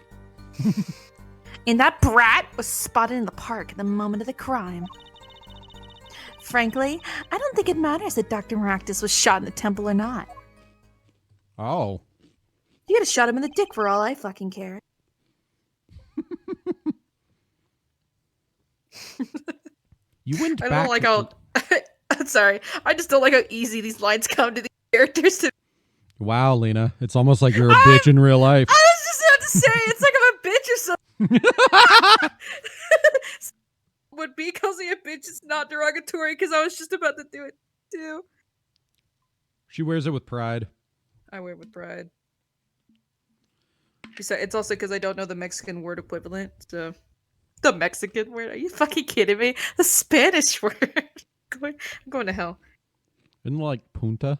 And that brat was spotted in the park at the moment of the crime. Frankly, I don't think it matters that Dr. Maractus was shot in the temple or not. Oh. You could have shot him in the dick for all I fucking care. You went I back. don't like how. I'm sorry. I just don't like how easy these lines come to the characters. Wow, Lena. It's almost like you're a bitch in real life. I was just about to say, it's like I'm a bitch or something. When B calls me a bitch, it's not derogatory because I was just about to do it too. She wears it with pride. I wear it with pride. It's also because I don't know the Mexican word equivalent, so... The Mexican word? Are you fucking kidding me? The Spanish word? I'm going to hell. Isn't it like punta?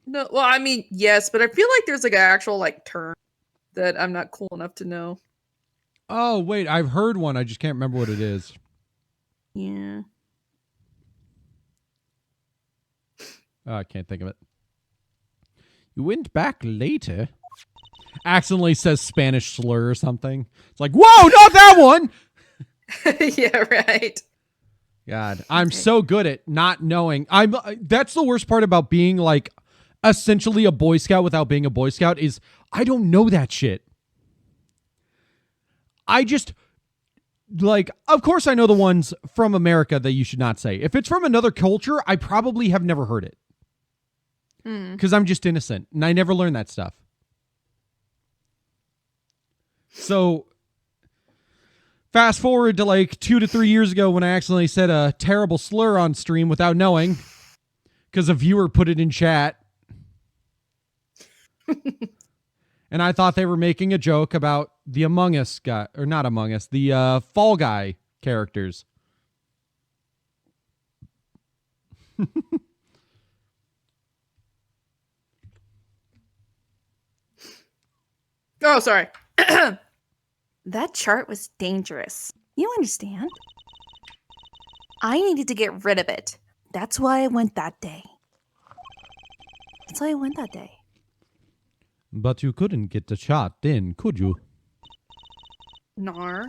No, well, I mean, yes, but I feel like there's like an actual like term that I'm not cool enough to know. Oh, wait. I've heard one. I just can't remember what it is. Yeah. Oh, I can't think of it. You went back later. Accidentally says Spanish slur or something. It's like, whoa, not that one! Yeah, right. God, I'm so good at not knowing. That's the worst part about being like essentially a Boy Scout without being a Boy Scout is I don't know that shit. I just like, of course I know the ones from America that you should not say. If it's from another culture, I probably have never heard it. Because I'm just innocent and I never learned that stuff. So, fast forward to like 2 to 3 years ago when I accidentally said a terrible slur on stream without knowing because a viewer put it in chat. And I thought they were making a joke about the Among Us guy, or not Among Us, the Fall Guy characters. Oh, sorry. That chart was dangerous. You understand? I needed to get rid of it. That's why I went that day. But you couldn't get the shot then, could you? Nar.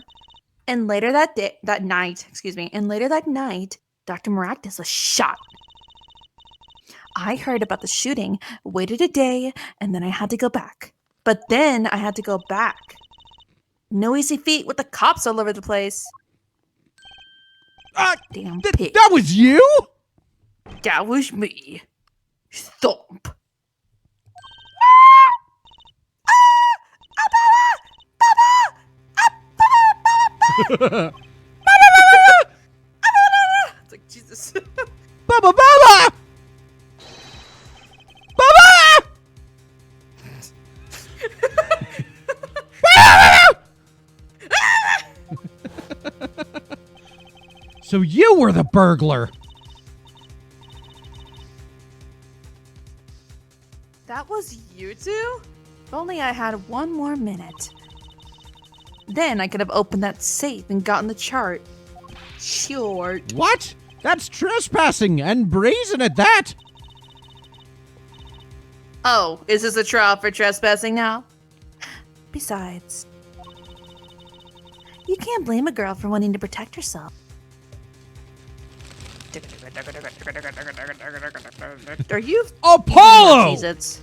And later that night, Dr. Maractus was shot. I heard about the shooting, waited a day, and then I had to go back. But then I had to go back. No easy feat with the cops all over the place. Damn pig. That was you? That was me. Thump. It's like, Jesus. Baba Baba! Baba! So you were the burglar. That was you two? If only I had one more minute. Then I could have opened that safe and gotten the chart. Sure. What? That's trespassing and brazen at that. Oh, is this a trial for trespassing now? Besides, you can't blame a girl for wanting to protect herself. Are you Apollo? Cheez-Its.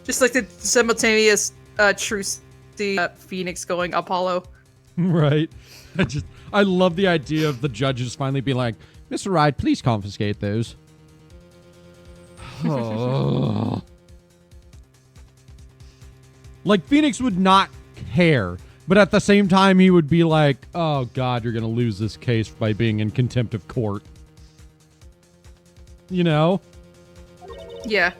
Just like the simultaneous truce, the Phoenix going Apollo. Right. I love the idea of the judges finally being like, Mr. Ride, please confiscate those. Oh. Like, Phoenix would not care, but at the same time, he would be like, oh, God, you're going to lose this case by being in contempt of court. You know? Yeah.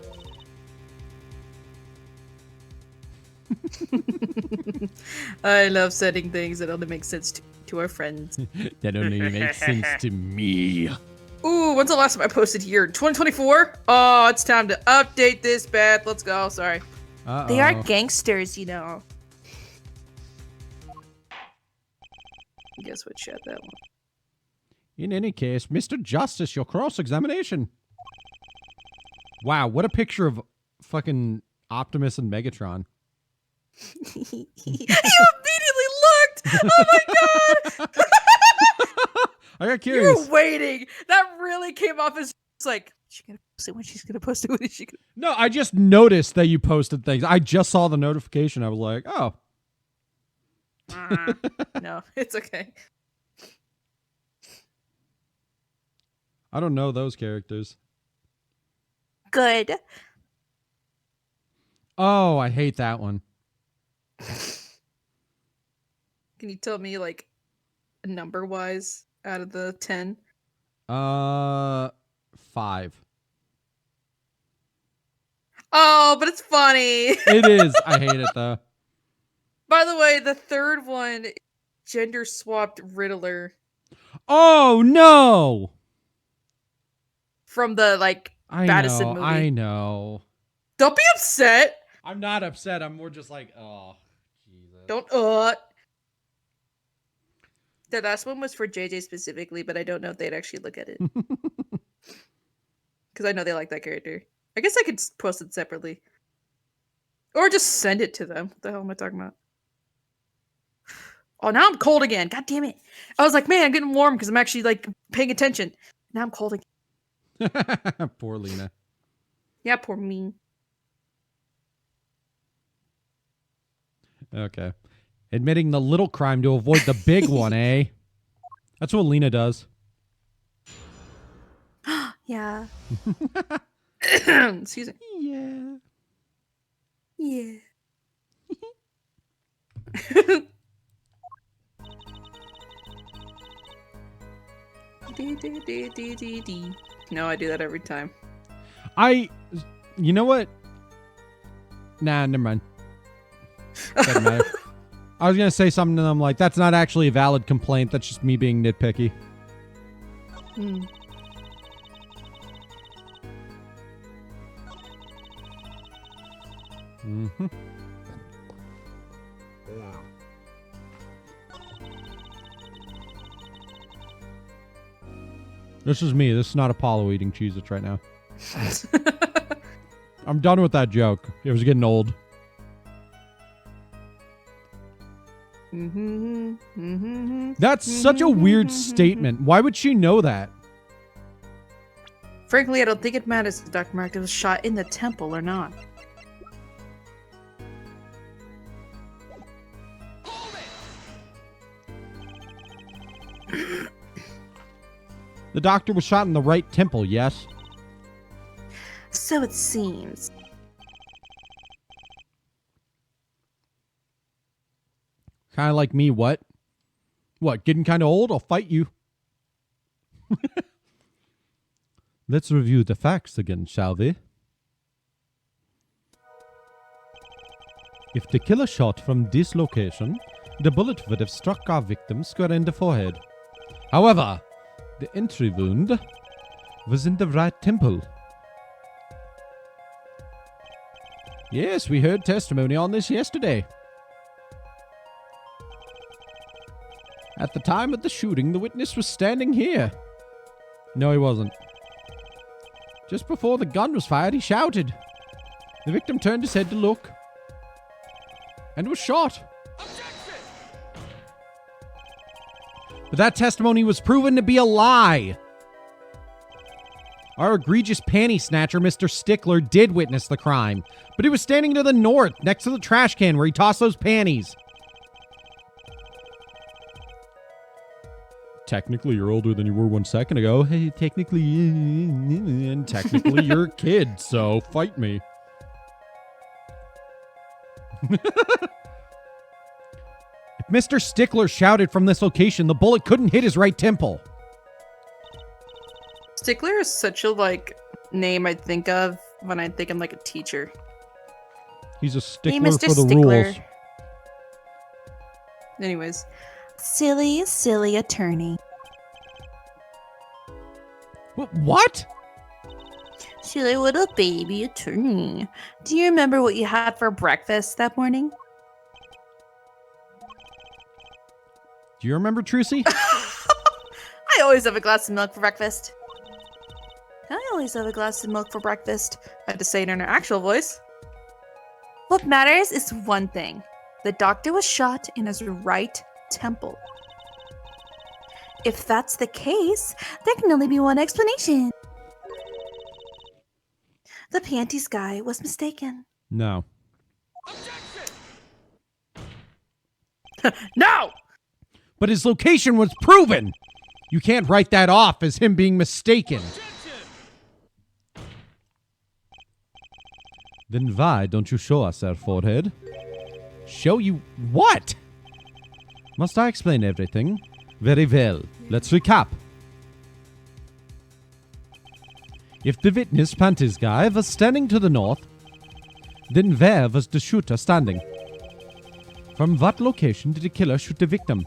I love setting things that only make sense to our friends. That only makes sense to me. Ooh, when's the last time I posted here? 2024? Oh, it's time to update this, Beth. Let's go. Sorry. Uh-oh. They are gangsters, you know. Guess what? Shut that one. In any case, Mr. Justice, your cross-examination. Wow, what a picture of fucking Optimus and Megatron. You immediately looked! Oh my god! I got You curious. were waiting. That really came off as just like, is she gonna post it when she's gonna post it? When is she gonna... No, I just noticed that you posted things. I just saw the notification. I was like, oh. No, it's okay. I don't know those characters. Good. Oh, I hate that one. Can you tell me, like, number-wise out of the 10? 5. Oh, but it's funny. It is. I hate it, though. By the way, the third one, gender-swapped Riddler Oh, no! from the, like, I Madison know, movie. I know. Don't be upset. I'm not upset. I'm more just like, oh, Jesus. Don't, The last one was for JJ specifically, but I don't know if they'd actually look at it. Because I know they like that character. I guess I could post it separately. Or just send it to them. What the hell am I talking about? Oh, now I'm cold again. God damn it. I was like, man, I'm getting warm because I'm actually, like, paying attention. Now I'm cold again. Poor Lena. Yeah, poor me. Okay. Admitting the little crime to avoid the big one, eh? That's what Lena does. Yeah. Excuse me. Yeah. Yeah. No, I do that every time. You know what? Nah, never mind. Doesn't matter. I was going to say something and I'm like, that's not actually a valid complaint. That's just me being nitpicky. Hmm. Mm-hmm. This is me. This is not Apollo eating Cheez-Its right now. I'm done with that joke. It was getting old. That's such a weird statement. Why would she know that? Frankly, I don't think it matters if Dr. Mark was shot in the temple or not. The doctor was shot in the right temple, yes? So it seems. Kind of like me, what? What, getting kind of old? I'll fight you. Let's review the facts again, shall we? If the killer shot from this location, the bullet would have struck our victim square in the forehead. However, the entry wound was in the right temple. Yes, we heard testimony on this yesterday. At the time of the shooting, the witness was standing here. No, he wasn't. Just before the gun was fired, he shouted. The victim turned his head to look and was shot. But that testimony was proven to be a lie. Our egregious panty snatcher, Mr. Stickler, did witness the crime, but he was standing to the north, next to the trash can where he tossed those panties. Technically, you're older than you were 1 second ago. Hey, technically, and technically, you're a kid, so fight me. If Mr. Stickler shouted from this location, the bullet couldn't hit his right temple. Stickler is such a name I think of when I think I'm a teacher. He's a stickler Mr. for the Stickler. rules. Anyways, Silly attorney. What? Silly little baby attorney. Do you remember what you had for breakfast that morning? Do you remember, Trucy? I always have a glass of milk for breakfast. I always have a glass of milk for breakfast. I had to say it in her actual voice. What matters is one thing. The doctor was shot in his right temple. If that's the case, there can only be one explanation. The panties guy was mistaken. No. No! But his location was proven! You can't write that off as him being mistaken. Then why don't you show us our forehead? Show you what? Must I explain everything? Very well. Let's recap. If the witness, panties guy, was standing to the north, then where was the shooter standing? From what location did the killer shoot the victim?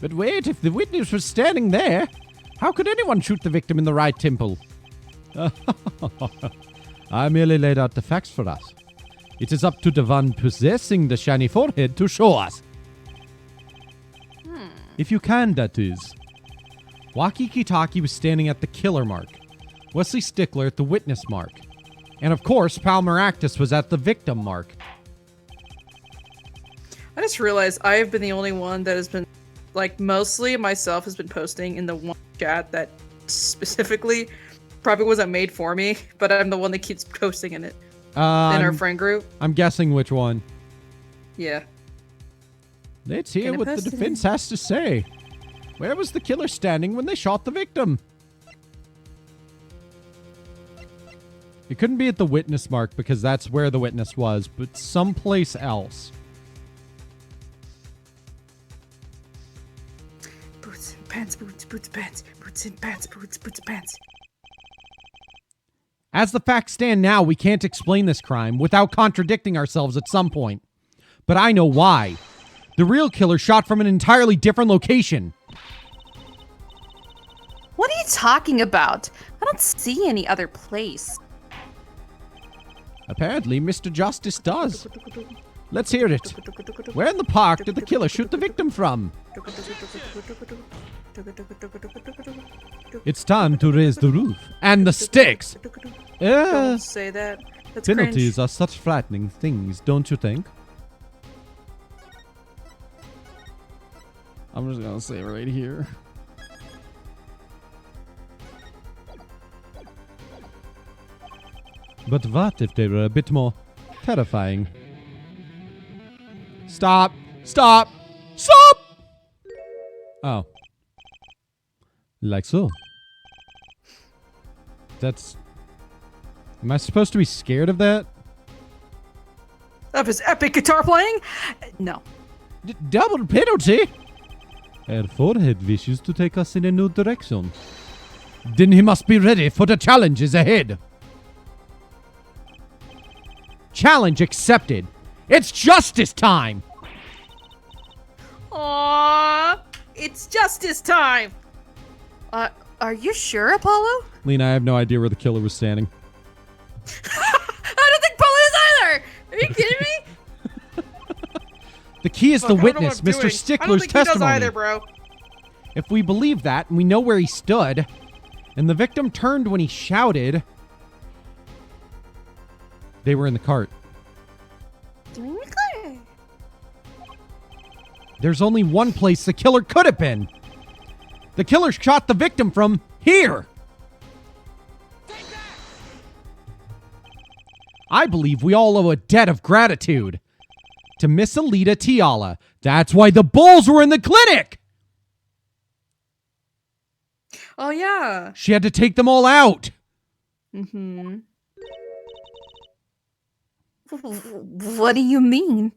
But wait, if the witness was standing there, how could anyone shoot the victim in the right temple? I merely laid out the facts for us. It is up to the one possessing the shiny forehead to show us. If you can, that is. Waki Kitaki was standing at the killer mark. Wesley Stickler at the witness mark. And of course, Palmeractus was at the victim mark. I just realized I have been the only one that has been, mostly myself has been posting in the one chat that specifically probably wasn't made for me, but I'm the one that keeps posting in it. In our friend group. I'm guessing which one. Yeah. Let's hear Gonna what the post it defense has to say. Where was the killer standing when they shot the victim? It couldn't be at the witness mark because that's where the witness was, but someplace else. Boots and pants, boots, boots, pants, boots and pants, boots, boots, pants. As the facts stand now, we can't explain this crime without contradicting ourselves at some point. But I know why. The real killer shot from an entirely different location. What are you talking about? I don't see any other place. Apparently, Mr. Justice does. Let's hear it. Where in the park did the killer shoot the victim from? It's time to raise the roof. And the sticks! Don't say that. That's Penalties cringe. are such frightening things, don't you think? I'm just gonna say right here. But what if they were a bit more terrifying? Stop! Stop! Stop! Oh. Like so. That's... Am I supposed to be scared of that? Of his epic guitar playing? No. Double penalty? Her forehead wishes to take us in a new direction. Then he must be ready for the challenges ahead. Challenge accepted. It's justice time! Aww, it's justice time. Are you sure, Apollo? Lena, I have no idea where the killer was standing. How The key is Fuck, the I don't know witness, what I'm Mr. doing. I don't Stickler's think he does testimony. either, bro. If we believe that, and we know where he stood, and the victim turned when he shouted, they were in the cart. There's only one place the killer could have been. The killer shot the victim from here. I believe we all owe a debt of gratitude to Miss Alita Tiala. That's why the bulls were in the clinic. Oh yeah. She had to take them all out. Mm-hmm. What do you mean?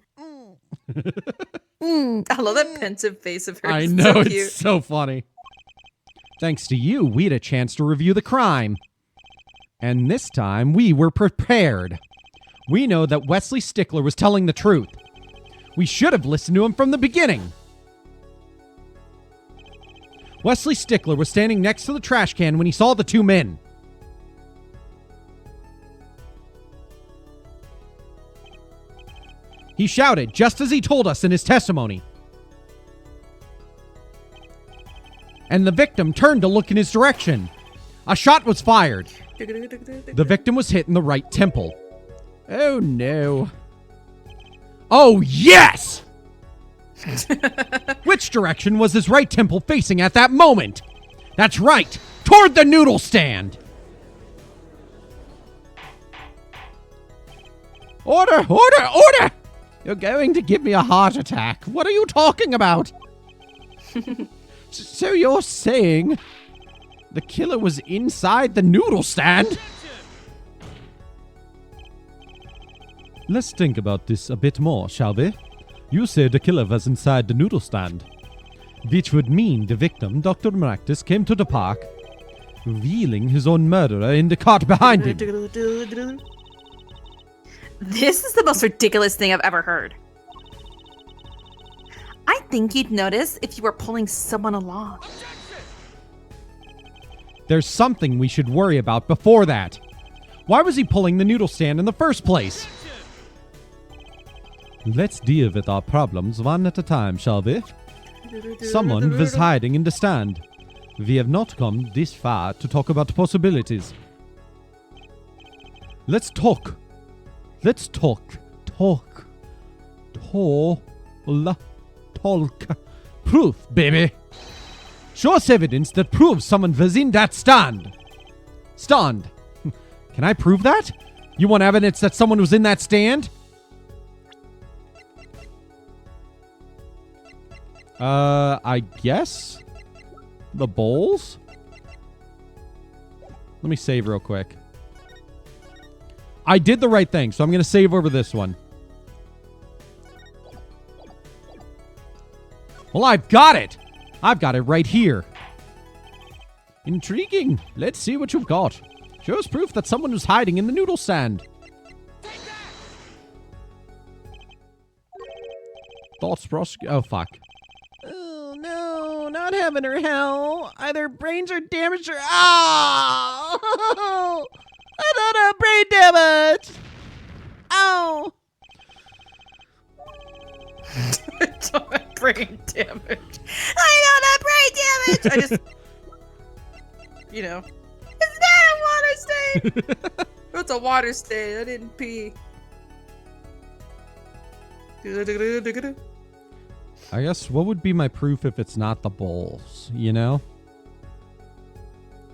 I love that pensive face of hers. I It's know, so it's cute. so funny. Thanks to you, we had a chance to review the crime. And this time, we were prepared. We know that Wesley Stickler was telling the truth. We should have listened to him from the beginning. Wesley Stickler was standing next to the trash can when he saw the two men. He shouted just as he told us in his testimony. And the victim turned to look in his direction. A shot was fired. The victim was hit in the right temple. Oh no. Oh yes! Which direction was his right temple facing at that moment? That's right, toward the noodle stand. Order, order, order! You're going to give me a heart attack. What are you talking about? So you're saying the killer was inside the noodle stand? Let's think about this a bit more, shall we? You said the killer was inside the noodle stand, which would mean the victim, Dr. Maractus, came to the park, wheeling his own murderer in the cart behind him. This is the most ridiculous thing I've ever heard. I think you'd notice if you were pulling someone along. There's something we should worry about before that. Why was he pulling the noodle stand in the first place? Let's deal with our problems one at a time, shall we? Someone was hiding in the stand. We have not come this far to talk about possibilities. Let's talk. Let's talk. Talk. Proof, baby. Show us evidence that proves someone was in that stand. Stand. Can I prove that? You want evidence that someone was in that stand? I guess? The bowls? Let me save real quick. I did the right thing, so I'm going to save over this one. Well, I've got it. I've got it right here. Intriguing. Let's see what you've got. Shows proof that someone was hiding in the noodle stand. Thoughts, oh, fuck. Oh, no. Not heaven or hell. Either brains are damaged or... Oh! I don't have brain damage! Ow! I don't have brain damage. I don't have brain damage! I just... You know. It's not a water stain! It's a water stain. I didn't pee. I guess what would be my proof if it's not the bowls, you know?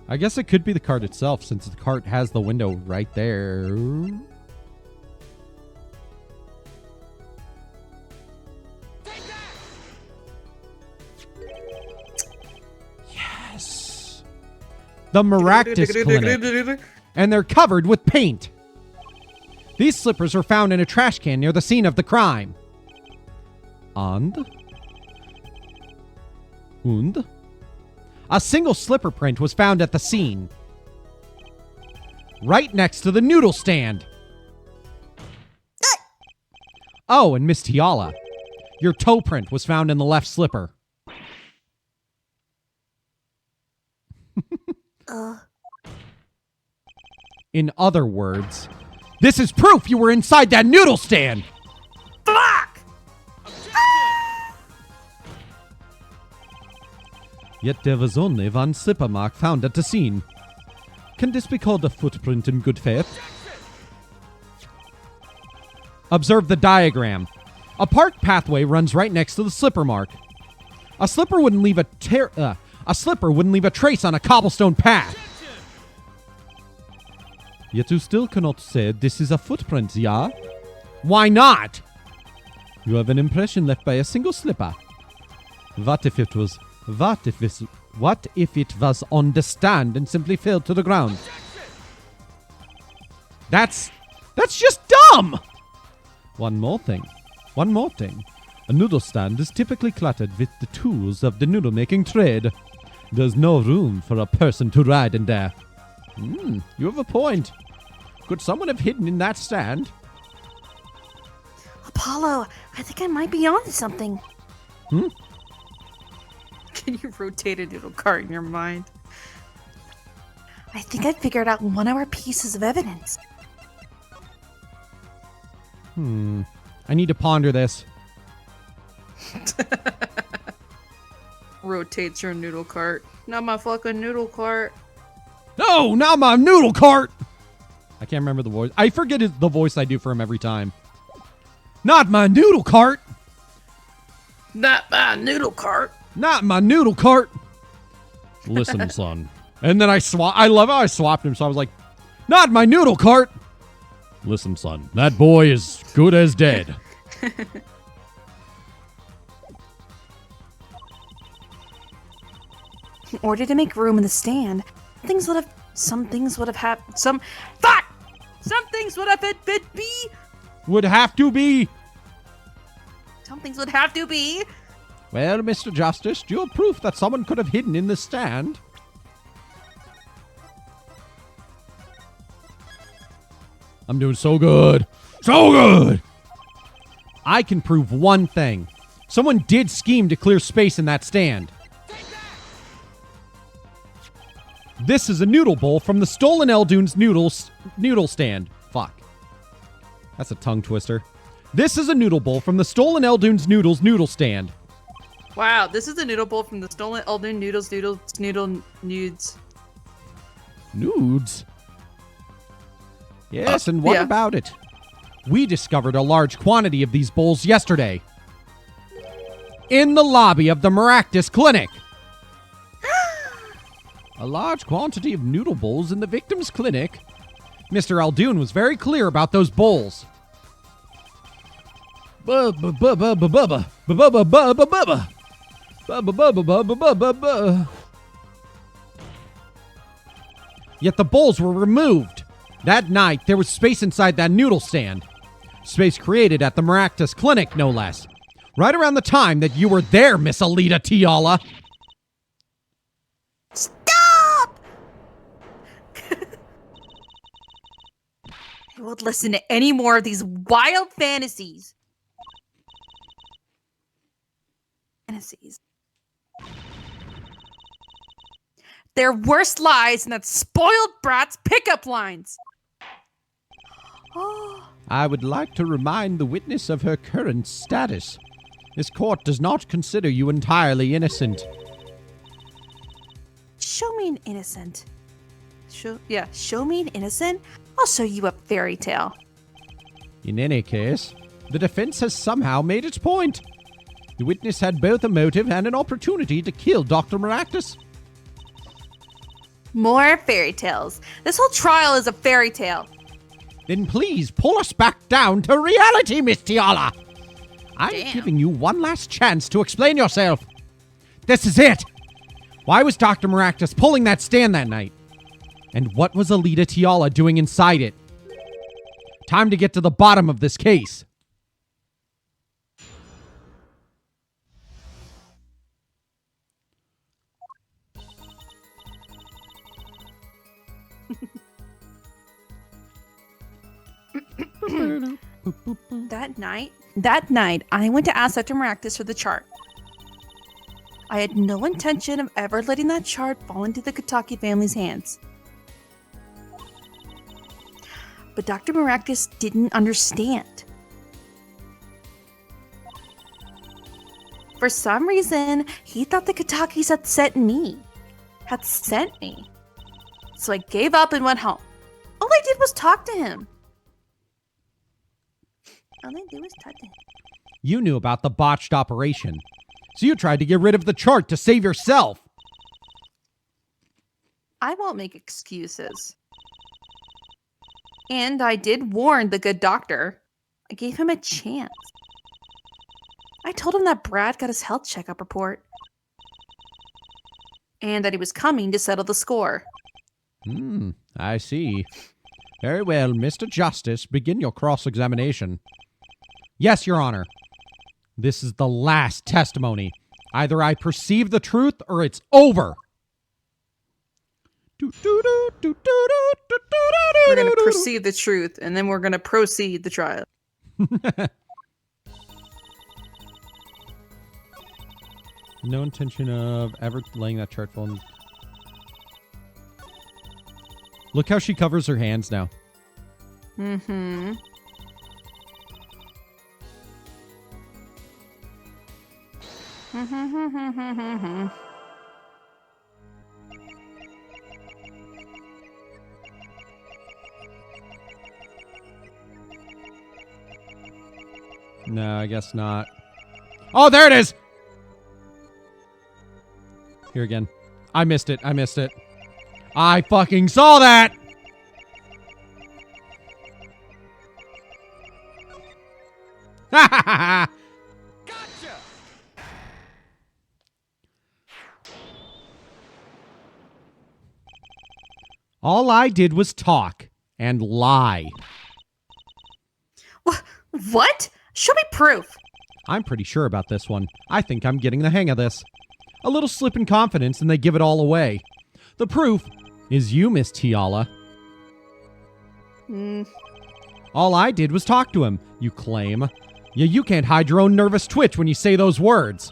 I guess it could be the cart itself, since the cart has the window right there. Yes! The Maractus Clinic. And they're covered with paint. These slippers were found in a trash can near the scene of the crime. And a single slipper print was found at the scene, right next to the noodle stand. Oh, and Miss Tiala, your toe print was found in the left slipper. In other words, this is proof you were inside that noodle stand. Fuck! Yet there was only one slipper mark found at the scene. Can this be called a footprint in good faith? Observe the diagram. A park pathway runs right next to the slipper mark. A slipper wouldn't leave a trace on a cobblestone path. Yet you still cannot say this is a footprint, yeah? Why not? You have an impression left by a single slipper. What if it was on the stand and simply fell to the ground? That's just dumb! One more thing. A noodle stand is typically cluttered with the tools of the noodle-making trade. There's no room for a person to ride in there. You have a point. Could someone have hidden in that stand? Apollo, I think I might be onto something. Can you rotate a noodle cart in your mind? I think I figured out one of our pieces of evidence. I need to ponder this. Rotates your noodle cart. Not my fucking noodle cart. No, not my noodle cart! I can't remember the voice. I forget the voice I do for him every time. Not my noodle cart! Not my noodle cart. Not my noodle cart! Listen, son. And then I love how I swapped him, so I was like, not my noodle cart! Listen, son. That boy is good as dead. In order to make room in the stand, some things would have happened. Some things would have be. Would have to be. Some things would have to be. Well, Mr. Justice, do you have proof that someone could have hidden in the stand? I'm doing so good. So good! I can prove one thing. Someone did scheme to clear space in that stand. This is a noodle bowl from the stolen Eldoon's noodle stand. Fuck. That's a tongue twister. This is a noodle bowl from the stolen Eldoon's noodle stand. Wow, this is a noodle bowl from the stolen Eldoon noodle nudes. Nudes? Yes, and what about it? We discovered a large quantity of these bowls yesterday. In the lobby of the Maractus Clinic. A large quantity of noodle bowls in the victim's clinic. Mr. Eldoon was very clear about those bowls. Yet the bowls were removed. That night, there was space inside that noodle stand. Space created at the Maractus Clinic, no less. Right around the time that you were there, Miss Alita Tiala. Stop! I won't listen to any more of these wild fantasies. They're worse lies than that spoiled brat's pickup lines. I would like to remind the witness of her current status. This court does not consider you entirely innocent. Show me an innocent. Show me an innocent. I'll show you a fairy tale. In any case, the defense has somehow made its point. The witness had both a motive and an opportunity to kill Dr. Maractus. More fairy tales. This whole trial is a fairy tale. Then please pull us back down to reality, Miss Tiala. I'm giving you one last chance to explain yourself. This is it. Why was Dr. Maractus pulling that stand that night? And what was Alita Tiala doing inside it? Time to get to the bottom of this case. That night, I went to ask Dr. Maractus for the chart. I had no intention of ever letting that chart fall into the Kataki family's hands. But Dr. Maractus didn't understand. For some reason, he thought the Katakis had sent me. So I gave up and went home. All I did was talk to him. You knew about the botched operation, so you tried to get rid of the chart to save yourself. I won't make excuses. And I did warn the good doctor. I gave him a chance. I told him that Brad got his health checkup report. And that he was coming to settle the score. I see. Very well, Mr. Justice, begin your cross-examination. Yes, Your Honor. This is the last testimony. Either I perceive the truth or it's over. We're going to perceive the truth, and then we're going to proceed the trial. No intention of ever laying that chart full. Look how she covers her hands now. Mm-hmm. No, I guess not. Oh, there it is! Here again. I missed it. I fucking saw that! Ha ha ha! Gotcha! All I did was talk and lie. What? Show me proof. I'm pretty sure about this one. I think I'm getting the hang of this. A little slip in confidence and they give it all away. The proof is you, Miss Tiala. All I did was talk to him, you claim. Yeah, you can't hide your own nervous twitch when you say those words.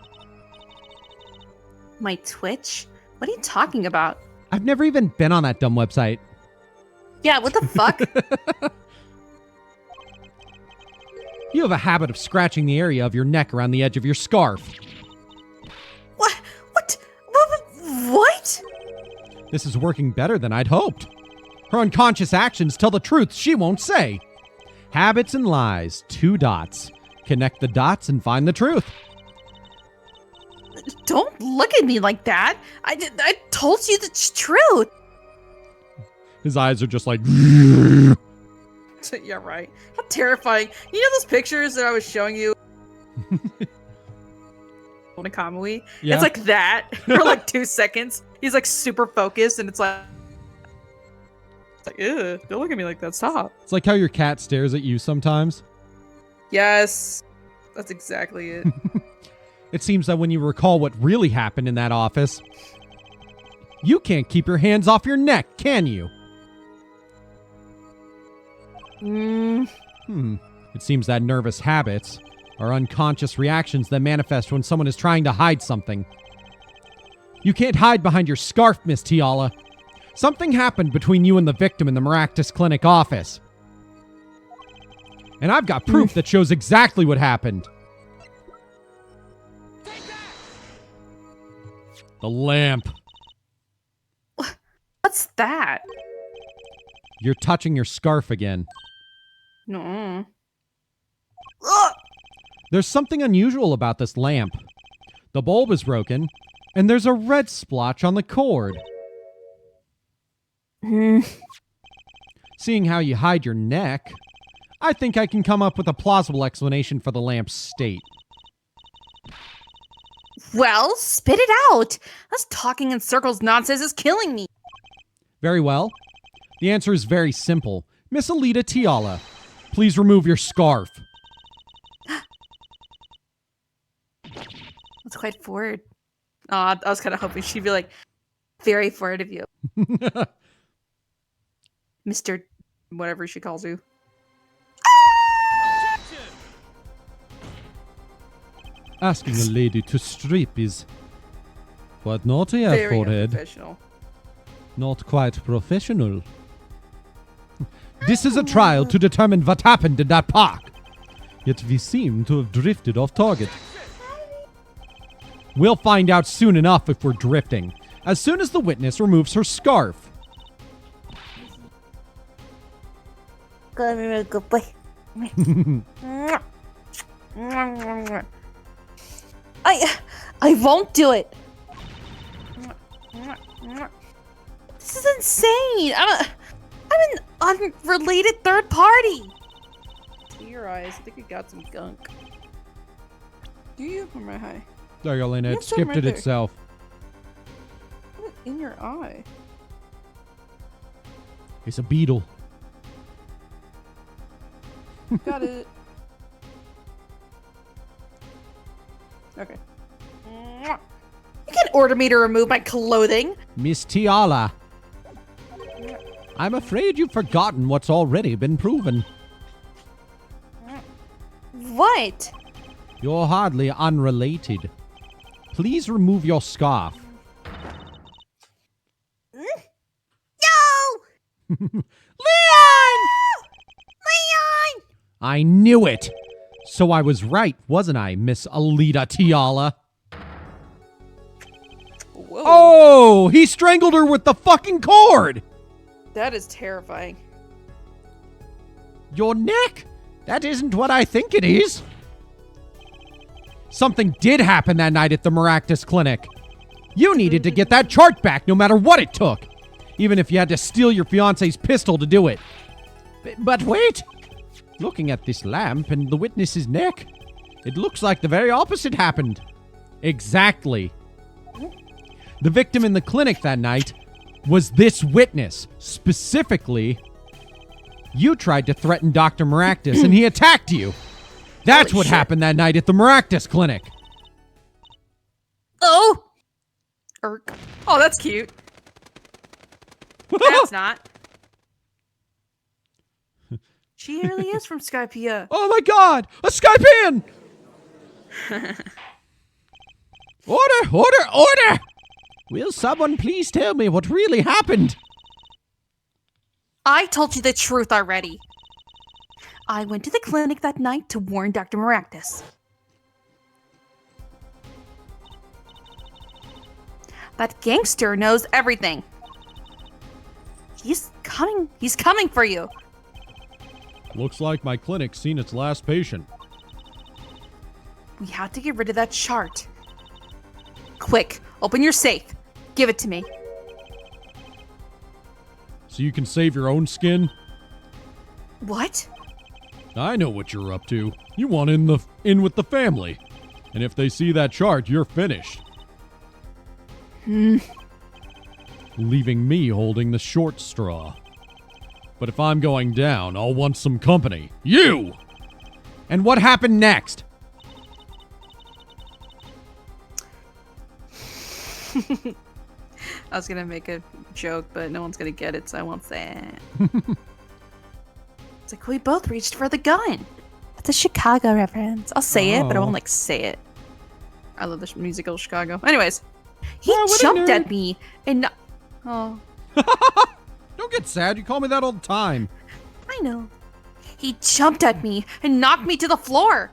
My Twitch? What are you talking about? I've never even been on that dumb website. Yeah, what the fuck? You have a habit of scratching the area of your neck around the edge of your scarf. What? This is working better than I'd hoped. Her unconscious actions tell the truth she won't say. Habits and lies, 2 dots. Connect the dots and find the truth. Don't look at me like that. I told you the truth. His eyes are just like... Yeah, right. How terrifying. You know those pictures that I was showing you? On a Kamui? Yeah. It's like that for like 2 seconds. He's like super focused and it's like, ew, don't look at me like that. Stop. It's like how your cat stares at you sometimes. Yes. That's exactly it. It seems that when you recall what really happened in that office, you can't keep your hands off your neck, can you? It seems that nervous habits are unconscious reactions that manifest when someone is trying to hide something. You can't hide behind your scarf, Miss Tiala. Something happened between you and the victim in the Maractus Clinic office. And I've got proof that shows exactly what happened. The lamp. What's that? You're touching your scarf again. No. There's something unusual about this lamp. The bulb is broken, and there's a red splotch on the cord. Seeing how you hide your neck, I think I can come up with a plausible explanation for the lamp's state. Well, spit it out. This talking in circles nonsense is killing me. Very well. The answer is very simple. Miss Alita Tiala, please remove your scarf. That's quite forward. I was kind of hoping she'd be like, very forward of you. Mr. whatever she calls you. Asking a lady to strip is quite naughty, Very forehead. unprofessional. Not quite professional. This is a trial to determine what happened in that park. Yet we seem to have drifted off target. We'll find out soon enough if we're drifting. As soon as the witness removes her scarf. Good boy. I won't do it. This is insane. I'm an unrelated third party. To your eyes, I think you got some gunk. Do you? Or am I high? There you go, Lena. It Yes, I'm skipped right it there. itself. What in your eye? It's a beetle. Got it. Okay. You can't order me to remove my clothing. Miss Tiala. I'm afraid you've forgotten what's already been proven. What? You're hardly unrelated. Please remove your scarf. No! Leon! Leon! I knew it! So I was right, wasn't I, Miss Alita Tiala? Whoa. Oh! He strangled her with the fucking cord! That is terrifying. Your neck? That isn't what I think it is. Something did happen that night at the Maractus Clinic. You needed to get that chart back no matter what it took. Even if you had to steal your fiance's pistol to do it. But wait! Looking at this lamp and the witness's neck, it looks like the very opposite happened. Exactly. The victim in the clinic that night was this witness. Specifically, you tried to threaten Dr. Maractus and he attacked you. That's Holy what shit. happened that night at the Maractus Clinic. Oh! Irk. Oh, that's cute. That's not. She really is from Skypea. Oh my god! A Skypean! Order! Will someone please tell me what really happened? I told you the truth already. I went to the clinic that night to warn Dr. Maractus. That gangster knows everything. He's coming for you. Looks like my clinic's seen its last patient. We had to get rid of that chart. Quick, open your safe. Give it to me. So you can save your own skin? What? I know what you're up to. You want in with the family. And if they see that chart, you're finished. Leaving me holding the short straw. But if I'm going down, I'll want some company. You! And what happened next? I was gonna make a joke, but no one's gonna get it, so I won't say it. It's like we both reached for the gun. It's a Chicago reference. I'll say it, but I Oh. won't like say it. I love the musical Chicago. Anyways. He Ah, what a jumped nerd. at me and Oh. Don't get sad. You call me that all the time. I know. He jumped at me and knocked me to the floor.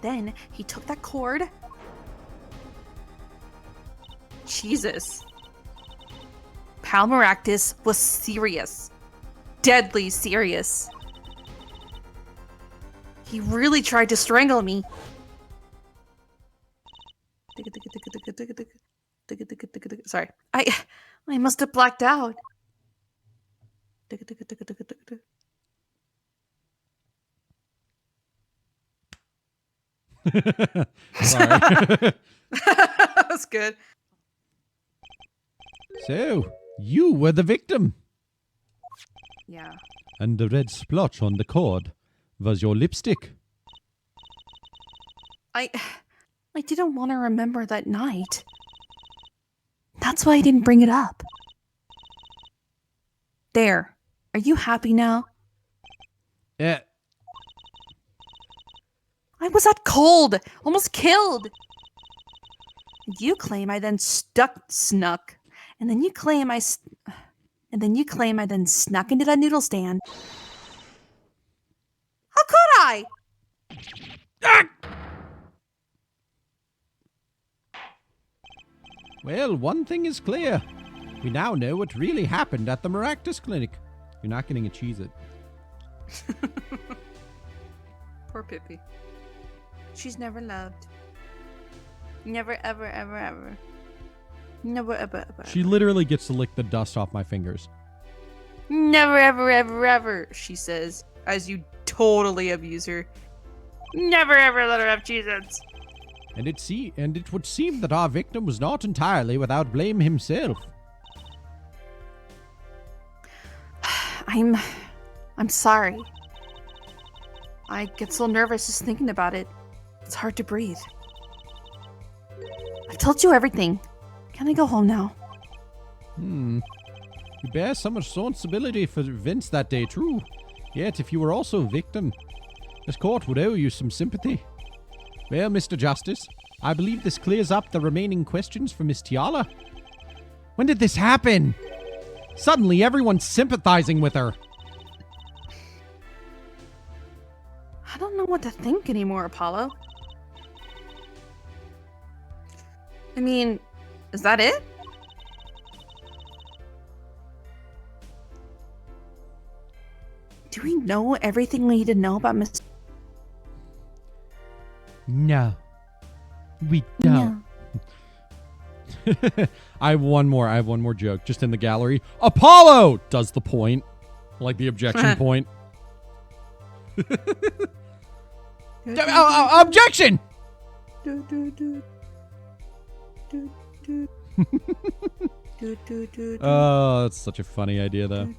Then he took that cord. Jesus. Pal Maractus was serious. Deadly serious. He really tried to strangle me. Sorry. I must have blacked out. Sorry. That was good. So, you were the victim. Yeah. And the red splotch on the cord was your lipstick. I didn't want to remember that night. That's why I didn't bring it up. There. Are you happy now? Eh, I was at cold, almost killed. You claim I then snuck, and then you claim I then snuck into that noodle stand. How could I? Ah! Well, one thing is clear. We now know what really happened at the Maractus Clinic. You're not getting a Cheez-It. Poor Pippi. She's never loved. Never, ever, ever, ever. Never, ever, ever. She literally gets to lick the dust off my fingers. Never, ever, ever, ever. She says, as you totally abuse her. Never, ever let her have Cheez-Its. And it would seem that our victim was not entirely without blame himself. I'm sorry. I get so nervous just thinking about it. It's hard to breathe. I told you everything. Can I go home now? You bear some responsibility for events that day, true. Yet, if you were also a victim, this court would owe you some sympathy. Well, Mr. Justice, I believe this clears up the remaining questions for Miss Tiala. When did this happen? Suddenly, everyone's sympathizing with her. I don't know what to think anymore, Apollo. I mean, is that it? Do we know everything we need to know about Miss... No. We don't. I have one more joke just in the gallery. Apollo does the point. Like the objection point. Objection! Oh, that's such a funny idea, though.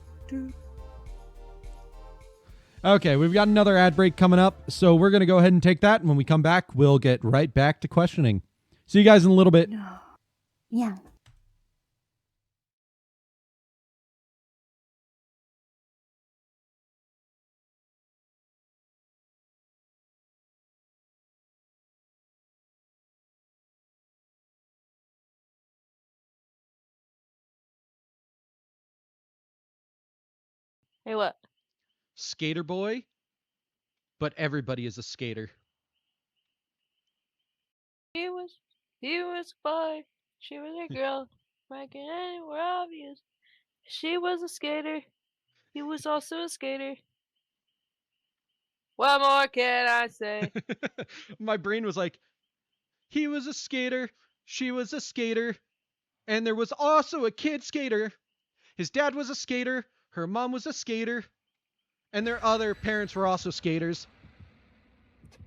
Okay, we've got another ad break coming up, so we're going to go ahead and take that, and when we come back, we'll get right back to questioning. See you guys in a little bit. Yeah. Hey, what? Skater boy, but everybody is a skater. He was a boy. She was a girl. Making it more obvious. She was a skater. He was also a skater. What more can I say? My brain was like, he was a skater, she was a skater, and there was also a kid skater. His dad was a skater, her mom was a skater, and their other parents were also skaters.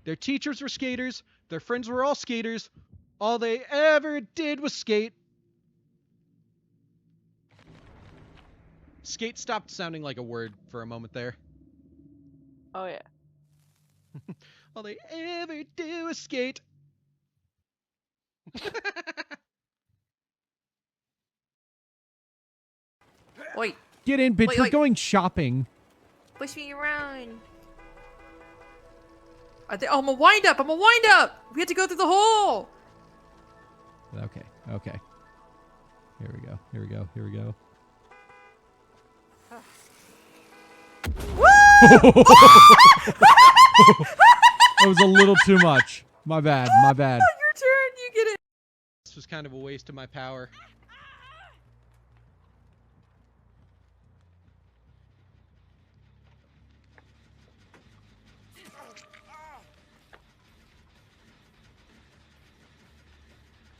Their teachers were skaters, their friends were all skaters. All they ever did was skate. Skate stopped sounding like a word for a moment there. Oh, yeah. All they ever do is skate. Wait. Get in, bitch. Wait, We're wait. going shopping. Push me around. I'm a wind up. We had to go through the hole. Okay. Here we go. That was a little too much. My bad. Your turn. You get it. This was kind of a waste of my power.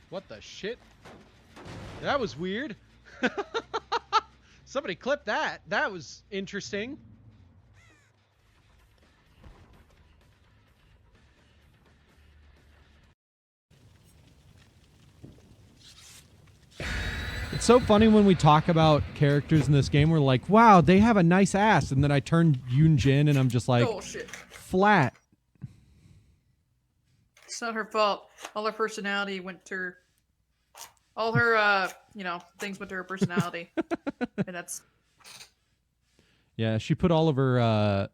What the shit? That was weird. Somebody clip that. That was interesting. It's so funny when we talk about characters in this game. We're like, wow, they have a nice ass. And then I turn Yoon Jin and I'm just like, Oh shit. flat. It's not her fault. All her personality went to her. All her, things went to her personality. And that's... Yeah, she put all of her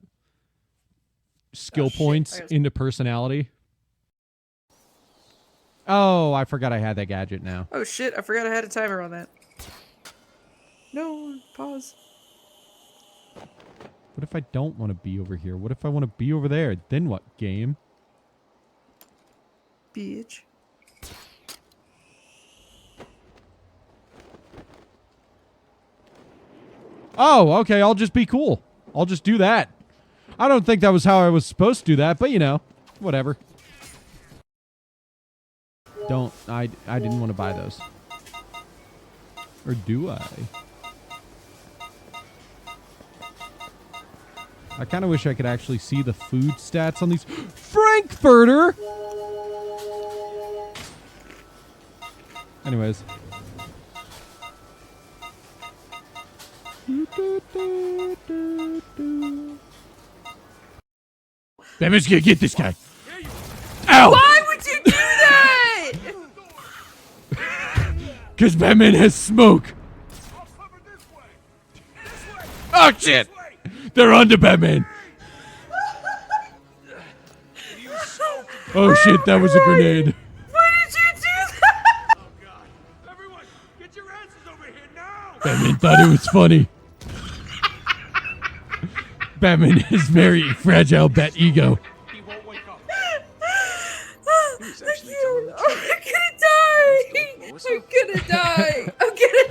skill points into personality. Oh, I forgot I had that gadget now. Oh shit, I forgot I had a timer on that. No, pause. What if I don't want to be over here? What if I want to be over there? Then what, game? Bitch. Oh, okay, I'll just be cool. I'll just do that. I don't think that was how I was supposed to do that, but you know, whatever. I didn't want to buy those. Or do I? I kind of wish I could actually see the food stats on these. Frankfurter! Anyways. Batman's gonna get this guy. Ow! Why would you do that? Because Batman has smoke. Oh shit! They're onto Batman. Oh shit, that was a grenade. Why did you do that? Batman thought it was funny. Batman has very fragile bat ego. I'm gonna die. I'm gonna die. I'm gonna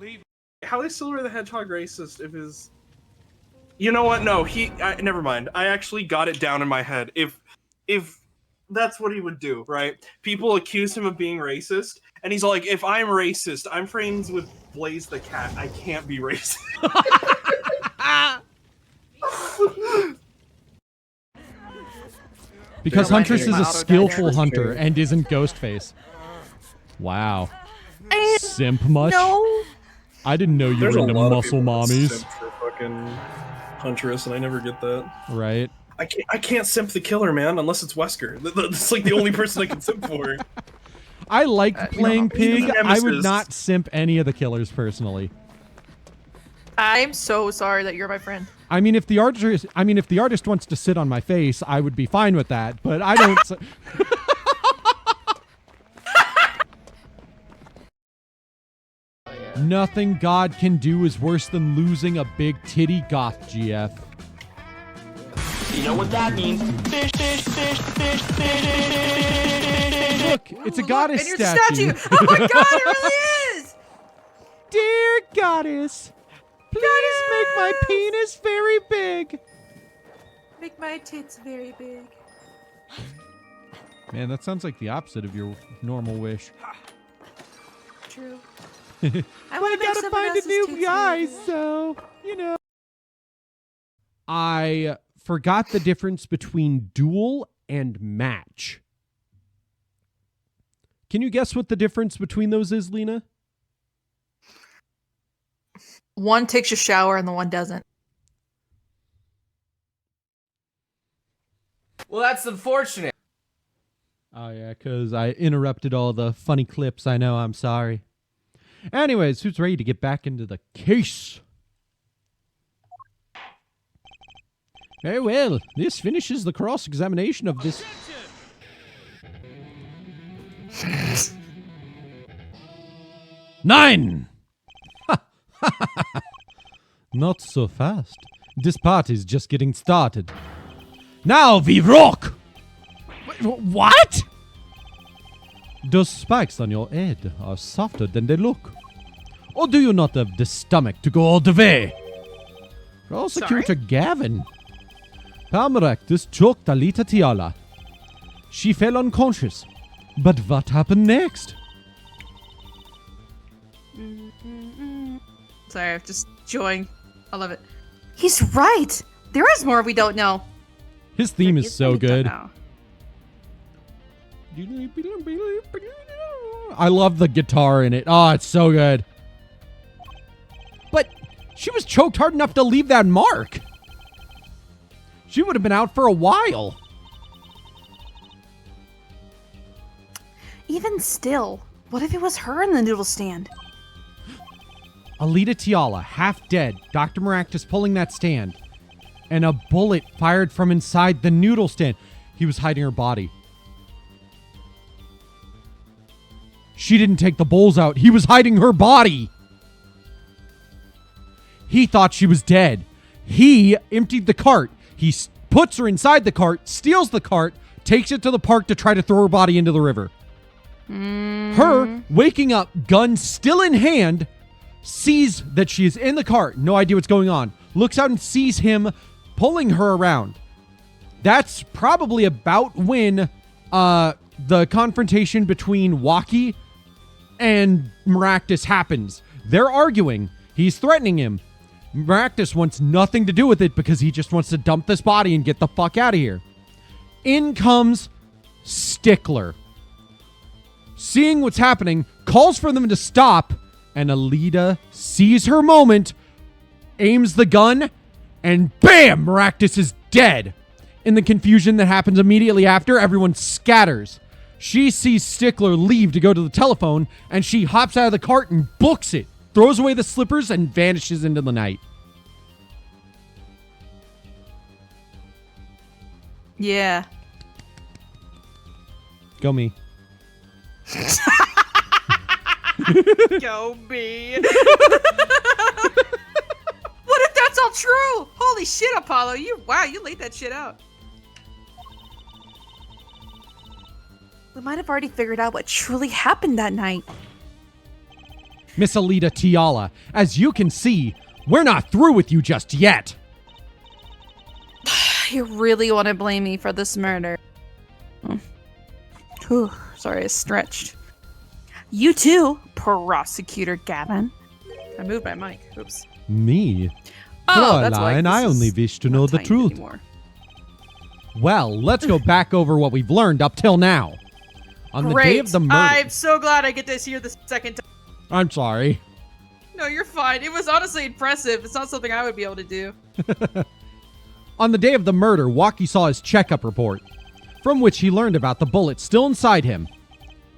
die. How is Silver the Hedgehog racist if his... You know what? No, never mind. I actually got it down in my head. If that's what he would do, right? People accuse him of being racist, and he's like, if I'm racist, I'm friends with Blaze the Cat. I can't be racist. Because Huntress is a skillful hunter and isn't Ghostface. Wow. Simp much? No. I didn't know you were into muscle mommies. Simp for fucking Huntress, and I never get that. Right. I can't simp the killer, man, unless it's Wesker. That's like the only person I can simp for. I like playing Pig. I would Nemesis. not simp any of the killers personally. I'm so sorry that you're my friend. I mean, if the artist wants to sit on my face, I would be fine with that. But I don't. Nothing God can do is worse than losing a big titty goth GF. You know what that means? Fish, fish, fish, fish, fish. Look, it's a goddess and your statue. Oh my god, it really is! Dear goddess, please make my penis very big. Make my tits very big. Man, that sounds like the opposite of your normal wish. True. I gotta find a new guy, so, you know. I forgot the difference between duel and match. Can you guess what the difference between those is, Lena? One takes a shower and the one doesn't. Well, that's unfortunate. Oh, yeah, because I interrupted all the funny clips. I know, I'm sorry. Anyways, who's ready to get back into the case? Very well. This finishes the cross-examination of this... Nine! Not so fast. This party's just getting started. Now we rock! What? Those spikes on your head are softer than they look. Or do you not have the stomach to go all the way? Prosecutor Gavin. Palmeractus choked Alita Tiala. She fell unconscious. But what happened next? Sorry, I'm just enjoying. I love it. He's right. There is more we don't know. His theme is so good. I love the guitar in it. Oh, it's so good. But she was choked hard enough to leave that mark. She would have been out for a while. Even still, what if it was her in the noodle stand? Alita Tiala, half dead. Dr. Maractus pulling that stand. And a bullet fired from inside the noodle stand. He was hiding her body. She didn't take the bowls out. He was hiding her body. He thought she was dead. He emptied the cart. He puts her inside the cart, steals the cart, takes it to the park to try to throw her body into the river. Her waking up, gun still in hand, sees that she is in the cart, no idea what's going on, looks out and sees him pulling her around. That's probably about when the confrontation between Waki and Maractus happens. They're arguing. He's threatening him. Maractus wants nothing to do with it because he just wants to dump this body and get the fuck out of here. In comes Stickler. Seeing what's happening, calls for them to stop, and Alita sees her moment, aims the gun, and bam! Maractus is dead. In the confusion that happens immediately after, everyone scatters. She sees Stickler leave to go to the telephone, and she hops out of the cart and books it, throws away the slippers, and vanishes into the night. Yeah. Go me. Go me. What if that's all true? Holy shit, Apollo! You laid that shit out. We might have already figured out what truly happened that night. Miss Alita Tiala, as you can see, we're not through with you just yet. You really want to blame me for this murder? Whew, sorry, I stretched. You too, Prosecutor Gavin. I moved my mic. Oops. Me? Oh, that's why. Fräulein, I only wish to know the truth. Anymore. Well, let's go back over what we've learned up till now. On the day of the murder... I'm so glad I get to hear the second time. I'm sorry. No, you're fine. It was honestly impressive. It's not something I would be able to do. On the day of the murder, Waki saw his checkup report, from which he learned about the bullet still inside him.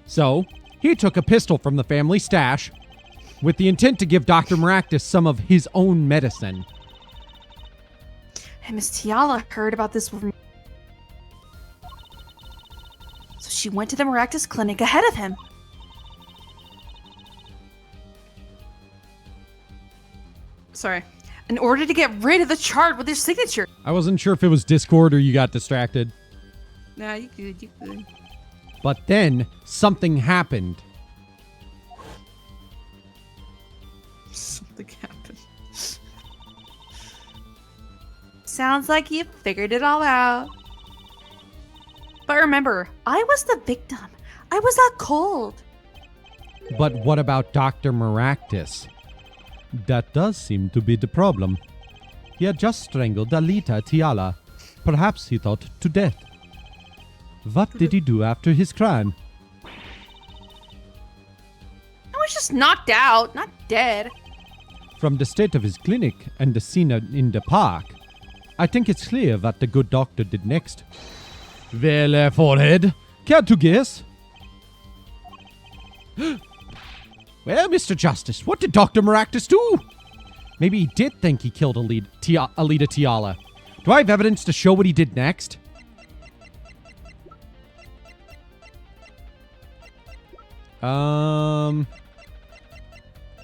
So, he took a pistol from the family stash, with the intent to give Dr. Maractus some of his own medicine. And Miss Tiala heard about this from... So she went to the Maractus clinic ahead of him. Sorry. In order to get rid of the chart with their signature. I wasn't sure if it was Discord or you got distracted. Nah, you good, you good. But then, something happened. Something happened. Sounds like you figured it all out. But remember, I was the victim. I was that cold. But what about Dr. Maractus? That does seem to be the problem. He had just strangled Alita Tiala. Perhaps he thought to death. What did he do after his crime? I was just knocked out, not dead. From the state of his clinic and the scene in the park, I think it's clear what the good doctor did next. Well, forehead, care to guess? Well, Mr. Justice, what did Dr. Maractus do? Maybe he did think he killed Alita Tiala. Do I have evidence to show what he did next?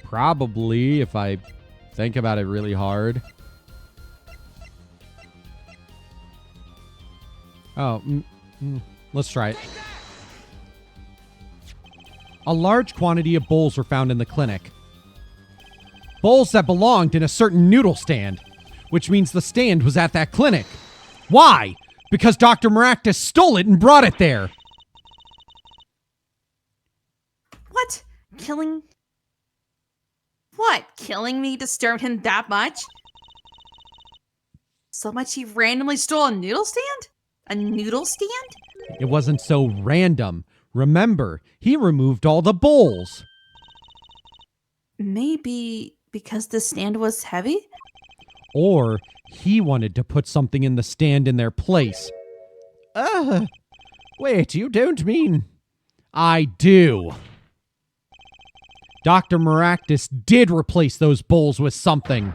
Probably, if I think about it really hard. Oh, let's try it. A large quantity of bowls were found in the clinic. Bowls that belonged in a certain noodle stand, which means the stand was at that clinic. Why? Because Dr. Maractus stole it and brought it there. What? Killing? What? Killing me disturbed him that much? So much he randomly stole a noodle stand? A noodle stand? It wasn't so random. Remember, he removed all the bowls. Maybe because the stand was heavy? Or he wanted to put something in the stand in their place. Wait, you don't mean... I do. Dr. Maractus did replace those bowls with something.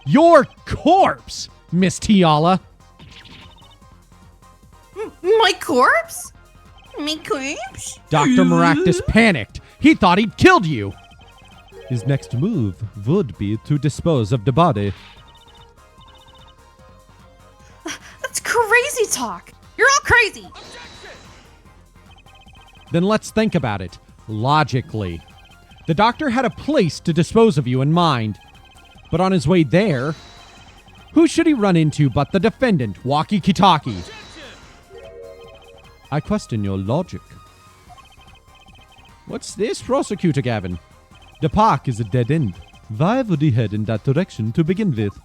Your corpse, Miss Tiala. My corpse? My corpse? Dr. Maractus panicked. He thought he'd killed you. His next move would be to dispose of the body. That's crazy talk. You're all crazy. Then let's think about it logically. The doctor had a place to dispose of you in mind. But on his way there, who should he run into but the defendant, Waki Kitaki? I question your logic. What's this, Prosecutor Gavin? The park is a dead end. Why would he head in that direction to begin with?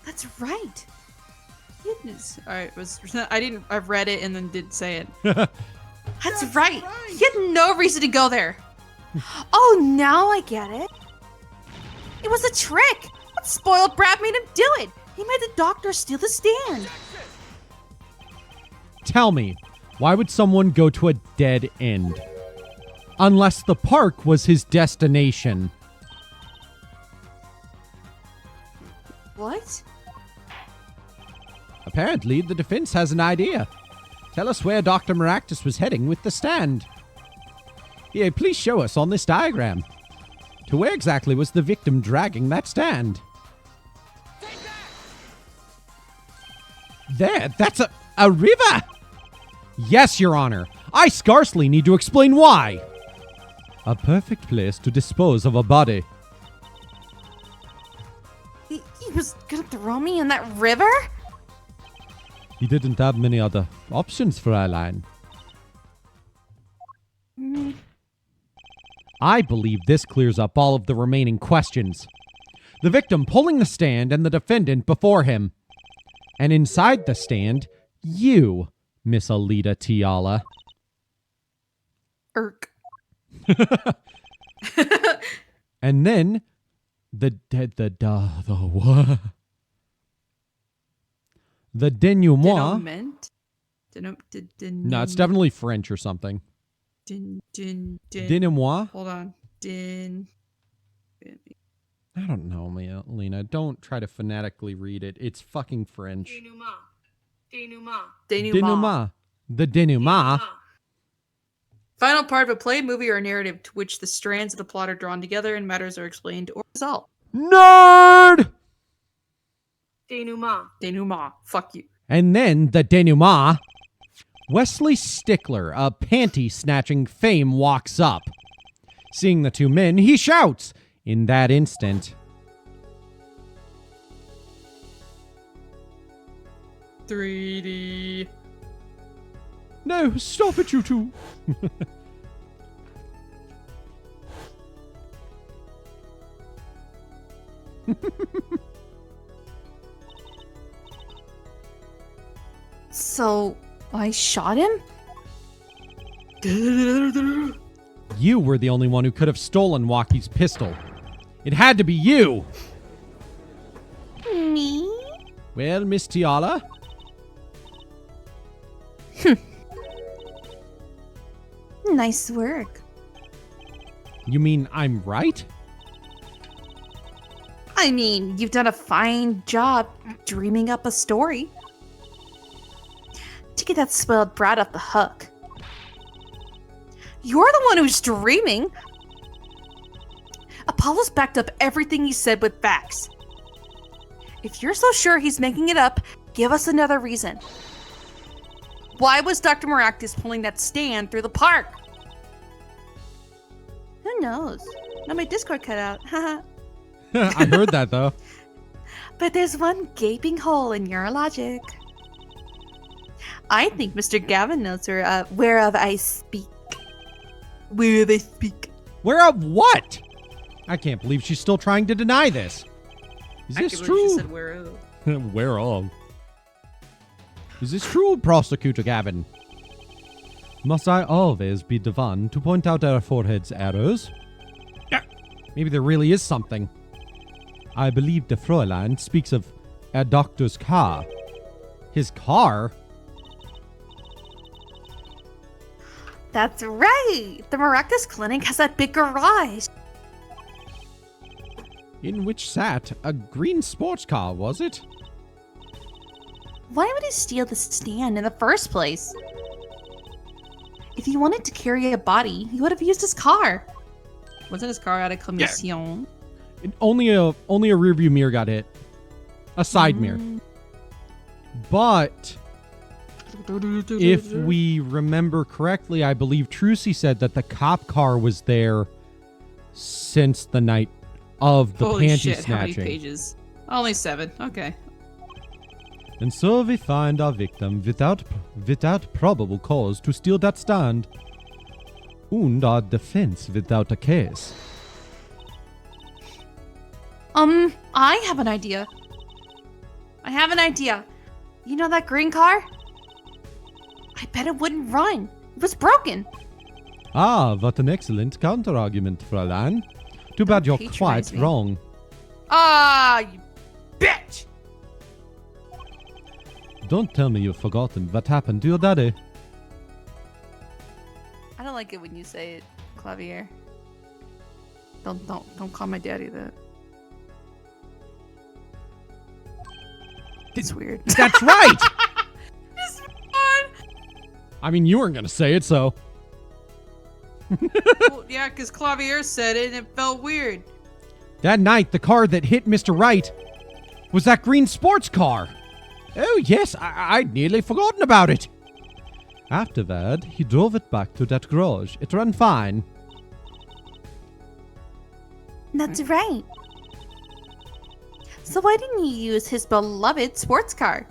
That's right. I've read it and then did say it. That's right. He had no reason to go there. Oh, now I get it. It was a trick. That spoiled brat made him do it. He made the doctor steal the stand. Tell me, why would someone go to a dead end? Unless the park was his destination. What? Apparently, the defense has an idea. Tell us where Dr. Maractus was heading with the stand. Here, please show us on this diagram. To where exactly was the victim dragging that stand? There, that's a river! Yes, Your Honor. I scarcely need to explain why. A perfect place to dispose of a body. He was gonna throw me in that river? He didn't have many other options, Fräulein. I believe this clears up all of the remaining questions. The victim pulling the stand and the defendant before him. And inside the stand, you, Miss Alita Tiala. Irk. And then, the denouement. No, it's definitely French or something. Denouement. Hold on. I don't know, Lena. Don't try to phonetically read it. It's fucking French. Denouement. The denouement. Final part of a play, movie, or narrative to which the strands of the plot are drawn together and matters are explained or resolved. Nerd! Denouement. Fuck you. And then the denouement. Wesley Stickler, a panty-snatching fame, walks up. Seeing the two men, he shouts. In that instant, 3D. No, stop it, you two. So, I shot him? You were the only one who could have stolen Waki's pistol. It had to be you. Me? Well, Miss Tiala? Nice work. You mean I'm right? I mean, you've done a fine job dreaming up a story. To get that spoiled brat off the hook. You're the one who's dreaming. Apollo's backed up everything he said with facts. If you're so sure he's making it up, give us another reason. Why was Dr. Maractus pulling that stand through the park? Who knows? Not my Discord cut out. Haha. I heard that, though. But there's one gaping hole in your logic. I think Mr. Gavin knows whereof I speak. Where they speak. Whereof what? I can't believe she's still trying to deny this. Is this true? She said whereof. Whereof? Is this true, Prosecutor Gavin? Must I always be the one to point out our forehead's errors? Yeah. Maybe there really is something. I believe the Fräulein speaks of a doctor's car. His car? That's right! The Maractus Clinic has that big garage. In which sat a green sports car, was it? Why would he steal the stand in the first place? If he wanted to carry a body, he would have used his car. Wasn't his car out of commission? Only a rearview mirror got hit. A side mirror. But If we remember correctly, I believe Trucy said that the cop car was there since the night of the Holy panty shit, how many snatching. pages? Only 7. Okay. And so we find our victim without probable cause to steal that stand. And our defense without a case. I have an idea. You know that green car? I bet it wouldn't run. It was broken. Ah, what an excellent counter-argument, Fräulein. Too bad you're patronize quite me. wrong. Ah, you bitch! Don't tell me you've forgotten what happened to your daddy. I don't like it when you say it, Clavier. Don't call my daddy that. It's weird. That's right! It's fun! I mean, you weren't gonna say it, so... Well, yeah, because Clavier said it and it felt weird. That night, the car that hit Mr. Wright was that green sports car. Oh, yes, I'd nearly forgotten about it. Afterward, he drove it back to that garage. It ran fine. That's right. So why didn't you use his beloved sports car?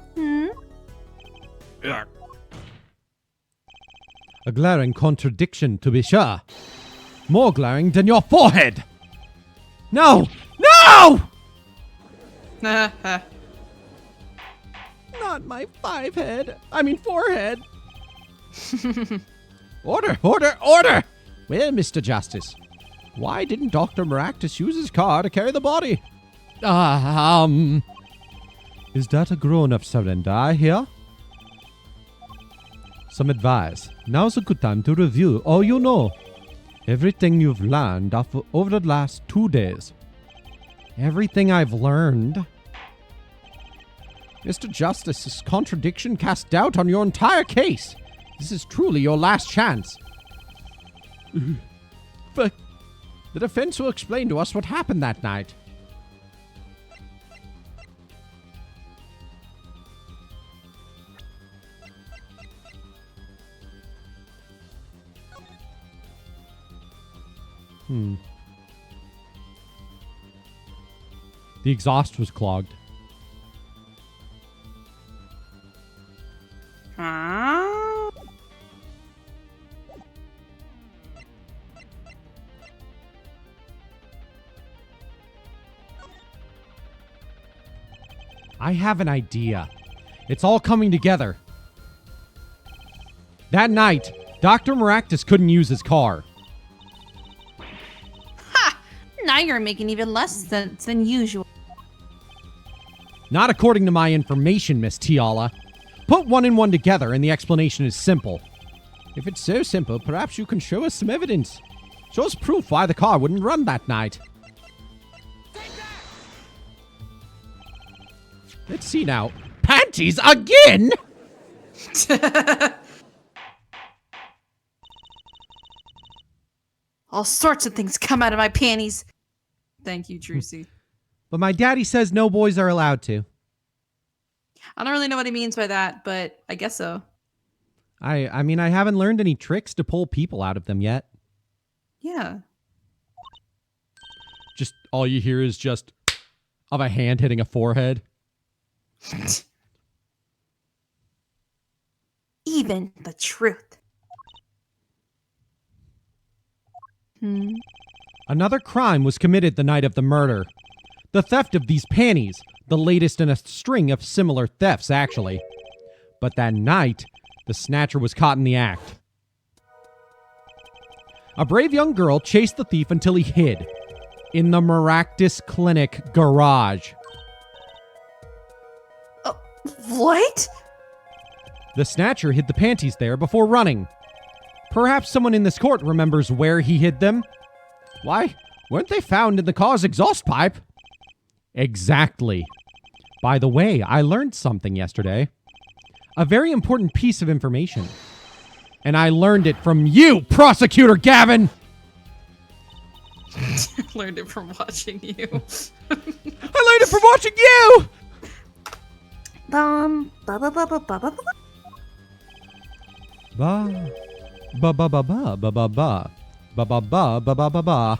A glaring contradiction, to be sure. More glaring than your forehead. No! No! Not my forehead. Order! Well, Mr. Justice, why didn't Dr. Maractus use his car to carry the body? Is that a grown-up surrender I hear? Some advice. Now's a good time to review all you know. Everything you've learned over the last 2 days. Everything I've learned? Mr. Justice, this contradiction casts doubt on your entire case. This is truly your last chance. But the defense will explain to us what happened that night. The exhaust was clogged. Huh? I have an idea. It's all coming together. That night, Dr. Maractus couldn't use his car. Now you're making even less sense than usual. Not according to my information, Miss Tiala. Put one and one together and the explanation is simple. If it's so simple, perhaps you can show us some evidence. Show us proof why the car wouldn't run that night. Let's see now. Panties again? All sorts of things come out of my panties. Thank you, Trucy. But my daddy says no boys are allowed to. I don't really know what he means by that, but I guess so. I mean, I haven't learned any tricks to pull people out of them yet. Yeah. Just all you hear is just of a hand hitting a forehead. Even the truth. Another crime was committed the night of the murder. The theft of these panties, the latest in a string of similar thefts, actually. But that night, the snatcher was caught in the act. A brave young girl chased the thief until he hid in the Maractus Clinic garage. What? The snatcher hid the panties there before running. Perhaps someone in this court remembers where he hid them. Why, weren't they found in the car's exhaust pipe? Exactly. By the way, I learned something yesterday. A very important piece of information. And I learned it from you, Prosecutor Gavin! Learned it from watching you. I learned it from watching you! Ba. Ba ba ba ba ba ba ba. Ba ba ba ba ba ba ba.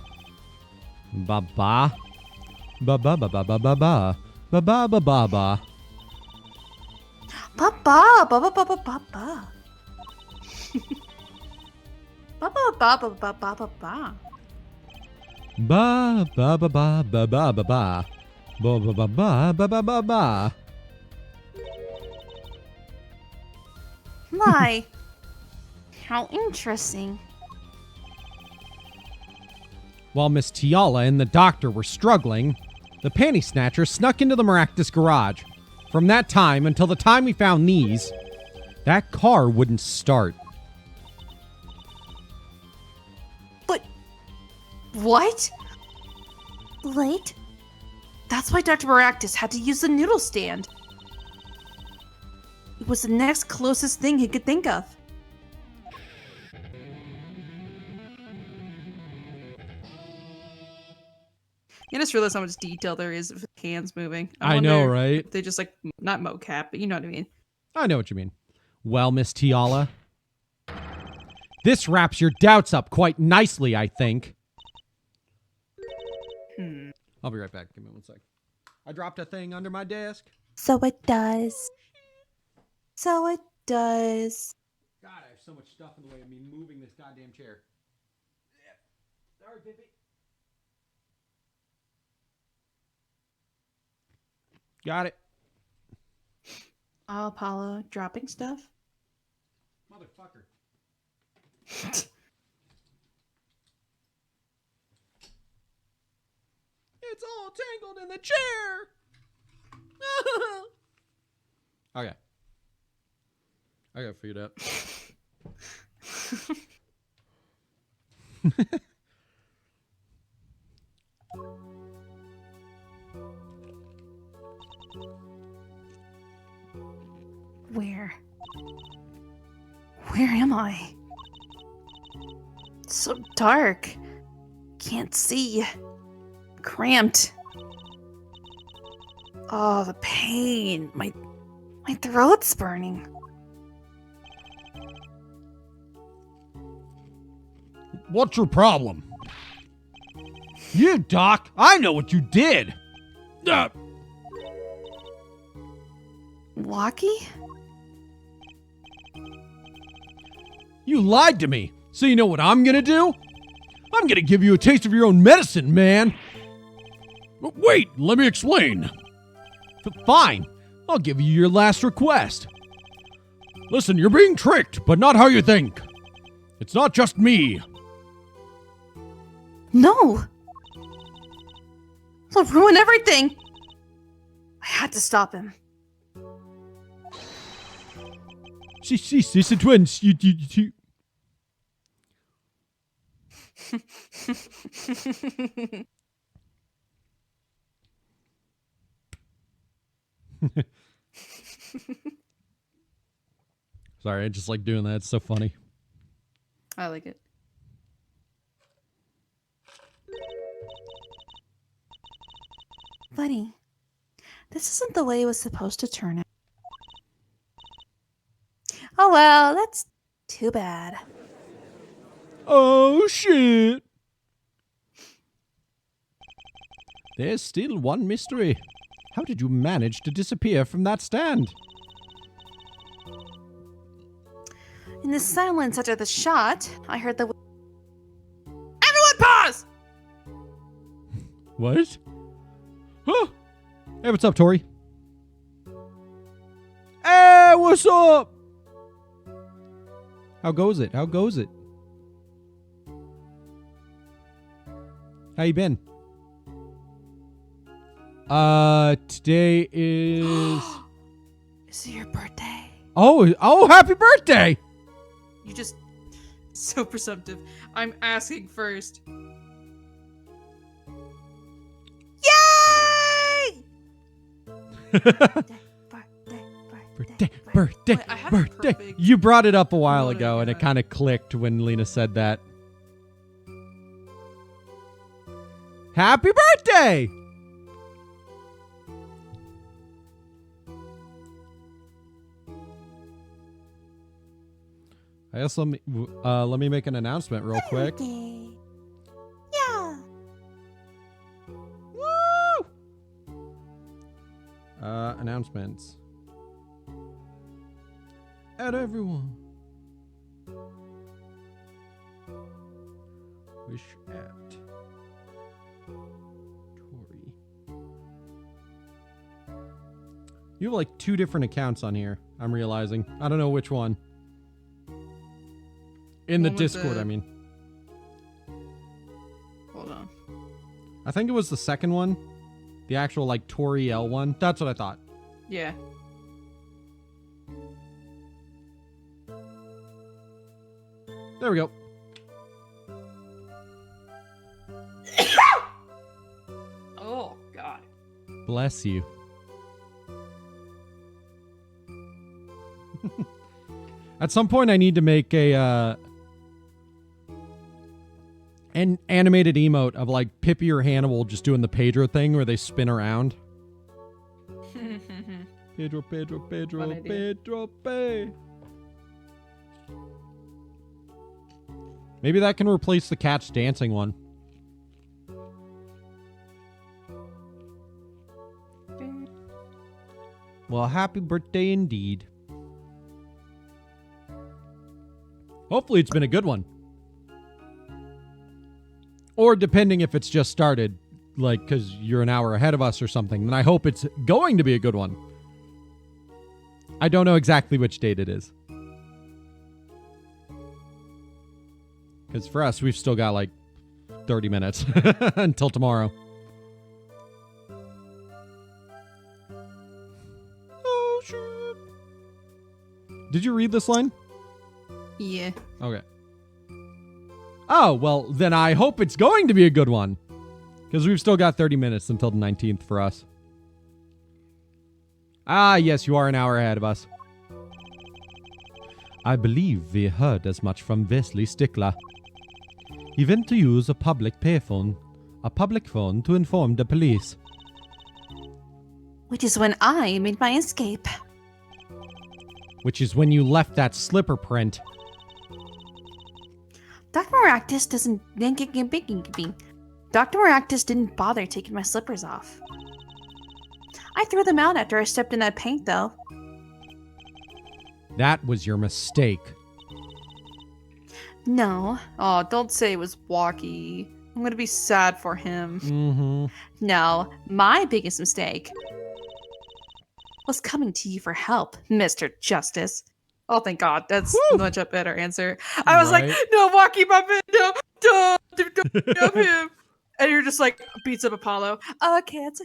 Ba ba. Ba ba ba ba ba ba ba. Ba ba ba ba ba. Ba ba ba ba ba ba ba ba. Ba ba ba ba ba ba ba ba. Ba ba ba ba ba ba ba ba. Ba ba ba ba ba ba ba ba. My. How interesting. While Miss Tiala and the doctor were struggling, the panty snatcher snuck into the Maractus garage. From that time until the time we found these, that car wouldn't start. But what? Wait. That's why Dr. Maractus had to use the noodle stand. It was the next closest thing he could think of. You just realize how much detail there is with hands moving. I know, wonder right? if they just like not mocap, but you know what I mean. I know what you mean. Well, Miss Tiala, this wraps your doubts up quite nicely, I think. I'll be right back. Give me 1 sec. I dropped a thing under my desk. So it does. So it does. God, I have so much stuff in the way of me moving this goddamn chair. Sorry, Pippi. Got it. Oh, Apollo dropping stuff. Motherfucker. It's all tangled in the chair. Okay. I got it figured out. Where am I? It's so dark. Can't see. Cramped. Oh, the pain. My throat's burning. What's your problem? You, Doc. I know what you did. Lucky? You lied to me. So you know what I'm gonna do? I'm gonna give you a taste of your own medicine, man. Wait, let me explain. Fine. I'll give you your last request. Listen, you're being tricked, but not how you think. It's not just me. No! He'll ruin everything! I had to stop him. Sister twins, you. Sorry, I just like doing that. It's so funny. I like it. Buddy, this isn't the way it was supposed to turn out. Oh well, that's too bad. Oh, shit. There's still one mystery. How did you manage to disappear from that stand? In the silence after the shot, I heard the... Everyone pause! What? Huh? Hey, what's up, Tori? Hey, what's up? How goes it? How goes it? How you been? Today is... Is it your birthday? Oh, happy birthday! You just so presumptive. I'm asking first. Yay! Birthday. Wait, I have a perfect You brought it up a while note ago, I and it got. kind of clicked when Lena said that. Happy birthday! I I guess let me make an announcement real quick. Okay. Yeah. Woo! Announcements. At everyone. Wish at Tori. You have like 2 different accounts on here, I'm realizing. I don't know which one. In the One with Discord, the- I mean. Hold on. I think it was the second one. The actual like Tori L one. That's what I thought. Yeah. There we go. Oh God. Bless you. At some point I need to make an animated emote of like Pippi or Hannibal just doing the Pedro thing where they spin around. Pedro, Pedro, Pedro, Fun idea. Pedro, Pe. Maybe that can replace the Cats dancing one. Well, happy birthday indeed. Hopefully it's been a good one. Or depending if it's just started, like, because you're an hour ahead of us or something, then I hope it's going to be a good one. I don't know exactly which date it is. Because for us, we've still got like 30 minutes until tomorrow. Oh, shit. Did you read this line? Yeah. Okay. Oh, well, then I hope it's going to be a good one. Because we've still got 30 minutes until the 19th for us. Ah, yes, you are an hour ahead of us. I believe we heard as much from Wesley Stickler. He went to use a public phone to inform the police. Which is when I made my escape. Which is when you left that slipper print. Dr. Maractus doesn't. Dr. Maractus didn't bother taking my slippers off. I threw them out after I stepped in that paint, though. That was your mistake. No. Oh, don't say it was Walkie. I'm gonna be sad for him. Mm-hmm. No. My biggest mistake was coming to you for help, Mr. Justice. Oh, thank God. That's much a better answer. I Right. was like, no, Walkie, my man, no, don't help him. And you're just like, beats up Apollo. Okay, that's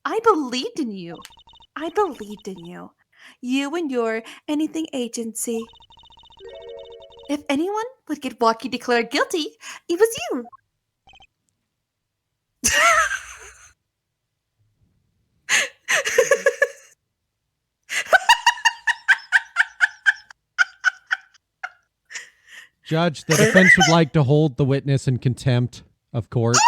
I believed in you. I believed in you. You and your anything agency. If anyone would get Walkie declared guilty, it was you. Judge, the defense would like to hold the witness in contempt of court.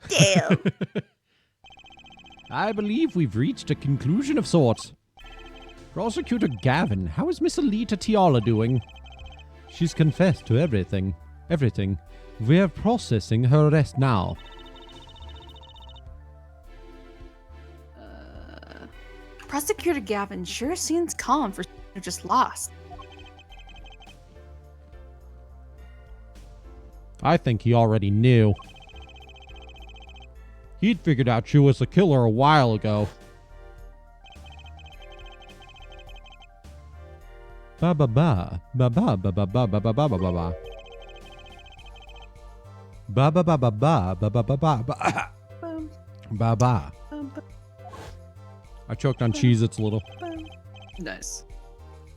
Damn. I believe we've reached a conclusion of sorts. Prosecutor Gavin, how is Miss Alita Tiala doing? She's confessed to everything. Everything. We're processing her arrest now. Prosecutor Gavin sure seems calm for who just lost. I think he already knew. He'd figured out she was the killer a while ago. Ba ba ba ba ba ba ba ba ba ba ba ba ba. Ba ba ba ba ba ba ba ba ba ba. Ba ba. I choked on Cheez-Its a little. Nice.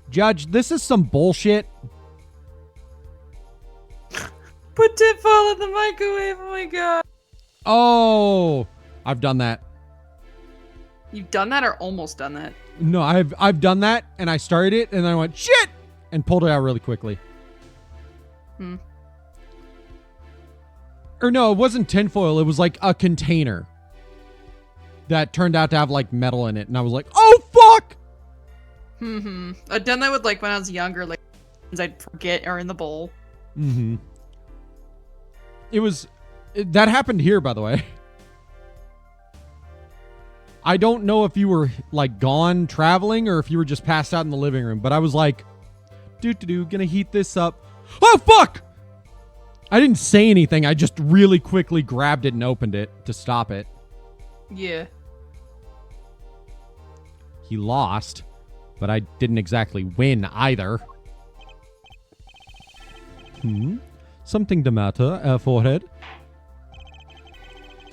Judge, this is some bullshit. Put Titfall in the microwave. Oh my God. Oh, I've done that. You've done that or almost done that? No, I've done that, and I started it, and then I went, shit! And pulled it out really quickly. Hmm. Or no, it wasn't tinfoil. It was like a container. that turned out to have like metal in it, and I was like, oh fuck! I'd done that with like when I was younger, like things I'd forget are in the bowl. Mm-hmm. That happened here, by the way. I don't know if you were like gone traveling or if you were just passed out in the living room, but I was like, gonna heat this up. Oh fuck! I didn't say anything. I just really quickly grabbed it and opened it to stop it. Yeah. He lost, but I didn't exactly win either. Something the matter, forehead?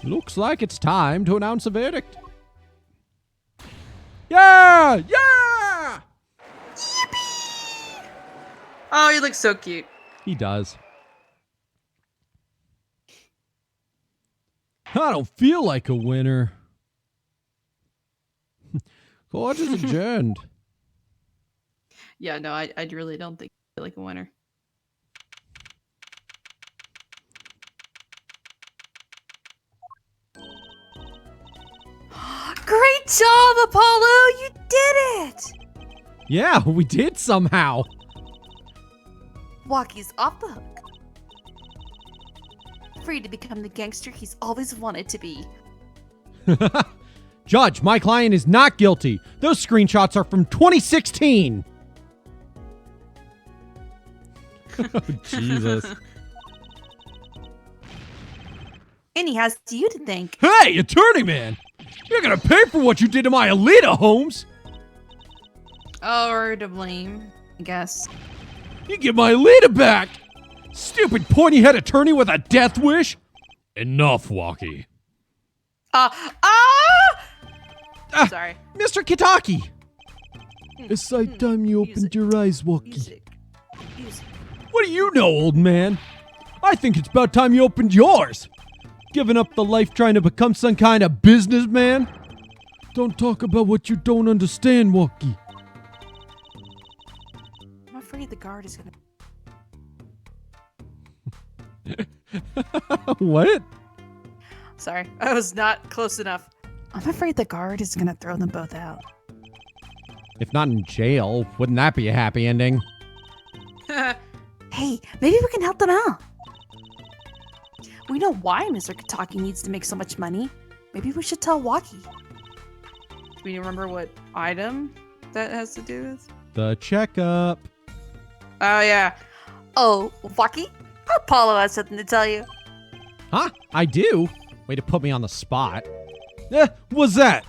Looks like it's time to announce a verdict. Yeah! Yeah! Yippee! Oh, he looks so cute. He does. I don't feel like a winner. Court is adjourned. Yeah, no, I really don't think I feel like a winner. Great job, Apollo! You did it! Yeah, we did somehow. Walkie's off the hook. Free to become the gangster he's always wanted to be. Judge, my client is not guilty. Those screenshots are from 2016. Oh, Jesus. And he has you to thank. Hey, attorney man! You're gonna pay for what you did to my Alita, Holmes! Or to blame, I guess. You get my Alita back! Stupid pointy-head attorney with a death wish! Enough, Walkie. Sorry. Mr. Kitaki! It's like time you opened your eyes, Walkie. Music. What do you know, old man? I think it's about time you opened yours. Giving up the life trying to become some kind of businessman? Don't talk about what you don't understand, Walkie. I'm afraid the guard is gonna... What? Sorry, I was not close enough. I'm afraid the guard is gonna throw them both out. If not in jail, wouldn't that be a happy ending? Hey, maybe we can help them out. We know why Mr. Kitaki needs to make so much money. Maybe we should tell Walkie. Do we remember what item that has to do with? The checkup. Oh, yeah. Oh, Walkie? Apollo has something to tell you. Huh? I do? Way to put me on the spot. What's that?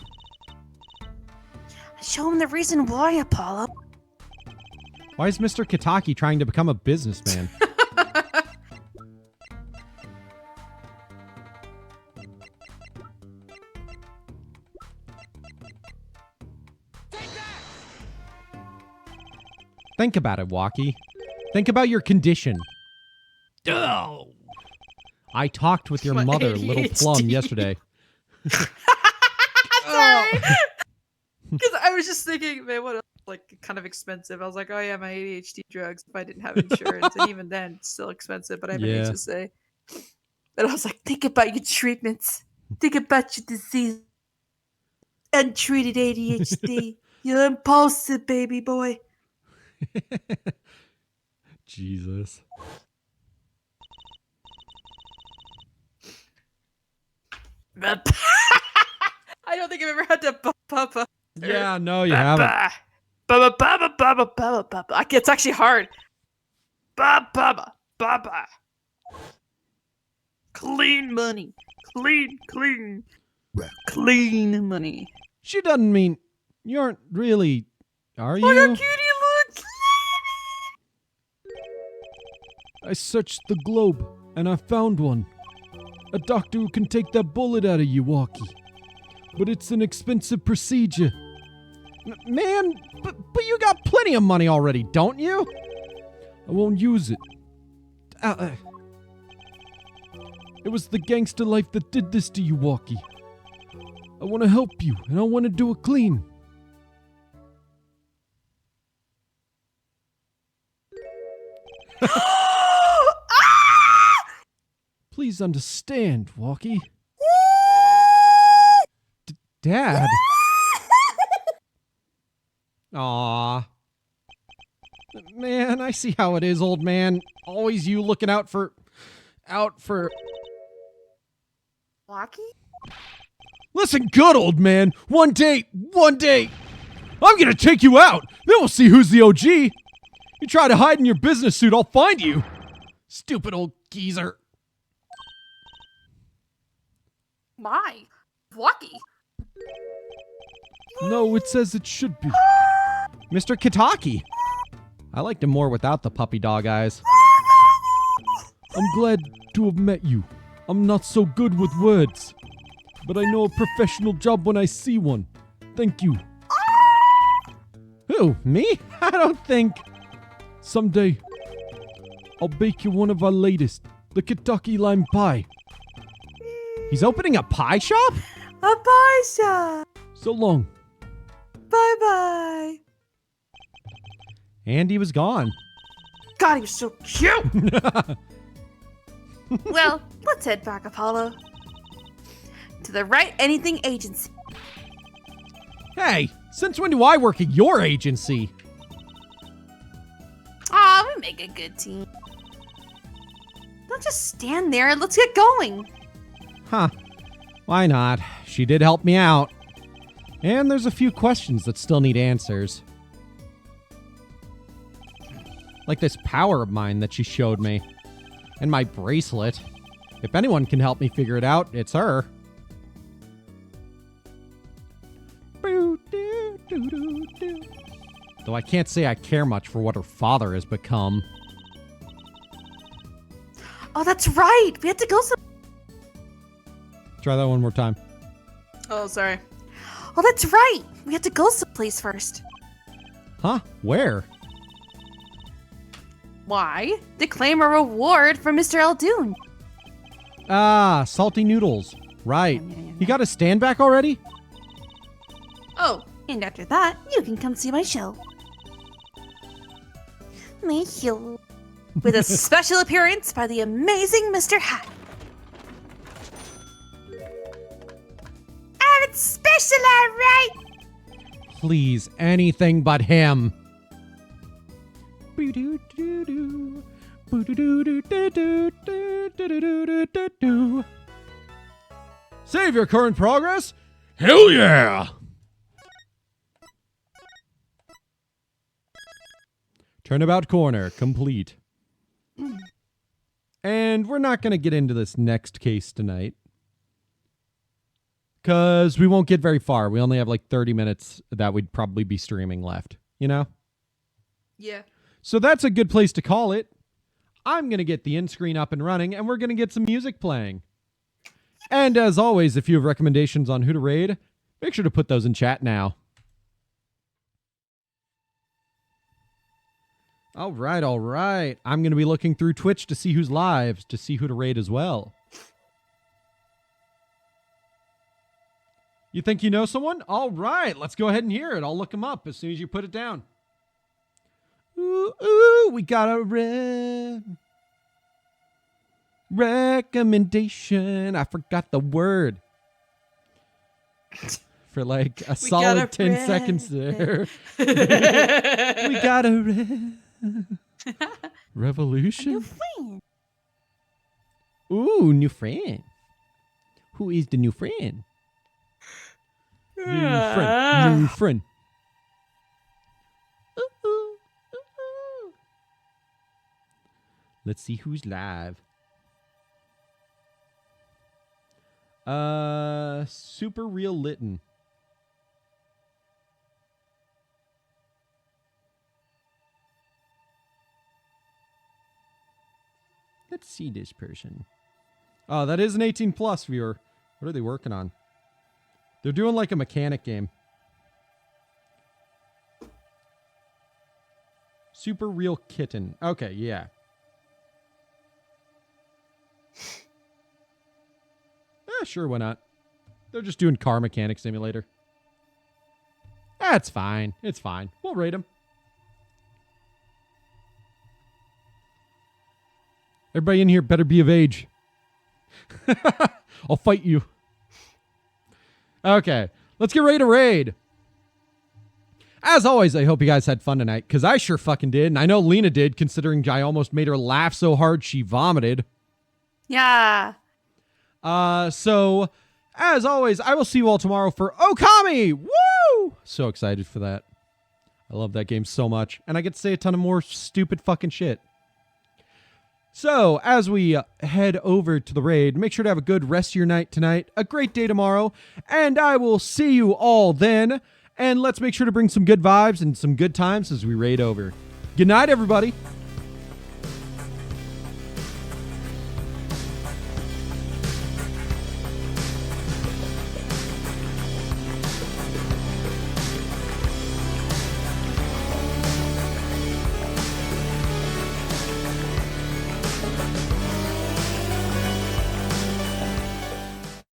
Show him the reason why, Apollo. Why is Mr. Kitaki trying to become a businessman? Think about it, Walkie. Think about your condition. Oh. I talked with your My mother, Little ADHD. Plum, yesterday. Sorry. Because I was just thinking, man, what else? Like, kind of expensive. I was like, oh yeah, my ADHD drugs if I didn't have insurance. And even then, it's still expensive, but I have an Yeah. HSA. And I was like, think about your treatments. Think about your disease. Untreated ADHD. You're impulsive, baby boy. Jesus. I don't think I've ever had to papa. Yeah, no, you haven't. It's actually hard. Clean money. Clean money. She doesn't mean you aren't really, are you? Look how cute he looks. I searched the globe and I found one. A doctor who can take that bullet out of you, Walkie. But it's an expensive procedure. Man, but you got plenty of money already, don't you? I won't use it. It was the gangster life that did this to you, Walkie. I want to help you, and I want to do it clean. Please understand, Walkie. Dad. Aw. Man, I see how it is, old man. Always you looking out for... Blocky? Listen good, old man. One day, I'm gonna take you out. Then we'll see who's the OG. You try to hide in your business suit, I'll find you. Stupid old geezer. My. Blocky. No, it says it should be. Mr. Kitaki. I liked him more without the puppy dog eyes. I'm glad to have met you. I'm not so good with words, but I know a professional job when I see one. Thank you. Who, me? I don't think. Someday, I'll bake you one of our latest, the Kentucky lime pie. He's opening a pie shop? A pie shop. So long. Bye-bye. And he was gone. God, he was so cute. Well, let's head back, Apollo. To the Right Anything Agency. Hey, since when do I work at your agency? Aw, we make a good team. Don't just stand there. Let's get going. Huh. Why not? She did help me out. And there's a few questions that still need answers. Like this power of mine that she showed me. And my bracelet. If anyone can help me figure it out, it's her. Though I can't say I care much for what her father has become. Oh, that's right. We had to go Try that one more time. Oh, sorry. Oh, that's right. We had to go someplace first. Huh? Where? Why? To claim a reward from Mr. Eldoon. Ah, salty noodles. Right. You got a stand back already? Oh, and after that, you can come see my show. My show. With a special appearance by the amazing Mr. Hat. And it's special, alright? Please, anything but him. Save your current progress? Hell yeah! Turnabout corner complete. And we're not going to get into this next case tonight. Because we won't get very far. We only have like 30 minutes that we'd probably be streaming left. You know? Yeah. So that's a good place to call it. I'm going to get the end screen up and running, and we're going to get some music playing. And as always, if you have recommendations on who to raid, make sure to put those in chat now. All right. I'm going to be looking through Twitch to see who's live, to see who to raid as well. You think you know someone? All right, let's go ahead and hear it. I'll look them up as soon as you put it down. Ooh, we got a recommendation. I forgot the word. For like a solid 10 seconds there. We got a revolution. New friend. Ooh, new friend. Who is the new friend? New friend. Let's see who's live. Super Real Litten. Let's see this person. Oh, that is an 18 plus viewer. What are they working on? They're doing like a mechanic game. Super Real Kitten. Okay, yeah. Sure, why not? They're just doing car mechanic simulator. That's fine. It's fine. We'll rate them. Everybody in here better be of age. I'll fight you. Okay, let's get ready to raid. As always, I hope you guys had fun tonight, because I sure fucking did. And I know Lena did, considering I almost made her laugh so hard she vomited. Yeah. So, as always, I will see you all tomorrow for Okami! Woo! So excited for that. I love that game so much. And I get to say a ton of more stupid fucking shit. So, as we head over to the raid, make sure to have a good rest of your night tonight, a great day tomorrow, and I will see you all then. And let's make sure to bring some good vibes and some good times as we raid over. Good night, everybody.